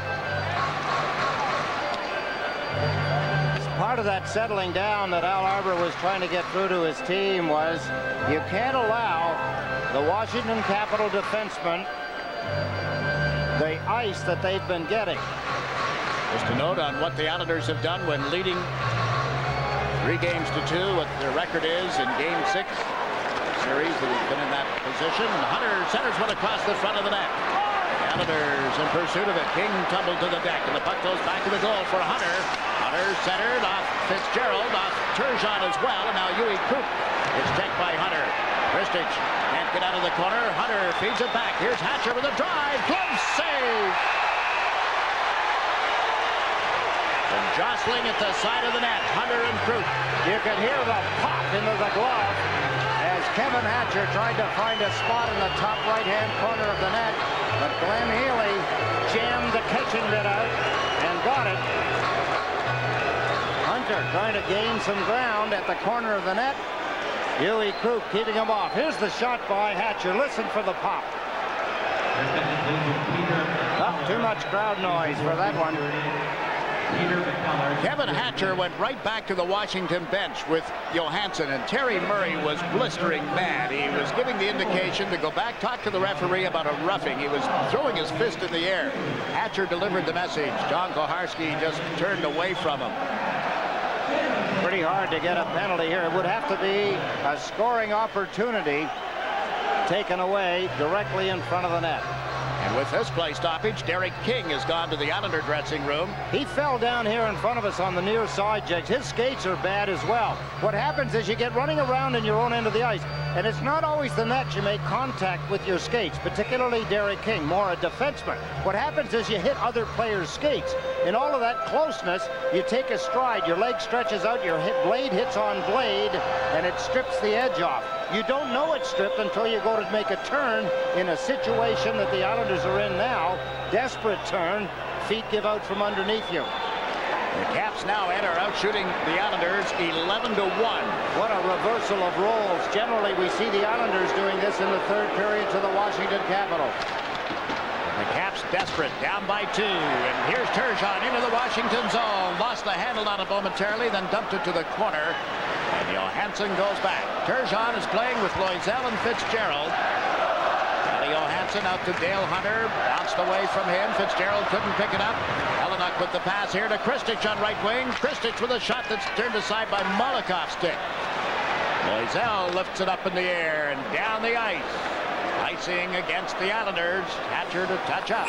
Part of that settling down that Al Arbour was trying to get through to his team was you can't allow the Washington Capitol defensemen the ice that they've been getting. Just a note on what the Islanders have done when leading 3 games to 2. What their record is in Game 6 series that has been in that position. Hunter centers one across the front of the net. The Islanders in pursuit of it. King tumbled to the deck, and the puck goes back to the goal for Hunter. Hunter centered off Fitzgerald, off Turgeon as well, and now Yui Coop is checked by Hunter. Kristich can't get out of the corner. Hunter feeds it back. Here's Hatcher with a drive. Glove save. And jostling at the side of the net. Hunter and Coop. You can hear the pop into the glove as Kevin Hatcher tried to find a spot in the top right-hand corner of the net, but Glenn Healy jammed the catching bit out and got it. Hunter trying to gain some ground at the corner of the net. Yui Coop keeping him off. Here's the shot by Hatcher. Listen for the pop. Not too much crowd noise for that one. Kevin Hatcher went right back to the Washington bench with Johansson, and Terry Murray was blistering mad. He was giving the indication to go back, talk to the referee about a roughing. He was throwing his fist in the air. Hatcher delivered the message. John Koharski just turned away from him. Pretty hard to get a penalty here. It would have to be a scoring opportunity taken away directly in front of the net. And with this play stoppage, Derek King has gone to the Islander dressing room. He fell down here in front of us on the near side, Judge. His skates are bad as well. What happens is you get running around in your own end of the ice, and it's not always the net you make contact with your skates, particularly Derek King, more a defenseman. What happens is you hit other players' skates. In all of that closeness, you take a stride, your leg stretches out, your blade hits on blade, and it strips the edge off. You don't know it's stripped until you go to make a turn in a situation that the Islanders are in now. Desperate turn, feet give out from underneath you. The Caps now enter out shooting the Islanders 11-1. What a reversal of roles. Generally, we see the Islanders doing this in the third period to the Washington Capitals. The Caps desperate, down by 2, and here's Turgeon into the Washington zone. Lost the handle on it momentarily, then dumped it to the corner. And Johansson goes back. Turgeon is playing with Loisel and Fitzgerald. Johansson out to Dale Hunter. Bounced away from him. Fitzgerald couldn't pick it up. Helenuck with the pass here to Kristich on right wing. Kristich with a shot that's turned aside by Malakoff's stick. Loisel lifts it up in the air and down the ice. Icing against the Islanders. Hatcher to touch up.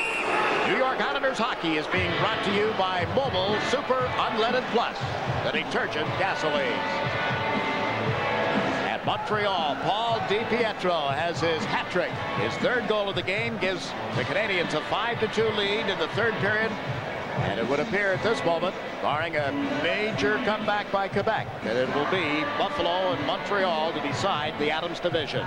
New York Islanders hockey is being brought to you by Mobil Super Unleaded Plus, the detergent gasoline. At Montreal, Paul DiPietro has his hat trick. His third goal of the game gives the Canadiens a 5-2 lead in the third period. And it would appear at this moment, barring a major comeback by Quebec, that it will be Buffalo and Montreal to decide the Adams division.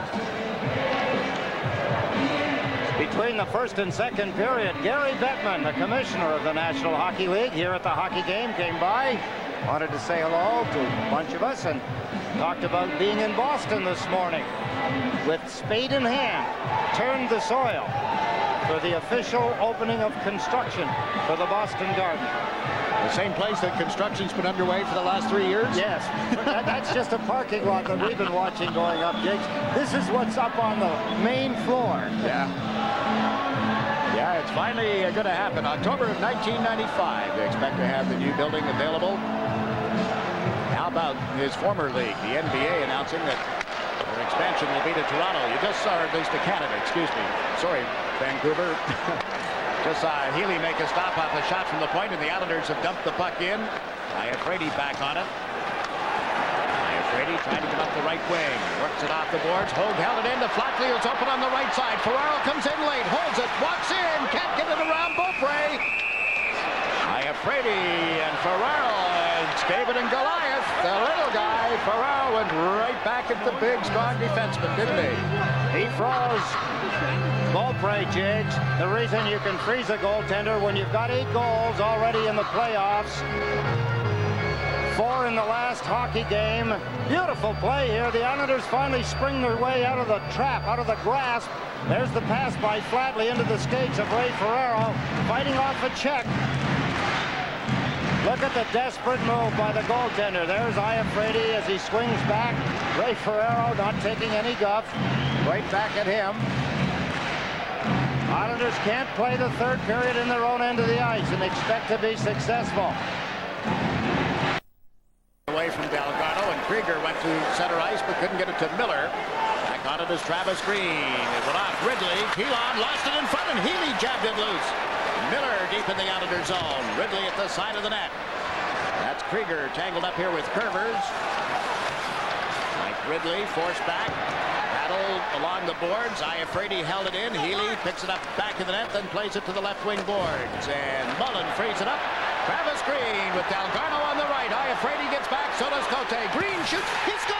Between the first and second period, Gary Bettman, the commissioner of the National Hockey League, here at the hockey game, came by, wanted to say hello to a bunch of us, and talked about being in Boston this morning. With spade in hand, turned the soil for the official opening of construction for the Boston Garden. The same place that construction's been underway for the last 3 years? Yes. That's just a parking lot that we've been watching going up, Jakes. This is what's up on the main floor. Yeah. Yeah, it's finally going to happen. October of 1995, they expect to have the new building available. How about his former league, the NBA, announcing that their expansion will be to Toronto. You just saw, or at least to Canada, excuse me. Sorry, Vancouver. Just saw Healy make a stop off a shot from the point, and the Islanders have dumped the puck in. Iafrate back on it. Iafrate trying to get up the right wing. Works it off the boards. Hogue held it in. The Flatley is open on the right side. Ferraro comes in late. Holds it. Walks in. Can't get it around Beaupre. Iafrate and Ferraro. It's David and Goliath. The little guy. Ferraro went right back at the big, strong defenseman, didn't he? He froze. Beaupre, Jigs. The reason you can freeze a goaltender when you've got 8 goals already in the playoffs. 4 in the last hockey game. Beautiful play here. The Islanders finally spring their way out of the trap, out of the grasp. There's the pass by Flatley into the skates of Ray Ferraro, fighting off a check. Look at the desperate move by the goaltender. There's Iafrate as he swings back. Ray Ferraro not taking any guff. Right back at him. Islanders can't play the third period in their own end of the ice and expect to be successful. Away from Delgado, and Krieger went to center ice but couldn't get it to Miller. Back on it is Travis Green. It went off Ridley. Keelan lost it in front, and Healy jabbed it loose. Miller deep in the Islander zone. Ridley at the side of the net. That's Krieger tangled up here with Curvers. Mike Ridley forced back. Battle along the boards. Iafrate held it in. Healy picks it up back in the net, then plays it to the left wing boards. And Mullen frees it up. Travis Green with Delgado on the right. Iafrate gets back. So does Cote. Green shoots. He scores!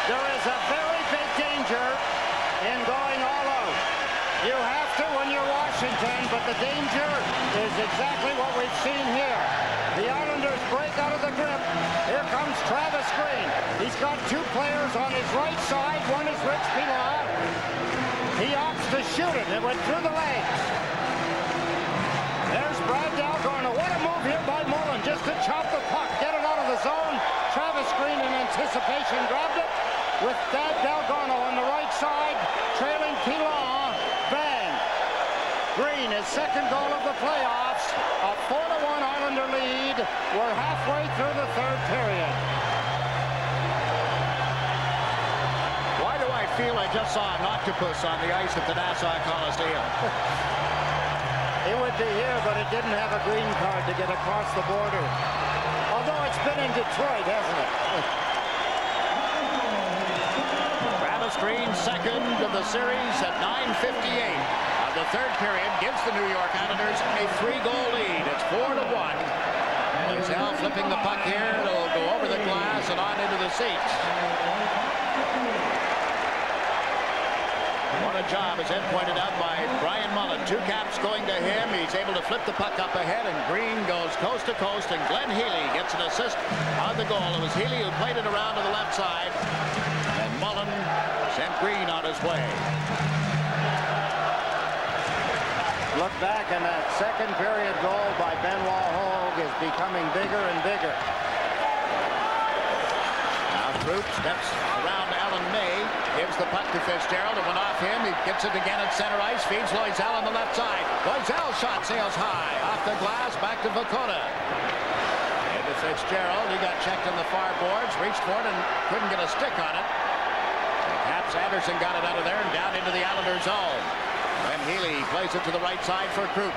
There is a very big danger in going all out. You have to when you're Washington, but the danger is exactly what we've seen here. The Islanders break out of the grip. Here comes Travis Green. He's got two players on his right side. One is Rich Pilon. He opts to shoot it. It went through the legs. There's Brad Dalgarno. What a move here by Mullen just to chop the puck, get it out of the zone. Travis Green in anticipation grabbed it with Dalgarno on the right side, trailing Pilon. Bang! Green, his second goal of the playoffs. A 4-1 Islander lead. We're halfway through the third period. Why do I feel I just saw an octopus on the ice at the Nassau Coliseum? It would be here, but it didn't have a green card to get across the border. Although it's been in Detroit, hasn't it? Travis Green, second of the series at 9:58 of the third period, gives the New York Islanders a 3-goal lead. It's 4-1. Loisel flipping the puck here. It'll go over the glass and on into the seats. What a job, as Ed pointed out, by Brian Mullen. Two caps going to him. He's able to flip the puck up ahead, and Green goes coast to coast, and Glenn Healy gets an assist on the goal. It was Healy who played it around to the left side, and Mullen sent Green on his way. Look back, and that second period goal by Benoit Hogue is becoming bigger and bigger. Now Troop steps around Alan May, gives the puck to Fitzgerald. It went off him. He gets it again at center ice, feeds Loisel on the left side. Loisel's shot sails high, off the glass, back to Vakota. Into Fitzgerald. He got checked on the far boards, reached for it and couldn't get a stick on it. Caps Anderson got it out of there and down into the Islander zone. Then Healy plays it to the right side for Krupp.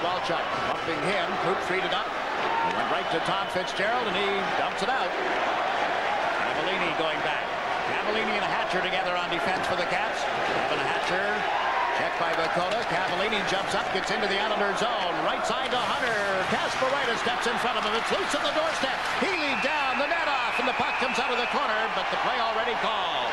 Walchuk bumping him. Krupp freed it up. He went right to Tom Fitzgerald, and he dumps it out. Cavallini going back. Cavallini and Hatcher together on defense for the Caps. Kevin Hatcher checked by Vakota. Cavallini jumps up, gets into the Islander zone. Right side to Hunter. Kasparaitis steps in front of him. It's loose on the doorstep. Healy down, the net off, and the puck comes out of the corner, but the play already called.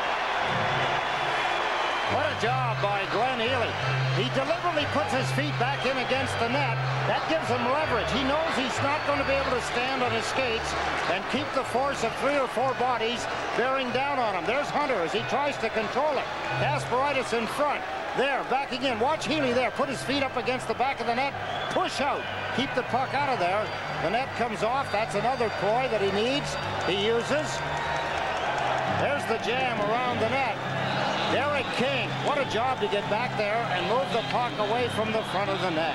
What a job by Glenn Healy. He deliberately puts his feet back in against the net. That gives him leverage. He knows he's not going to be able to stand on his skates and keep the force of 3 or 4 bodies bearing down on him. There's Hunter as he tries to control it. Kasparaitis in front. There, back again. Watch Healy there. Put his feet up against the back of the net. Push out. Keep the puck out of there. The net comes off. That's another ploy that he needs. He uses. There's the jam around the net. Derek King, what a job to get back there and move the puck away from the front of the net.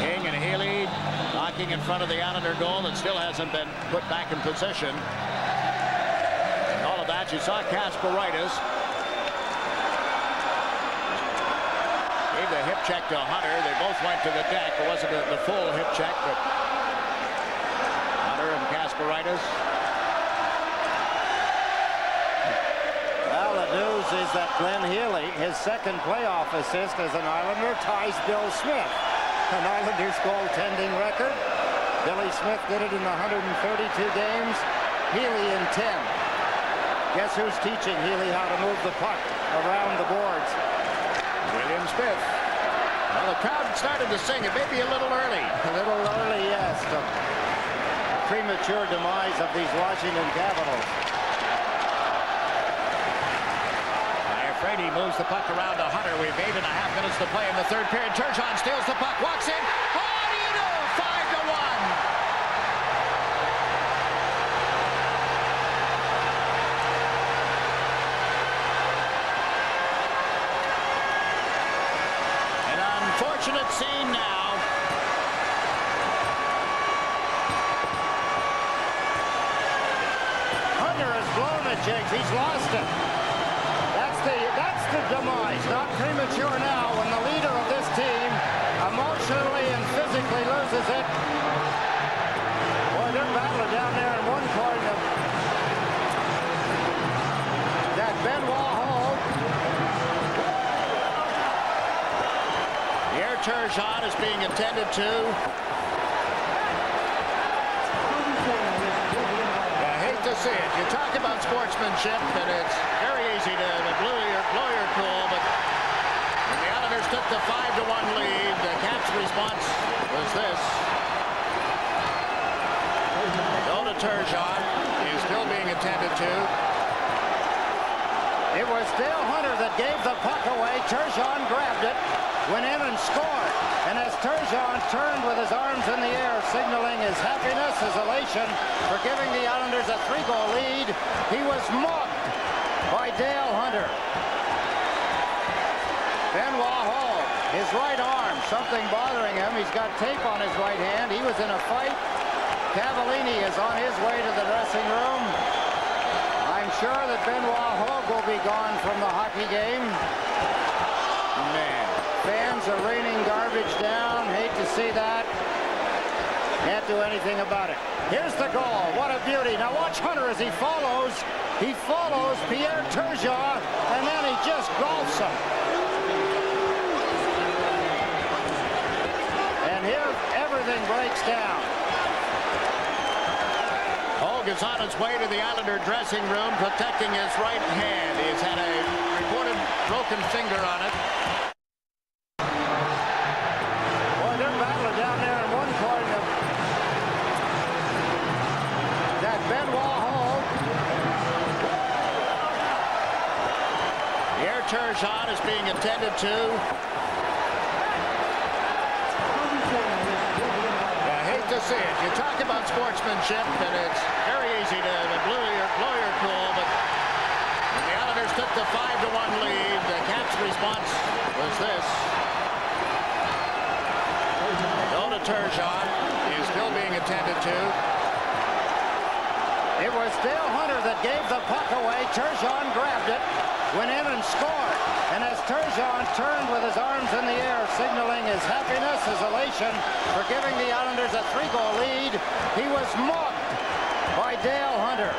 King and Healy knocking in front of the Islander goal that still hasn't been put back in position. And all of that, you saw Kasparaitis. Gave the hip check to Hunter. They both went to the deck. It wasn't the full hip check, but Hunter and Kasparaitis. Well, the news is that Glenn Healy, his second playoff assist as an Islander, ties Bill Smith, an Islanders goaltending record. Billy Smith did it in 132 games, Healy in 10. Guess who's teaching Healy how to move the puck around the boards? William Smith. Well, the crowd started to sing. It may be a little early. A little early, yes. The premature demise of these Washington Capitals. Afraid he moves the puck around to Hunter. We have 8.5 minutes to play in the third period. Turgeon steals the puck, walks in. Oh, what do you do? 5-1. An unfortunate scene now. Hunter has blown it, Jigs. He's lost it. That's the demise, not premature now when the leader of this team emotionally and physically loses it. Boy, they're battling down there in one corner. That Benoit Hogue. Pierre Turgeon is being attended to. I hate to see it. You talk about sportsmanship, and it's very easy to blow your cool, but when the Islanders took the 5-1 lead, the Caps' response was this. Dona Turgeon is still being attended to. It was Dale Hunter that gave the puck away. Turgeon grabbed it, went in and scored. And as Turgeon turned with his arms in the air, signaling his happiness, his elation for giving the Islanders a 3-goal lead, he was mugged by Dale Hunter. Benoit Hall, his right arm, something bothering him. He's got tape on his right hand. He was in a fight. Cavallini is on his way to the dressing room. I'm sure that Benoit Hall will be gone from the hockey game. Man. Fans are raining garbage down. Hate to see that. Can't do anything about it. Here's the goal. What a beauty. Now watch Hunter as he follows. He follows Pierre Turgeon, and then he just golfs him. And here everything breaks down. Hogue is on his way to the Islander dressing room, protecting his right hand. He's had a reported broken finger on it. Boy, they're battling down there in one corner. That Benoit Hall. Pierre Turgeon is being attended to. To see it. You talk about sportsmanship, and it's very easy to blow your cool, but when the Islanders took the 5-1 lead, the Caps' response was this. Dona Turgeon is still being attended to. It was Dale Hunter that gave the puck away. Turgeon grabbed it, went in and scored. And as Turgeon turned with his arms in the air, signaling his happiness, his elation for giving the Islanders a 3-goal lead, he was mugged by Dale Hunter.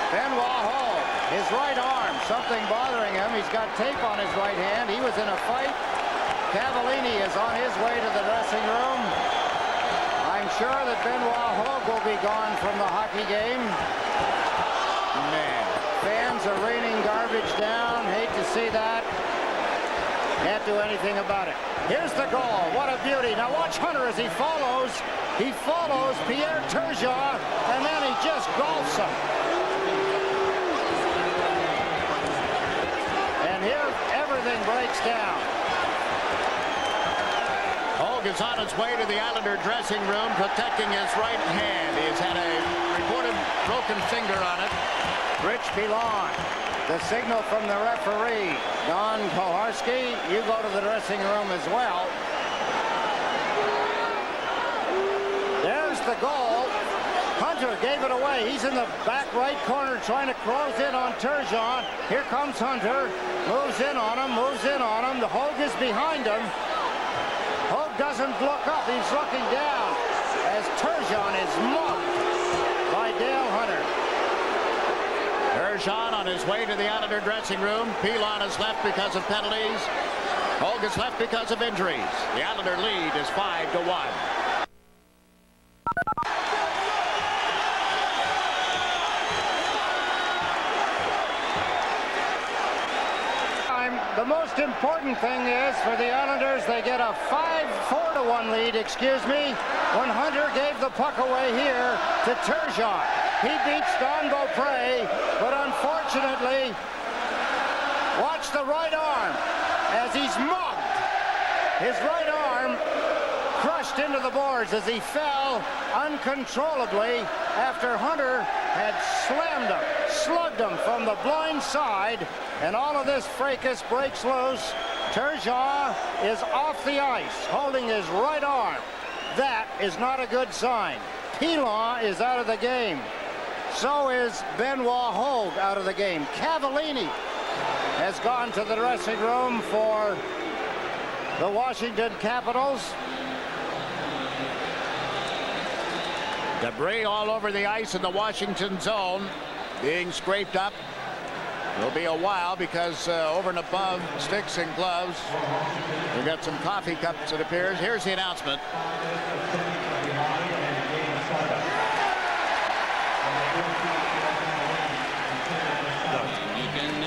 Benoit Hall, his right arm, something bothering him. He's got tape on his right hand. He was in a fight. Cavallini is on his way to the dressing room. I'm sure that Benoit Hall will be gone from the hockey game. Man. Fans are raining garbage down. Hate to see that. Can't do anything about it. Here's the goal. What a beauty. Now watch Hunter as he follows. He follows Pierre Turgeon, and then he just golfs him. And here everything breaks down. Hogue is on his way to the Islander dressing room, protecting his right hand. He's had a reported broken finger on it. Rich Pilon, the signal from the referee. Don Koharski, you go to the dressing room as well. There's the goal. Hunter gave it away. He's in the back right corner trying to close in on Turgeon. Here comes Hunter. Moves in on him, moves in on him. The Hogue is behind him. Hogue doesn't look up. He's looking down as Turgeon is mugged by Dale Hunter. Turgeon on his way to the Islander dressing room. Pilon is left because of penalties. Hogue is left because of injuries. The Islander lead is 5-1. The most important thing is for the Islanders, they get a 4-1 lead, when Hunter gave the puck away here to Turgeon. He beats Don Beaupre, but unfortunately, watch the right arm as he's mugged. His right arm crushed into the boards as he fell uncontrollably after Hunter had slammed him, slugged him from the blind side, and all of this fracas breaks loose. Turgeon is off the ice, holding his right arm. That is not a good sign. Pilon is out of the game. So is Benoit Hogue out of the game. Cavallini has gone to the dressing room for the Washington Capitals. Debris all over the ice in the Washington zone, being scraped up. It'll be a while because over and above sticks and gloves, we've got some coffee cups, it appears. Here's the announcement.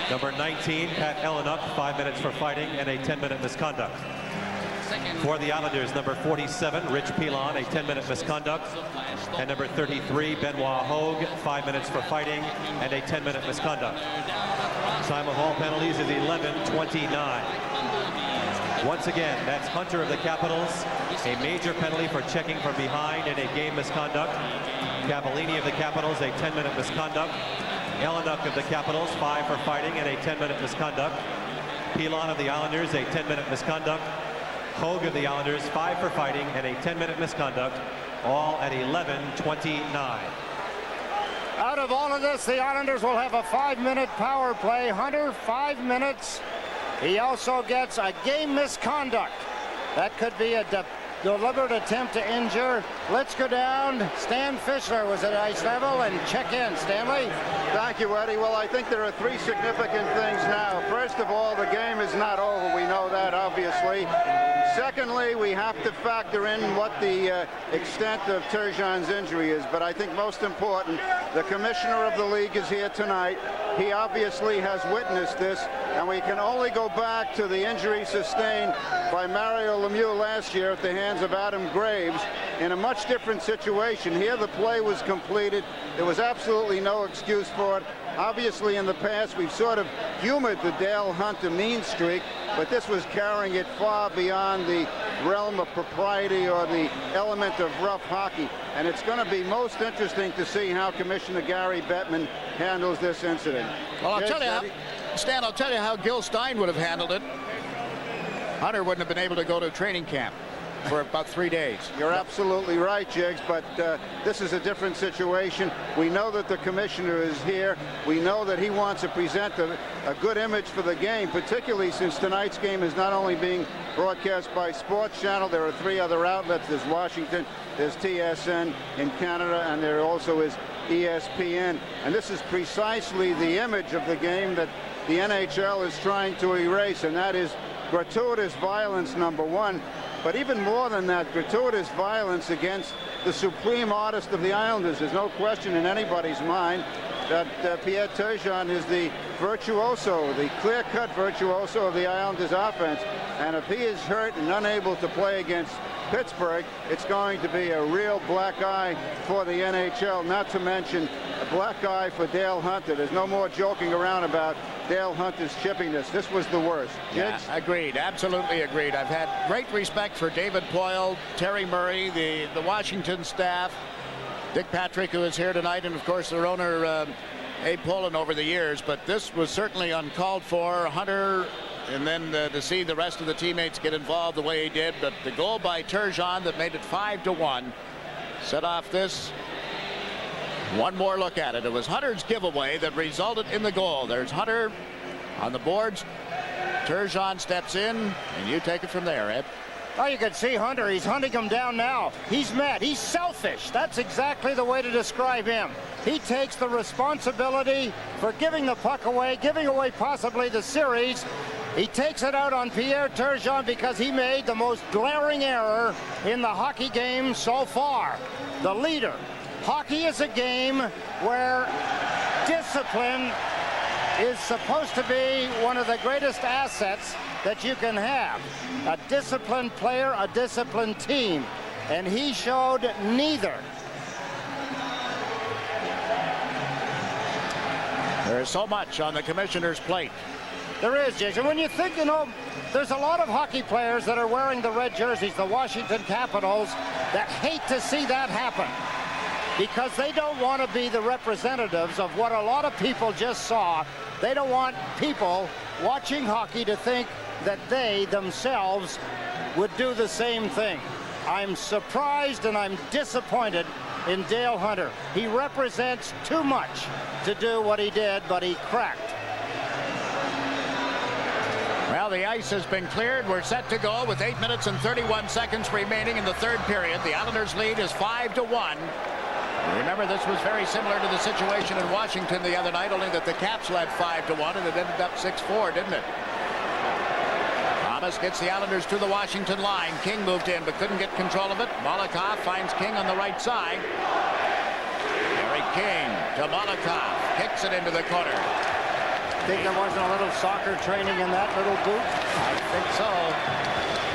Number 19, Pat Ellenuk, 5 minutes for fighting and a 10-minute misconduct. For the Islanders, number 47, Rich Pilon, a 10-minute misconduct. And number 33, Benoit Hogue, 5 minutes for fighting and a 10-minute misconduct. Time of all penalties is 11:29. Once again, that's Hunter of the Capitals, a major penalty for checking from behind and a game misconduct. Cavallini of the Capitals, a 10-minute misconduct. Ellenuk of the Capitals, 5 for fighting and a 10-minute misconduct. Pilon of the Islanders, a 10-minute misconduct. Hogue of the Islanders, 5 for fighting and a 10-minute misconduct, all at 11:29. Out of all of this, the Islanders will have a 5-minute power play. Hunter, 5 minutes. He also gets a game misconduct. That could be a deliberate attempt to injure. Let's go down. Stan Fischler was at ice level and check in. Stanley? Thank you, Eddie. Well, I think there are 3 significant things now. First of all, the game is not over. We know that, obviously. Secondly, we have to factor in what the extent of Turgeon's injury is. But I think most important, the commissioner of the league is here tonight. He obviously has witnessed this, and we can only go back to the injury sustained by Mario Lemieux last year at the hands of Adam Graves in a much different situation. Here the play was completed. There was absolutely no excuse for it. Obviously in the past we've sort of humored the Dale Hunter mean streak, but this was carrying it far beyond the realm of propriety or the element of rough hockey. And it's going to be most interesting to see how Commissioner Gary Bettman handles this incident. Well, I'll tell you, Stan, I'll tell you how Gil Stein would have handled it. Hunter wouldn't have been able to go to training camp for about 3 days. You're absolutely right, Jiggs, but this is a different situation. We know that the commissioner is here. We know that he wants to present a good image for the game, particularly since tonight's game is not only being broadcast by SportsChannel. There are 3 other outlets. There's Washington, there's TSN in Canada, and there also is ESPN. And this is precisely the image of the game that the NHL is trying to erase, and that is gratuitous violence, number 1. But even more than that, gratuitous violence against the supreme artist of the Islanders. There's no question in anybody's mind that Pierre Turgeon is the virtuoso, the clear-cut virtuoso of the Islanders offense. And if he is hurt and unable to play against Pittsburgh, it's going to be a real black eye for the NHL, not to mention a black eye for Dale Hunter. There's no more joking around about Dale Hunter's chippiness. This was the worst. Yeah, agreed. Absolutely agreed. I've had great respect for David Poyle, Terry Murray, the Washington staff, Dick Patrick, who is here tonight, and of course their owner, Abe Poland, over the years. But this was certainly uncalled for. Hunter, and then to see the rest of the teammates get involved the way he did. But the goal by Turgeon that made it 5-1 set off this. One more look at it. It was Hunter's giveaway that resulted in the goal. There's Hunter on the boards. Turgeon steps in, and you take it from there, Ed. Oh, you can see Hunter. He's hunting him down now. He's mad. He's selfish. That's exactly the way to describe him. He takes the responsibility for giving the puck away, giving away possibly the series. He takes it out on Pierre Turgeon because he made the most glaring error in the hockey game so far. The leader. Hockey is a game where discipline is supposed to be one of the greatest assets that you can have. A disciplined player, a disciplined team. And he showed neither. There is so much on the commissioner's plate. There is, Jason. When you think, there's a lot of hockey players that are wearing the red jerseys, the Washington Capitals, that hate to see that happen, because they don't want to be the representatives of what a lot of people just saw. They don't want people watching hockey to think that they themselves would do the same thing. I'm surprised and I'm disappointed in Dale Hunter. He represents too much to do what he did, but he cracked. Well, the ice has been cleared. We're set to go with 8 minutes and 31 seconds remaining in the third period. The Islanders' lead is 5-1. Remember, this was very similar to the situation in Washington the other night, only that the Caps led 5-1, and it ended up 6-4, didn't it? Thomas gets the Islanders to the Washington line. King moved in, but couldn't get control of it. Molotov finds King on the right side. Harry King to Molotov. Kicks it into the corner. Think there wasn't a little soccer training in that little boot? I think so.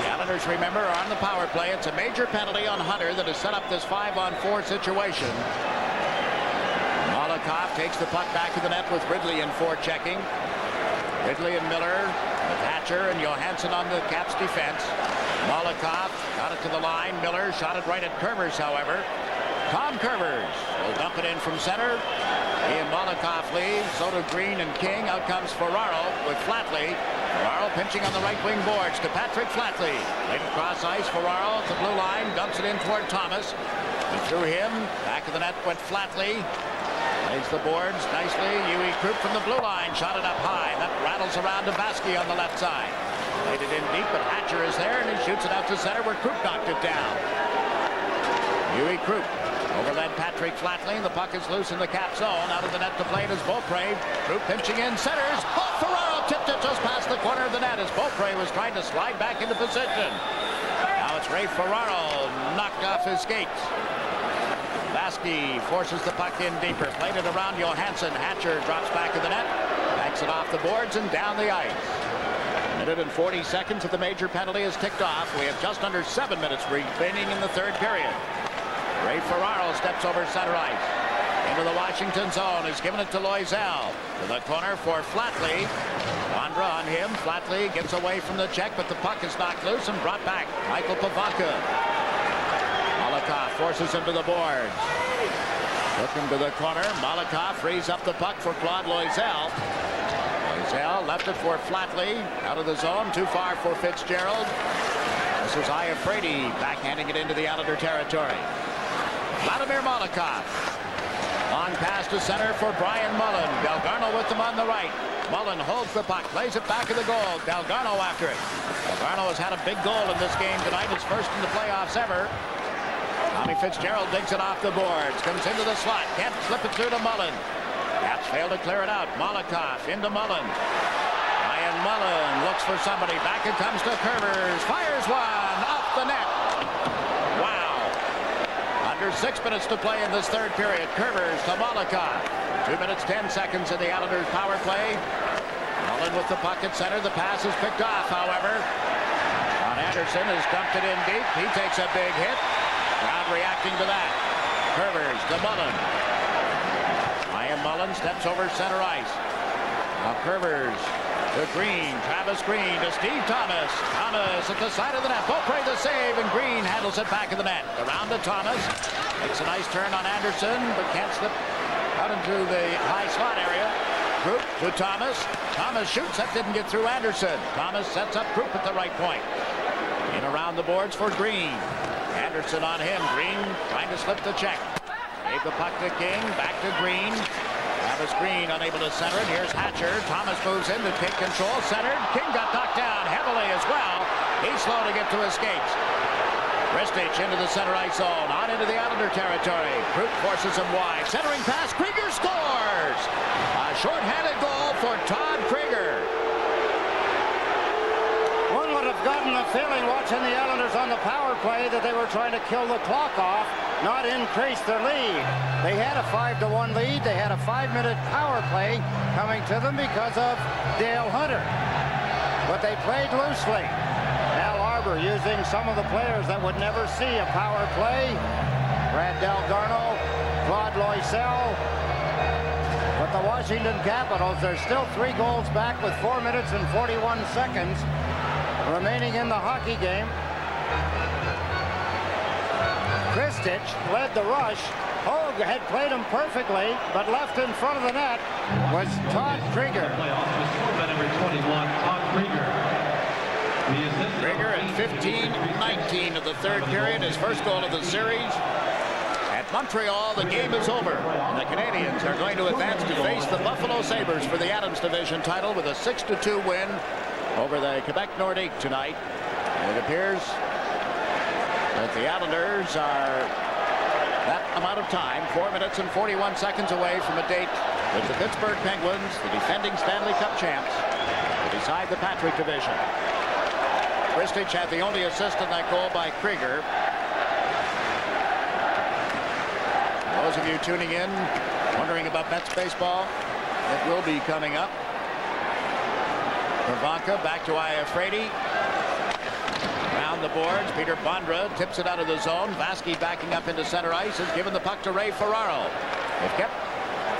The Islanders, remember, are on the power play. It's a major penalty on Hunter that has set up this 5-on-4 situation. Malakoff takes the puck back to the net with Ridley in forechecking. Ridley and Miller with Hatcher and Johansson on the Caps defense. Malakoff got it to the line. Miller shot it right at Kervers, however. Tom Kervers will dump it in from center. He and Malakoff leave. So do Green and King. Out comes Ferraro with Flatley. Ferraro pinching on the right wing boards to Patrick Flatley. Laid across ice. Ferraro at the blue line. Dumps it in toward Thomas. And through him. Back of the net went Flatley. Lays the boards nicely. Huey Krupp from the blue line. Shot it up high. That rattles around to Vasky on the left side. Laid it in deep, but Hatcher is there, and he shoots it out to center where Krupp knocked it down. Huey Krupp overled Patrick Flatley, and the puck is loose in the Cap zone. Out of the net to play it is Beaupre. Krupp pinching in, centers. Oh, Ferraro tipped it just past the corner of the net as Beaupre was trying to slide back into position. Now it's Ray Ferraro knocked off his skates. Vasky forces the puck in deeper. Played it around Johansson. Hatcher drops back to the net. Backs it off the boards and down the ice. Minute and 40 seconds of the major penalty is ticked off. We have just under 7 minutes remaining in the third period. Ray Ferraro steps over center ice. Into the Washington zone. Is given it to Loisel. To the corner for Flatley. Wandra on him. Flatley gets away from the check, but the puck is knocked loose and brought back. Michael Pavanka. Malakoff forces him to the boards. Took him to the corner. Malakoff frees up the puck for Claude Loisel. Loisel left it for Flatley. Out of the zone. Too far for Fitzgerald. This is Iafrate backhanding it into the Islander territory. Vladimir Malakoff. Long pass to center for Brian Mullen. Delgarno with them on the right. Mullen holds the puck. Plays it back of the goal. Delgarno after it. Delgarno has had a big goal in this game tonight. His first in the playoffs ever. Tommy Fitzgerald digs it off the boards. Comes into the slot. Can't slip it through to Mullen. Caps fail to clear it out. Malakoff into Mullen. Ryan Mullen looks for somebody. Back it comes to Kervers. Fires one off the net. Wow. Under 6 minutes to play in this third period. Kervers to Malakoff. 2 minutes 10 seconds in the Islanders power play. Mullen with the puck at center. The pass is picked off, however. John Anderson has dumped it in deep. He takes a big hit. Crowd reacting to that. Kervers to Mullen. Ryan Mullen steps over center ice. Now Kervers to Green. Travis Green to Steve Thomas. Thomas at the side of the net. Beaupre the save, and Green handles it back of the net. Around to Thomas. Makes a nice turn on Anderson, but can't slip out into the high slot area. Krupp to Thomas. Thomas shoots. That didn't get through Anderson. Thomas sets up Krupp at the right point. In around the boards for Green. Anderson on him. Green trying to slip the check. Gave the puck to King. Back to Green. Travis Green unable to center it. Here's Hatcher. Thomas moves in to take control. Centered. King got knocked down heavily as well. He's slow to get to his skates. Ristich into the center ice zone. On into the Islander territory. Krupp forces him wide. Centering pass. Krieger scores. A shorthanded goal for Todd Krieger. One would have gotten a feeling watching the Islanders on the power play that they were trying to kill the clock off, not increase their lead. They had a 5-1 lead. They had a 5-minute power play coming to them because of Dale Hunter. But they played loosely. Al Arbor using some of the players that would never see a power play. Brad Delgarno, Claude Loisel. But the Washington Capitals, they're still 3 goals back with 4 minutes and 41 seconds remaining in the hockey game. Kristich led the rush. Hogue had played him perfectly, but left in front of the net was Todd Krieger. Krieger at 15-19 of the third period, his first goal of the series. At Montreal, the game is over. And the Canadiens are going to advance to face the Buffalo Sabres for the Adams Division title with a 6-2 win over the Quebec Nordique tonight. And it appears that the Islanders are that amount of time, 4 minutes and 41 seconds away from a date with the Pittsburgh Penguins, the defending Stanley Cup champs, to decide the Patrick Division. Ristich had the only assist in that goal by Krieger. Those of you tuning in, wondering about Mets baseball, it will be coming up. Pivonka back to Iafrate. Around the boards, Peter Bondra tips it out of the zone. Vasky backing up into center ice has given the puck to Ray Ferraro. They've kept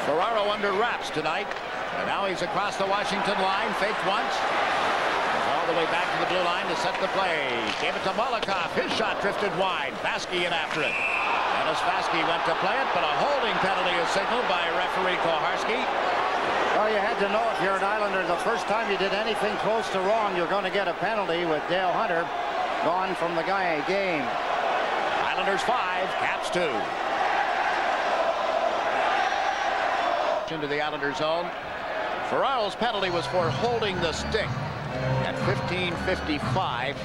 Ferraro under wraps tonight. And now he's across the Washington line, faked once. All the way back to the blue line to set the play. Gave it to Molotov. His shot drifted wide. Vasky in after it. Dennis Vasky went to play it, but a holding penalty is signaled by referee Koharski. Well, you had to know if you're an Islander, the first time you did anything close to wrong, you're going to get a penalty with Dale Hunter gone from the game. Islanders 5, Caps 2. Into the Islander zone. Ferraro's penalty was for holding the stick at 15:55.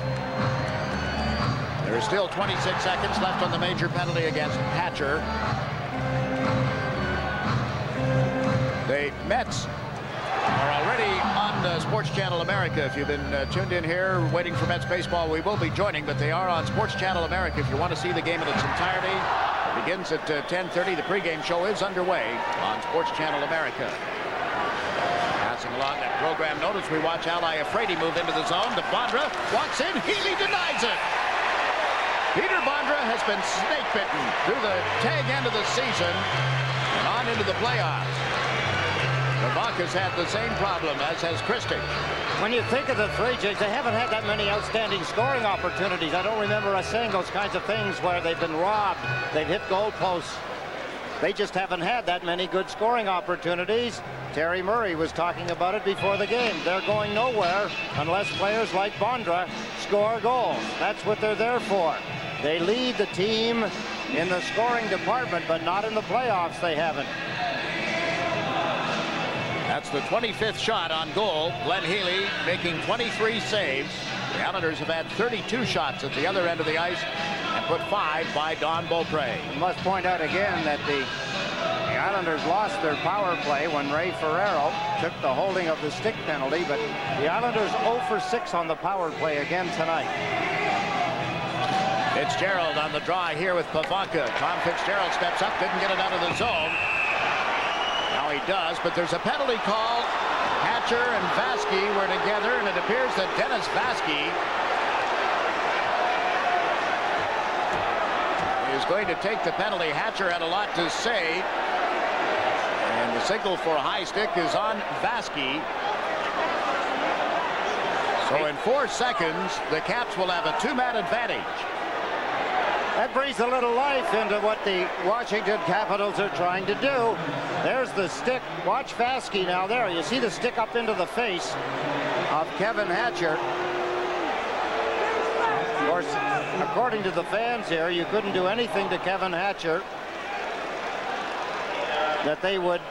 There is still 26 seconds left on the major penalty against Hatcher. The Mets are already on SportsChannel America. If you've been tuned in here waiting for Mets baseball, we will be joining, but they are on SportsChannel America. If you want to see the game in its entirety, it begins at 10:30. The pregame show is underway on SportsChannel America. Passing along that program notice, we watch Al Iafrate move into the zone. The Bondra walks in. Healy denies it. Peter Bondra has been snake bitten through the tag end of the season and on into the playoffs. Pivonka's had the same problem as has Kristich. When you think of the Three Jigs, they haven't had that many outstanding scoring opportunities. I don't remember us saying those kinds of things where they've been robbed. They've hit goalposts. They just haven't had that many good scoring opportunities. Terry Murray was talking about it before the game. They're going nowhere unless players like Bondra score goals. That's what they're there for. They lead the team in the scoring department, but not in the playoffs. They haven't. That's the 25th shot on goal. Glenn Healy making 23 saves. The Islanders have had 32 shots at the other end of the ice and put 5 by Don Beaupre. I must point out again that the Islanders lost their power play when Ray Ferraro took the holding of the stick penalty, but the Islanders 0 for 6 on the power play again tonight. Fitzgerald on the draw here with Pivonka. Tom Fitzgerald steps up, didn't get it out of the zone. Now he does, but there's a penalty call. Hatcher and Vasky were together, and it appears that Dennis Vasky is going to take the penalty. Hatcher had a lot to say, and the signal for a high stick is on Vasky. So in 4 seconds, the Caps will have a 2-man advantage. That breathes a little life into what the Washington Capitals are trying to do. There's the stick. Watch Vasky now there. You see the stick up into the face of Kevin Hatcher. Of course, according to the fans here, you couldn't do anything to Kevin Hatcher that they would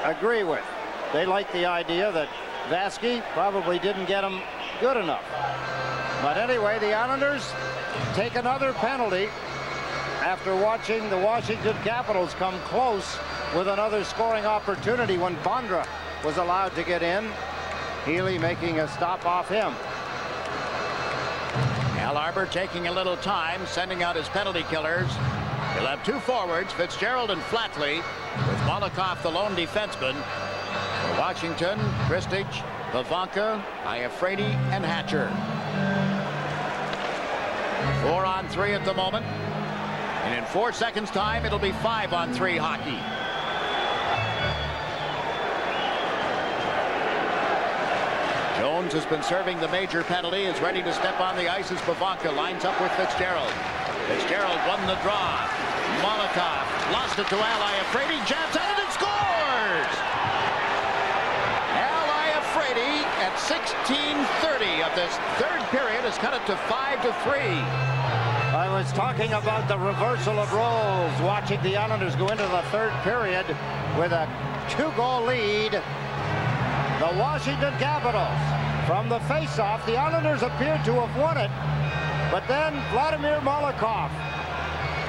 agree with. They like the idea that Vasky probably didn't get him good enough. But anyway, the Islanders take another penalty after watching the Washington Capitals come close with another scoring opportunity when Bondra was allowed to get in. Healy making a stop off him. Al Arbor taking a little time, sending out his penalty killers. He'll have 2 forwards, Fitzgerald and Flatley, with Molotov the lone defenseman. For Washington, Kristich, Pivonka, Iafrate, and Hatcher. 4-on-3 at the moment. And in 4 seconds time, it'll be 5-on-3 hockey. Jones has been serving the major penalty, is ready to step on the ice as Pivonka lines up with Fitzgerald. Fitzgerald won the draw. Molotov lost it to Al Iafrate, jabs at it and scores! Al Iafrate at 16:30 of this third period has cut it to 5-3. I was talking about the reversal of roles, watching the Islanders go into the third period with a 2-goal lead. The Washington Capitals, from the face-off, the Islanders appeared to have won it, but then Vladimir Molotov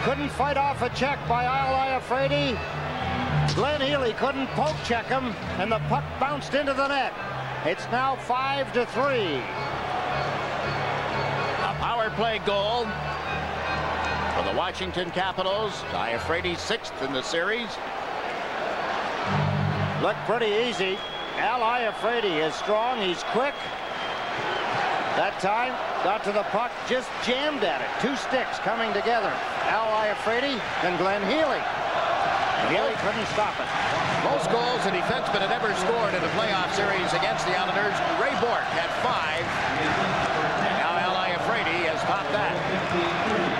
couldn't fight off a check by Al Iafrate. Glenn Healy couldn't poke check him, and the puck bounced into the net. It's now 5-3. A power play goal for the Washington Capitals. Iafrate 6th in the series. Looked pretty easy. Al Iafrate is strong. He's quick. That time, got to the puck, just jammed at it. Two sticks coming together. Al Iafrate and Glenn Healy. Healy couldn't stop it. Most goals a defenseman had ever scored in a playoff series against the Islanders. Ray Bourque had 5. And now Al Iafrate has topped that.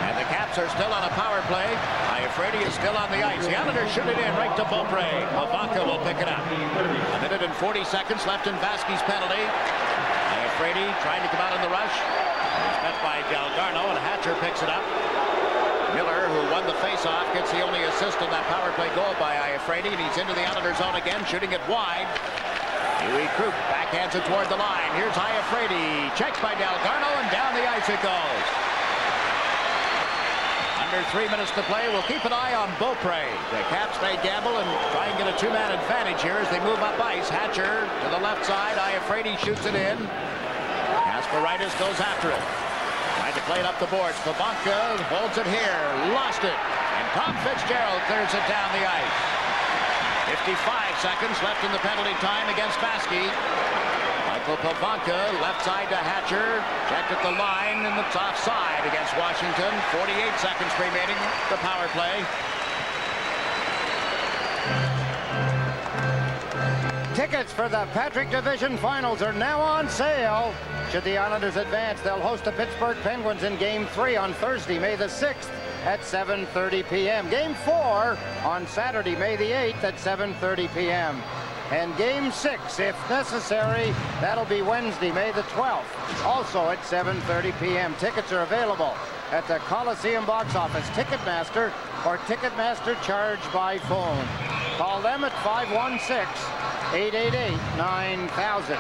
And the Caps are still on a power play. Iafrate is still on the ice. The Islanders shoot it in right to Beaupre. Pavanka will pick it up. 1 minute and 40 seconds left in Vasquez's penalty. Iafrate trying to come out in the rush. He's met by Delgarno, and Hatcher picks it up. Miller, who won the faceoff, gets the only assist on that power play goal by Iafrate, and he's into the Islander zone again, shooting it wide. Huey Krupp backhands it toward the line. Here's Iafrate, checked by Delgarno, and down the ice it goes. Under 3 minutes to play. We'll keep an eye on Beaupre. The Caps may gamble and try and get a two-man advantage here as they move up ice. Hatcher to the left side. Iafrate shoots it in. Kasparaitis goes after it. Trying to play it up the boards. Pavanka holds it here. Lost it. And Tom Fitzgerald clears it down the ice. 55 seconds left in the penalty time against Vasquez. Michael Pavanka, left side to Hatcher. Checked at the line, and it's offside against Washington. 48 seconds remaining, the power play. Tickets for the Patrick Division Finals are now on sale. Should the Islanders advance, they'll host the Pittsburgh Penguins in Game 3 on Thursday, May the 6th at 7:30 p.m. Game 4 on Saturday, May the 8th at 7:30 p.m. And Game 6, if necessary, that'll be Wednesday, May the 12th, also at 7:30 p.m. Tickets are available at the Coliseum box office, Ticketmaster, or Ticketmaster charge by phone. Call them at 516-888-9000.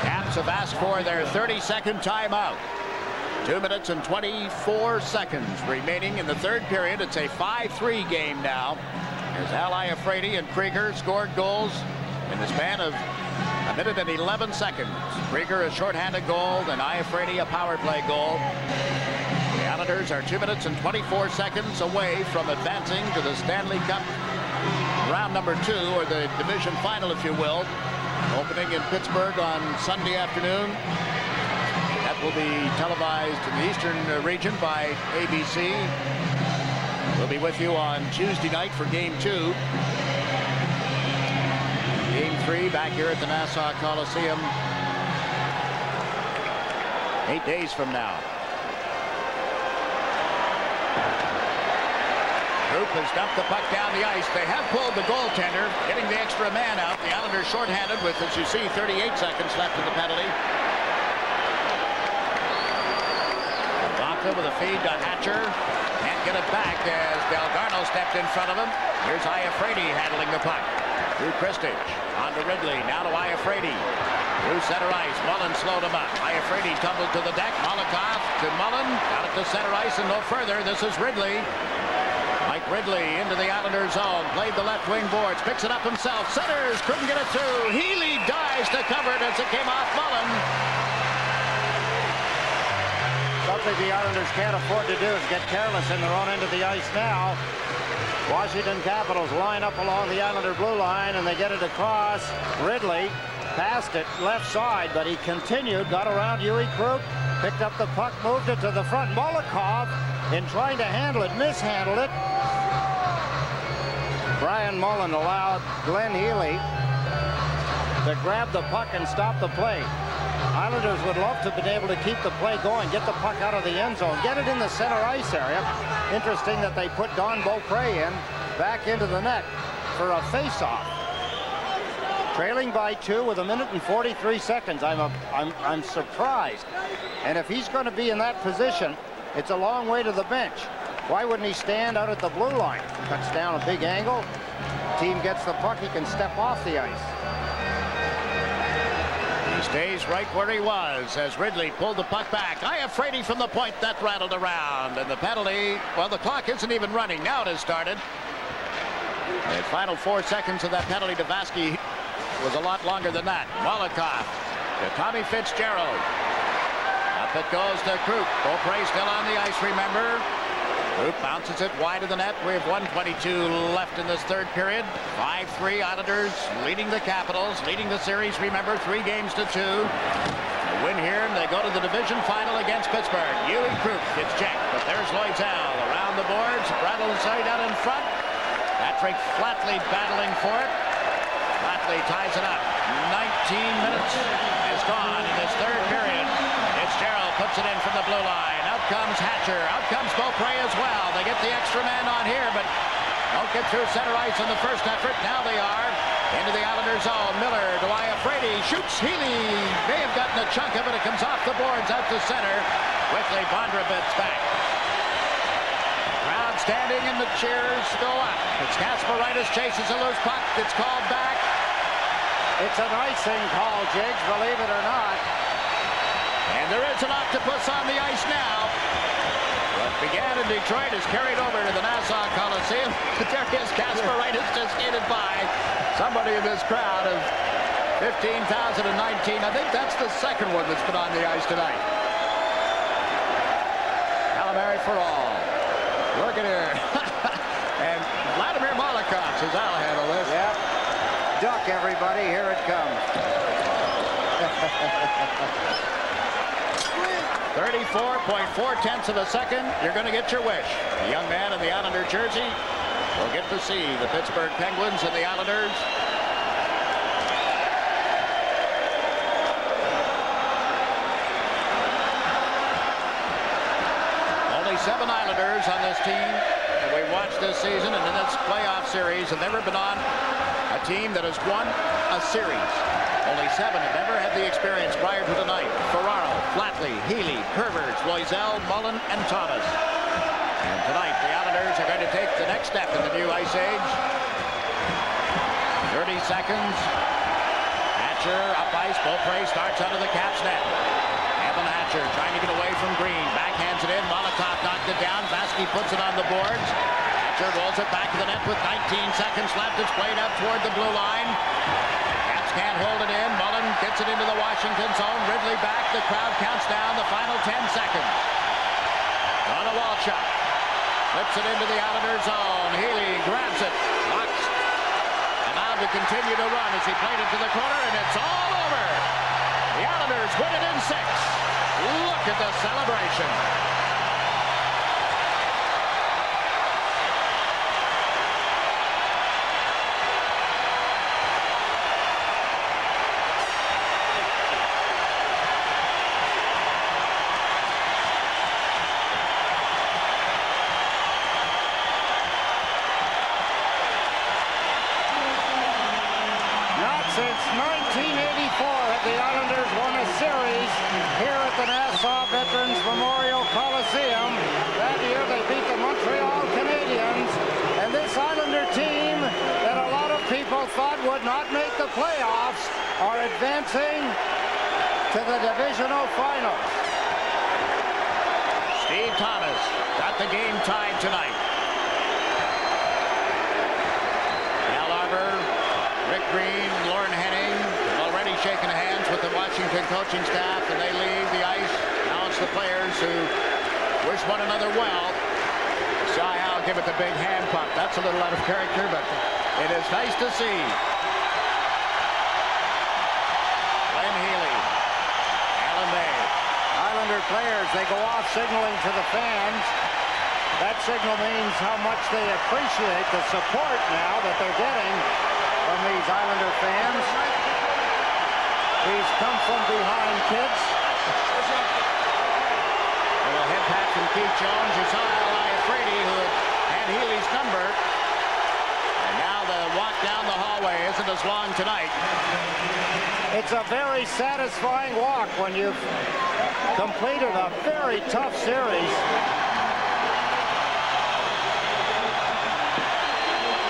Caps have asked for their 30-second timeout. 2 minutes and 24 seconds remaining in the third period. It's a 5-3 game now, as Al Iafrate and Krieger scored goals in the span of 1 minute and 11 seconds. Krieger a shorthanded goal, and Iafrate a power play goal. The Islanders are 2 minutes and 24 seconds away from advancing to the Stanley Cup round number 2, or the division final, if you will, opening in Pittsburgh on Sunday afternoon. That will be televised in the Eastern region by ABC. We'll be with you on Tuesday night for Game 2. Game 3 back here at the Nassau Coliseum 8 days from now. Krupp has dumped the puck down the ice. They have pulled the goaltender, getting the extra man out. The Islanders shorthanded with, as you see, 38 seconds left in the penalty. Pavanka with a feed to Hatcher. Can't get it back as Delgarno stepped in front of him. Here's Iafrate handling the puck. Through Kristich. On to Ridley. Now to Iafrate. Through center ice. Mullen slowed him up. Iafrate tumbled to the deck. Molotov to Mullen. Got it to center ice and no further. This is Ridley. Mike Ridley into the Islanders zone. Played the left wing boards. Picks it up himself. Centers. Couldn't get it through. Healy dives to cover it as it came off Mullen. Something the Islanders can't afford to do is get careless in their own end of the ice now. Washington Capitals line up along the Islander blue line, and they get it across. Ridley passed it left side, but he continued, got around Huey Krupp, picked up the puck, moved it to the front. Molotov, in trying to handle it, mishandled it. Brian Mullen allowed Glenn Healy to grab the puck and stop the play. Islanders would love to have been able to keep the play going, get the puck out of the end zone, get it in the center ice area. Interesting that they put Don Beaupre in back into the net for a face-off. Trailing by 2 with 1 minute and 43 seconds. I'm surprised. And if he's going to be in that position, it's a long way to the bench. Why wouldn't he stand out at the blue line? Cuts down a big angle. Team gets the puck, he can step off the ice. He stays right where he was as Ridley pulled the puck back. Iafrate from the point, that rattled around. And the penalty, well, the clock isn't even running. Now it has started. The final 4 seconds of that penalty to Vasquez was a lot longer than that. Molotov to Tommy Fitzgerald. Up it goes to Krupp. Beaupre still on the ice, remember. Roop bounces it wide of the net. We have 1:22 left in this third period. 5-3 Islanders leading the Capitals, leading the series. Remember, 3 games to 2. They win here and they go to the division final against Pittsburgh. Healy Krupp gets checked, but there's Loisel around the boards. Rattles side out in front. Patrick Flatley battling for it. Flatley ties it up. 19 minutes is gone in this third period. Fitzgerald puts it in from the blue line. Out comes Hatcher. Out comes Beaupre as well. They get the extra man on here, but don't get through center ice in the first effort. Now they are into the Islanders zone. Miller to Iafrate. Shoots. Healy may have gotten a chunk of it. It comes off the boards out to center. Quickly, Bondrovitz back. Crowd standing and the cheers go up. It's Kasparaitis chases a loose puck. It's called back. It's an icing call, Jigs, believe it or not. And there is an octopus on the ice now. What began in Detroit is carried over to the Nassau Coliseum. There is Kasparaitis just skated by somebody in this crowd of 15,019. I think that's the second one that's been on the ice tonight. Calamari for all. Look at here. And Vladimir Malakovs is out ahead of this. Yep. Duck, everybody. Here it comes. 34.4 of a second. You're going to get your wish. The young man in the Islander jersey will get to see the Pittsburgh Penguins and the Islanders. Only 7 Islanders on this team that we watched this season and in this playoff series have never been on a team that has won a series. Only 7 have ever had the experience prior to tonight. Ferraro, Flatley, Healy, Kurvers, Loisel, Mullen, and Thomas. And tonight, the Islanders are going to take the next step in the new ice age. 30 seconds. Hatcher up ice. Beaupre starts under the Caps net. Evan Hatcher trying to get away from Green. Backhands it in. Molotov knocked it down. Vasky puts it on the boards. Hatcher rolls it back to the net with 19 seconds left. It's played up toward the blue line. Can't hold it in. Mullen gets it into the Washington zone. Ridley back. The crowd counts down the final 10 seconds. Donna Walchuk flips it into the Islanders zone. Healy grabs it. Locks. Allowed to continue to run as he played it to the corner, and it's all over. The Islanders win it in 6. Look at the celebration. Since 1984 have the Islanders won a series here at the Nassau Veterans Memorial Coliseum. That year they beat the Montreal Canadiens. And this Islander team that a lot of people thought would not make the playoffs are advancing to the divisional finals. Steve Thomas got the game tied tonight. Al Arbor, Rick Green, Lauren Henning already shaking hands with the Washington coaching staff, and they leave the ice. Now it's the players who wish one another well. Saw Al give it the big hand pump. That's a little out of character, but it is nice to see. Glenn Healy, Alan May. Islander players, they go off signaling to the fans. That signal means how much they appreciate the support now that they're getting from these Islander fans. These come from behind kids. A little head pat from Keith Jones. You saw Iafrate, who had Healy's number. And now the walk down the hallway isn't as long tonight. It's a very satisfying walk when you've completed a very tough series.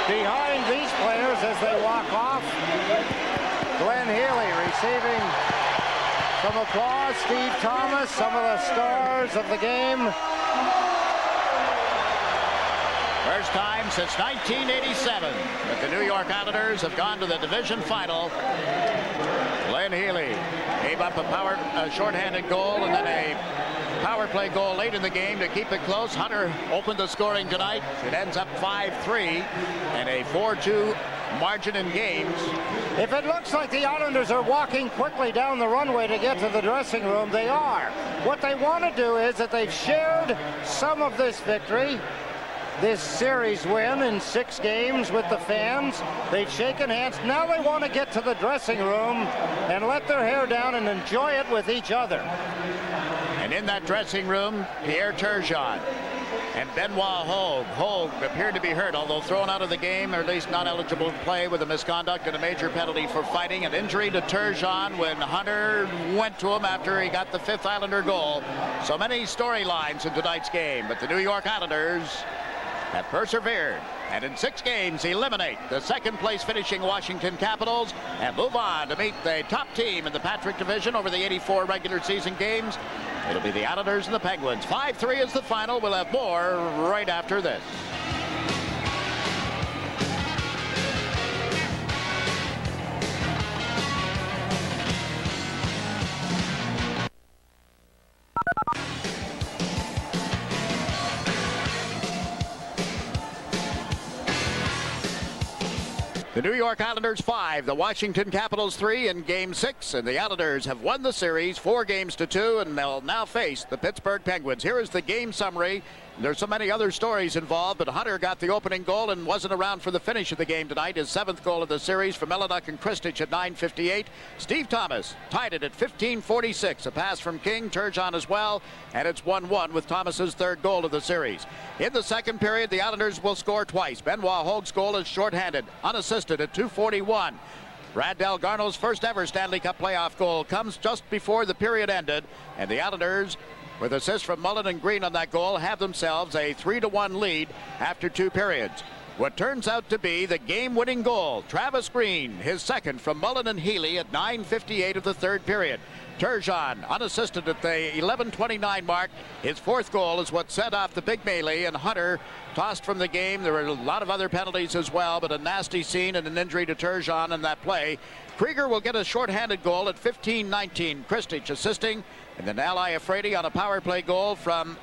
Behind these players as they walk off, Glenn Healy receiving some applause. Steve Thomas, some of the stars of the game. First time since 1987 that the New York Islanders have gone to the division final. Glenn Healy gave up a shorthanded goal and then a power play goal late in the game to keep it close. Hunter opened the scoring tonight. It ends up 5-3 and a 4-2 margin in games. If it looks like the Islanders are walking quickly down the runway to get to the dressing room, they are. What they want to do is that they've shared some of this victory, this series win in 6 games with the fans. They've shaken hands. Now they want to get to the dressing room and let their hair down and enjoy it with each other. And in that dressing room, Pierre Turgeon and Benoit Hogue. Hogue appeared to be hurt, although thrown out of the game, or at least not eligible to play with a misconduct and a major penalty for fighting. An injury to Turgeon when Hunter went to him after he got the 5th Islander goal. So many storylines in tonight's game, but the New York Islanders have persevered and in 6 games eliminate the 2nd place finishing Washington Capitals and move on to meet the top team in the Patrick Division over the 84 regular season games. It'll be the Islanders and the Penguins. 5-3 is the final. We'll have more right after this. The New York Islanders 5, the Washington Capitals 3 in Game 6, and the Islanders have won the series 4-2, and they'll now face the Pittsburgh Penguins. Here is the game summary. There's so many other stories involved, but Hunter got the opening goal and wasn't around for the finish of the game tonight. His 7th goal of the series from Melinuck and Kristich at 9:58. Steve Thomas tied it at 15:46. A pass from King, Turgeon as well, and it's 1-1 with Thomas's 3rd goal of the series. In the 2nd period, the Islanders will score twice. Benoit Hogue's goal is shorthanded, unassisted at 2:41. Brad Delgarno's first ever Stanley Cup playoff goal comes just before the period ended, and the Islanders, with assists from Mullen and Green on that goal, have themselves a 3-1 lead after 2 periods. What turns out to be the game-winning goal, Travis Green, his 2nd from Mullen and Healy at 9:58 of the 3rd period. Turgeon unassisted at the 11:29 mark. His 4th goal is what set off the big melee, and Hunter tossed from the game. There were a lot of other penalties as well, but a nasty scene and an injury to Turgeon in that play. Krieger will get a shorthanded goal at 15:19. Kristich assisting, and then Ally Afraidy on a power play goal from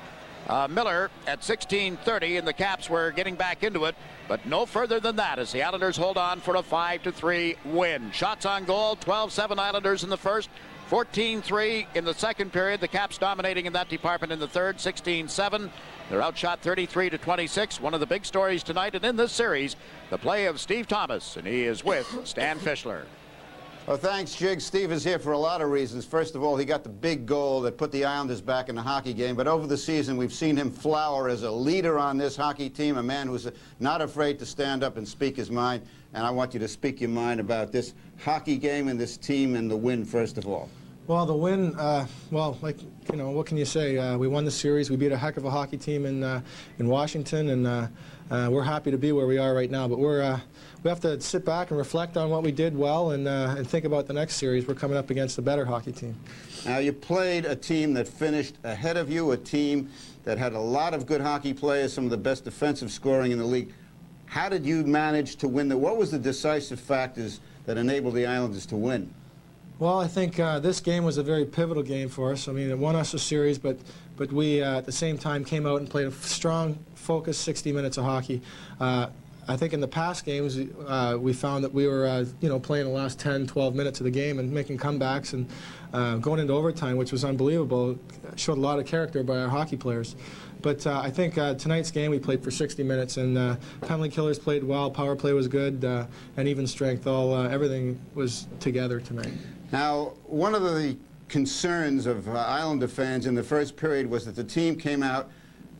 Miller at 16:30, and the Caps were getting back into it, but no further than that as the Islanders hold on for a 5-3 win. Shots on goal, 12-7 Islanders in the first, 14-3 in the 2nd period. The Caps dominating in that department in the 3rd, 16-7. They're outshot 33-26. One of the big stories tonight and in this series, the play of Steve Thomas, and he is with Stan Fischler. Well, thanks, Jig. Steve is here for a lot of reasons. First of all, he got the big goal that put the Islanders back in the hockey game. But over the season, we've seen him flower as a leader on this hockey team, a man who's not afraid to stand up and speak his mind. And I want you to speak your mind about this hockey game and this team and the win, first of all. Well, the win, well, like, you know, what can you say? We won the series. We beat a heck of a hockey team in Washington, and we're happy to be where we are right now. But we have to sit back and reflect on what we did well and think about the next series. We're coming up against a better hockey team. Now, you played a team that finished ahead of you, a team that had a lot of good hockey players, some of the best defensive scoring in the league. How did you manage to win? What was the decisive factors that enabled the Islanders to win? Well, I think this game was a very pivotal game for us. I mean, it won us a series, but we at the same time came out and played a strong, focused 60 minutes of hockey. I think in the past games we found that we were you know, playing the last 10, 12 minutes of the game and making comebacks and going into overtime, which was unbelievable. Showed a lot of character by our hockey players. But I think tonight's game we played for 60 minutes, and penalty killers played well, power play was good, and even strength. Everything was together tonight. Now, one of the concerns of Islander fans in the first period was that the team came out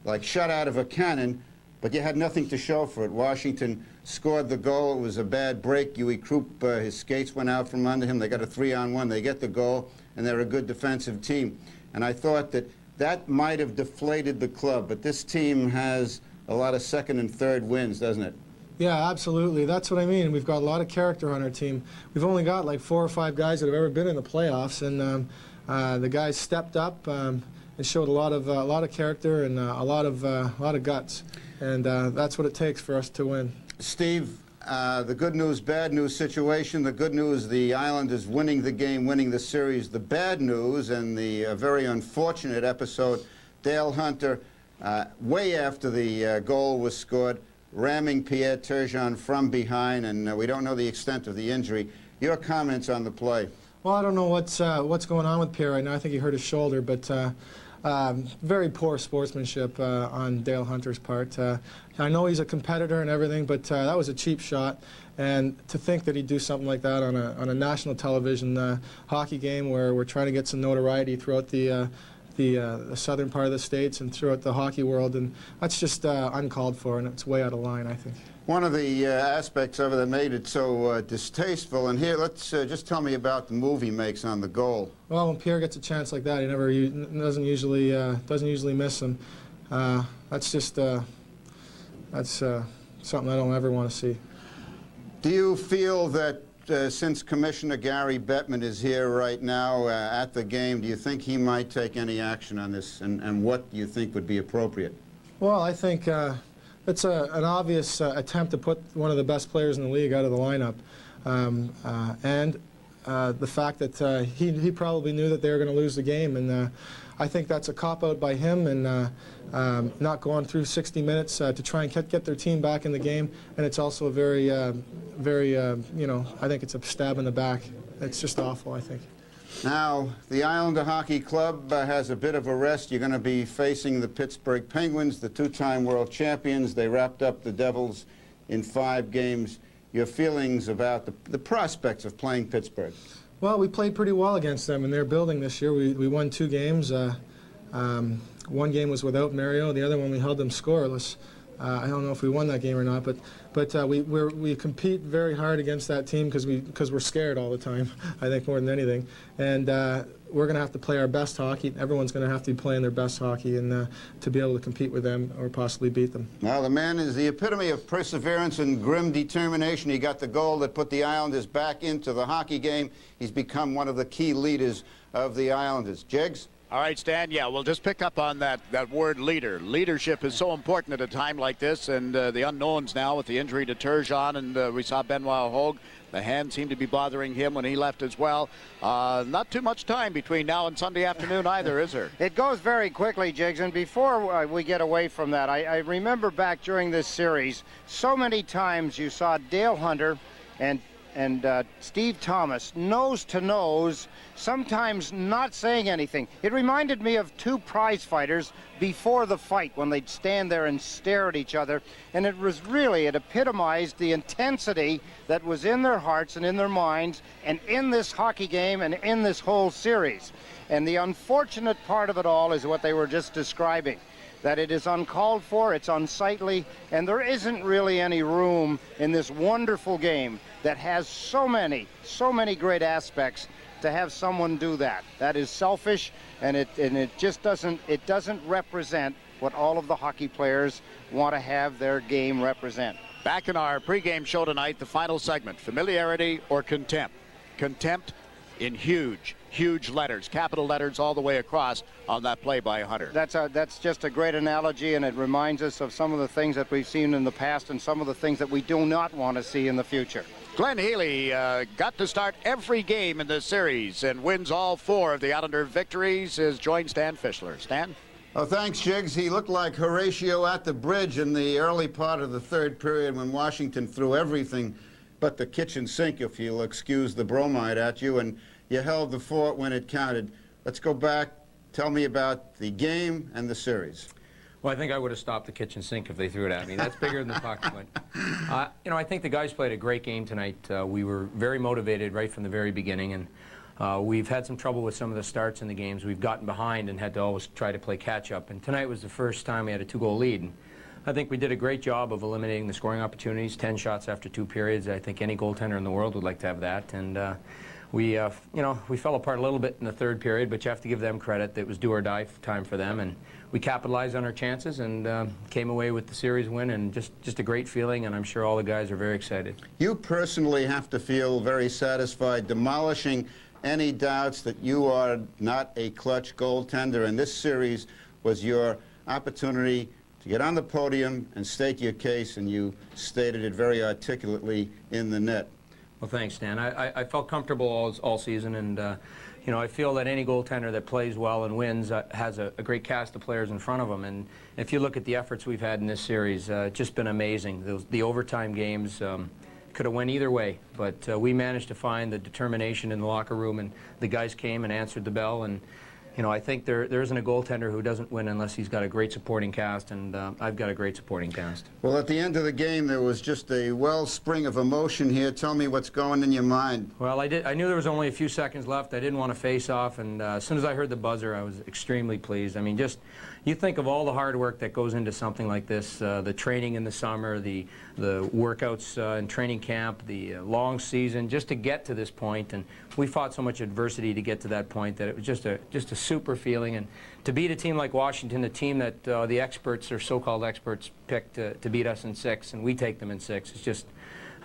like shot out of a cannon, but you had nothing to show for it. Washington scored the goal. It was a bad break. Huey Krupp, his skates went out from under him. They got a 3-on-1. They get the goal, and they're a good defensive team. And I thought that might have deflated the club, but this team has a lot of 2nd and 3rd wins, doesn't it? Yeah, absolutely. That's what I mean. We've got a lot of character on our team. We've only got like 4 or 5 guys that have ever been in the playoffs, and the guys stepped up and showed a lot of character and a lot of guts, and that's what it takes for us to win. Steve, the good news, bad news situation. The good news, the Islanders winning the game, winning the series. The bad news, and the very unfortunate episode, Dale Hunter, way after the goal was scored, ramming Pierre Turgeon from behind, and we don't know the extent of the injury. Your comments on the play? Well, I don't know what's going on with Pierre right now. I think he hurt his shoulder, but very poor sportsmanship on Dale Hunter's part. I know he's a competitor and everything, but that was a cheap shot. And to think that he'd do something like that on a national television hockey game where we're trying to get some notoriety throughout the southern part of the states and throughout the hockey world, and that's just uncalled for, and it's way out of line, I think. One of the aspects of it that made it so distasteful, and here, let's just tell me about the move he makes on the goal. Well, when Pierre gets a chance like that, he doesn't usually miss them. That's just something I don't ever want to see. Do you feel that since Commissioner Gary Bettman is here right now at the game, do you think he might take any action on this, and what do you think would be appropriate? Well, I think it's an obvious attempt to put one of the best players in the league out of the lineup, and the fact that he probably knew that they were going to lose the game, and I think that's a cop-out by him, and not going through 60 minutes to try and get their team back in the game, and it's also a very, you know, I think it's a stab in the back. It's just awful, I think. Now, the Islander Hockey Club has a bit of a rest. You're going to be facing the Pittsburgh Penguins, the two-time world champions. They wrapped up the Devils in 5 games. Your feelings about the prospects of playing Pittsburgh? Well, we played pretty well against them in their building this year. We won 2 games. One game was without Mario. The other one we held them scoreless. I don't know if we won that game or not, but we compete very hard against that team because we're scared all the time, I think, more than anything. And we're going to have to play our best hockey. Everyone's going to have to be playing their best hockey and to be able to compete with them or possibly beat them. Well, the man is the epitome of perseverance and grim determination. He got the goal that put the Islanders back into the hockey game. He's become one of the key leaders of the Islanders. Jiggs? All right, Stan, yeah, we'll just pick up on that word leader. Leadership is so important at a time like this, and the unknowns now with the injury to Turgeon, and we saw Benoit Hogue. The hand seemed to be bothering him when he left as well. Not too much time between now and Sunday afternoon either, is there? It goes very quickly, Jiggs, and before we get away from that, I remember back during this series, so many times you saw Dale Hunter and Steve Thomas nose to nose, sometimes not saying anything. It reminded me of 2 prize fighters before the fight when they'd stand there and stare at each other, and it epitomized the intensity that was in their hearts and in their minds and in this hockey game and in this whole series. And the unfortunate part of it all is what they were just describing, that it is uncalled for, it's unsightly, and there isn't really any room in this wonderful game that has so many great aspects to have someone do that. That is selfish, and it just doesn't represent what all of the hockey players want to have their game represent. Back in our pregame show tonight, the final segment, familiarity or contempt. Contempt in huge letters, capital letters all the way across on that play by Hunter. That's just a great analogy, and it reminds us of some of the things that we've seen in the past and some of the things that we do not want to see in the future. Glenn Healy got to start every game in this series and wins all 4 of the Islander victories. Is joined Stan Fischler. Stan? Oh, thanks, Jiggs. He looked like Horatio at the bridge in the early part of the 3rd period when Washington threw everything but the kitchen sink, if you'll excuse the bromide, at you, and you held the fort when it counted. Let's go back. Tell me about the game and the series. Well, I think I would have stopped the kitchen sink if they threw it at me. That's bigger than the puck. But, you know, I think the guys played a great game tonight. We were very motivated right from the very beginning, and we've had some trouble with some of the starts in the games. We've gotten behind and had to always try to play catch-up. And tonight was the first time we had a 2-goal lead. And I think we did a great job of eliminating the scoring opportunities, 10 shots after 2 periods. I think any goaltender in the world would like to have that. And we fell apart a little bit in the 3rd period, but you have to give them credit. It was do or die time for them, and we capitalized on our chances and came away with the series win, and just a great feeling, and I'm sure all the guys are very excited. You personally have to feel very satisfied demolishing any doubts that you are not a clutch goaltender, and this series was your opportunity to to get on the podium and state your case, and you stated it very articulately in the net. Well, thanks, Stan. I felt comfortable all season, and you know, I feel that any goaltender that plays well and wins has a great cast of players in front of them. And if you look at the efforts we've had in this series, it's just been amazing. The overtime games could have went either way, but we managed to find the determination in the locker room, and the guys came and answered the bell. And you know, I think there isn't a goaltender who doesn't win unless he's got a great supporting cast, and I've got a great supporting cast. Well, at the end of the game, there was just a wellspring of emotion here. Tell me what's going in your mind. Well, I knew there was only a few seconds left. I didn't want to face off, and as soon as I heard the buzzer, I was extremely pleased. I mean, just you think of all the hard work that goes into something like this, the training in the summer, the workouts in training camp, the long season, just to get to this point. And we fought so much adversity to get to that point that it was just a super feeling. And to beat a team like Washington, a team that the experts or so-called experts picked to beat us in 6, and we take them in 6, it's just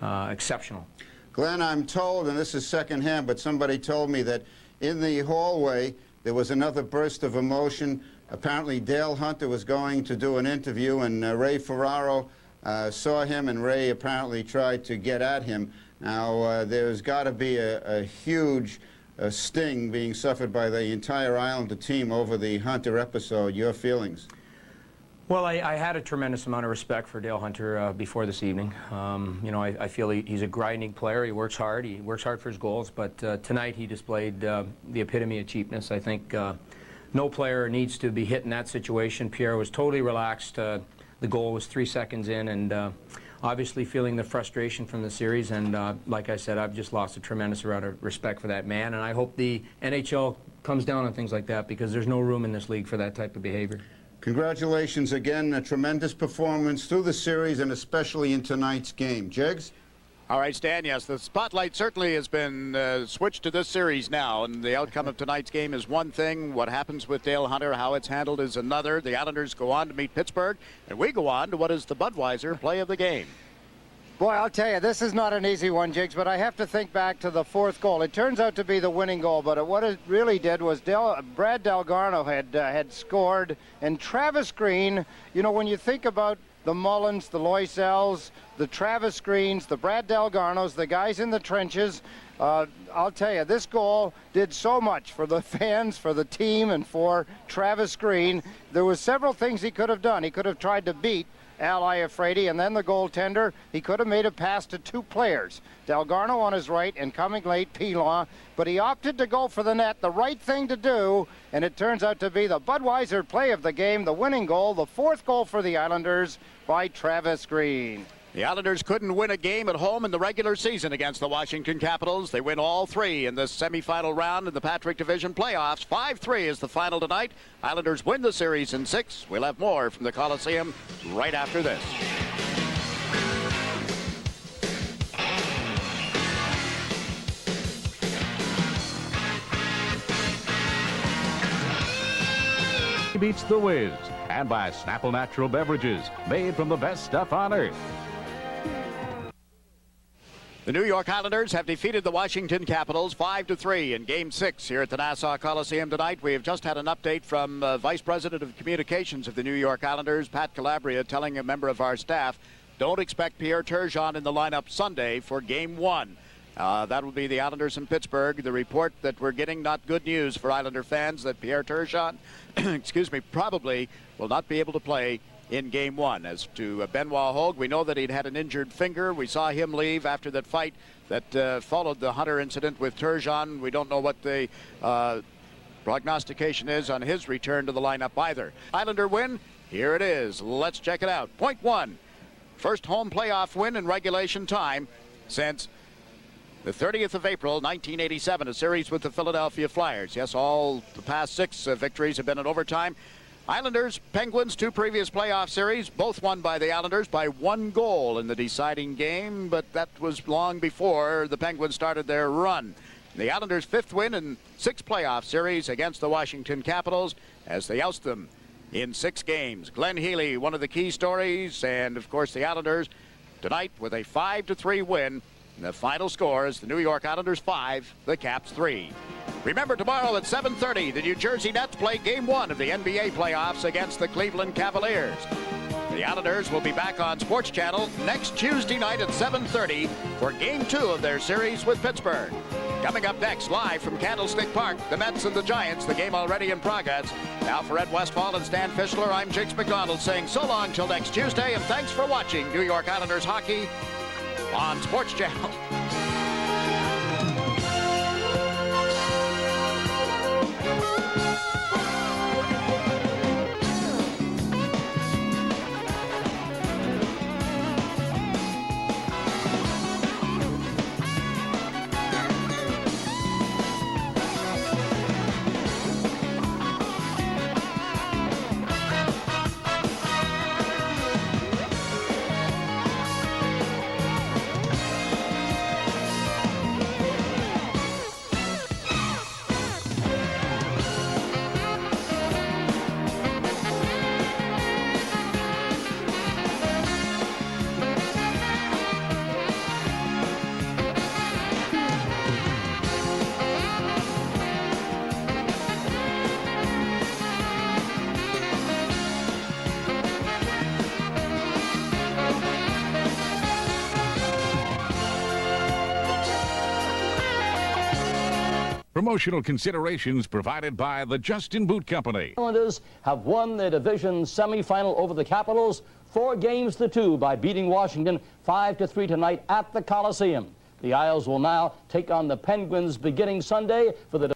exceptional. Glenn, I'm told, and this is secondhand, but somebody told me that in the hallway there was another burst of emotion. Apparently Dale Hunter was going to do an interview, and Ray Ferraro saw him, and Ray apparently tried to get at him. Now, there's got to be a huge sting being suffered by the entire Islander team over the Hunter episode. Your feelings? Well, I had a tremendous amount of respect for Dale Hunter before this evening. You know, I feel he's a grinding player. He works hard. He works hard for his goals. But tonight he displayed the epitome of cheapness. I think no player needs to be hit in that situation. Pierre was totally relaxed. The goal was 3 seconds in, and obviously feeling the frustration from the series. And like I said, I've just lost a tremendous amount of respect for that man. And I hope the NHL comes down on things like that, because there's no room in this league for that type of behavior. Congratulations again. A tremendous performance through the series, and especially in tonight's game. Jegs? All right, Stan, yes, the spotlight certainly has been switched to this series now, and the outcome of tonight's game is one thing. What happens with Dale Hunter, how it's handled, is another. The Islanders go on to meet Pittsburgh, and we go on to what is the Budweiser play of the game. Boy, I'll tell you, this is not an easy one, Jigs, but I have to think back to the 4th goal. It turns out to be the winning goal, but what it really did was Brad Delgarno had scored, and Travis Green, you know, when you think about the Mullins, the Loisells, the Travis Greens, the Brad Delgarnos, the guys in the trenches, I'll tell you, this goal did so much for the fans, for the team, and for Travis Green. There was several things he could have done. He could have tried to beat Al Iafrate, and then the goaltender, he could have made a pass to 2 players, Delgarno on his right and coming late Pilon, but he opted to go for the net, the right thing to do, and it turns out to be the Budweiser play of the game, the winning goal, the 4th goal for the Islanders by Travis Green. The Islanders couldn't win a game at home in the regular season against the Washington Capitals. They win all 3 in the semifinal round in the Patrick Division playoffs. 5-3 is the final tonight. Islanders win the series in 6. We'll have more from the Coliseum right after this. Beats the Whiz, and by Snapple Natural Beverages, made from the best stuff on earth. The New York Islanders have defeated the Washington Capitals 5-3 in Game 6 here at the Nassau Coliseum tonight. We have just had an update from Vice President of Communications of the New York Islanders, Pat Calabria, telling a member of our staff, don't expect Pierre Turgeon in the lineup Sunday for Game 1. That will be the Islanders in Pittsburgh. The report that we're getting, not good news for Islander fans, that Pierre Turgeon, probably will not be able to play in Game 1. As to Benoit Hogue, we know that he'd had an injured finger. We saw him leave after that fight that followed the Hunter incident with Turgeon. We don't know what the prognostication is on his return to the lineup either. Islander win, here it is. Let's check it out. Point 1, first home playoff win in regulation time since the 30th of April, 1987, a series with the Philadelphia Flyers. Yes, all the past 6 victories have been in overtime. Islanders, Penguins, 2 previous playoff series, both won by the Islanders by 1 goal in the deciding game, but that was long before the Penguins started their run. The Islanders' 5th win in 6 playoff series against the Washington Capitals as they oust them in 6 games. Glenn Healy, one of the key stories, and of course the Islanders tonight with a 5-3 win. And the final score is the New York Islanders 5, the Caps 3. Remember, tomorrow at 7:30, the New Jersey Nets play Game 1 of the NBA playoffs against the Cleveland Cavaliers. The Islanders will be back on SportsChannel next Tuesday night at 7:30 for Game 2 of their series with Pittsburgh. Coming up next, live from Candlestick Park, the Mets and the Giants, the game already in progress. Now for Ed Westfall and Stan Fischler, I'm Jakes McDonald saying so long till next Tuesday, and thanks for watching New York Islanders hockey on SportsChannel. Promotional considerations provided by the Justin Boot Company. Islanders have won their division semifinal over the Capitals 4-2 by beating Washington 5-3 tonight at the Coliseum. The Isles will now take on the Penguins beginning Sunday for the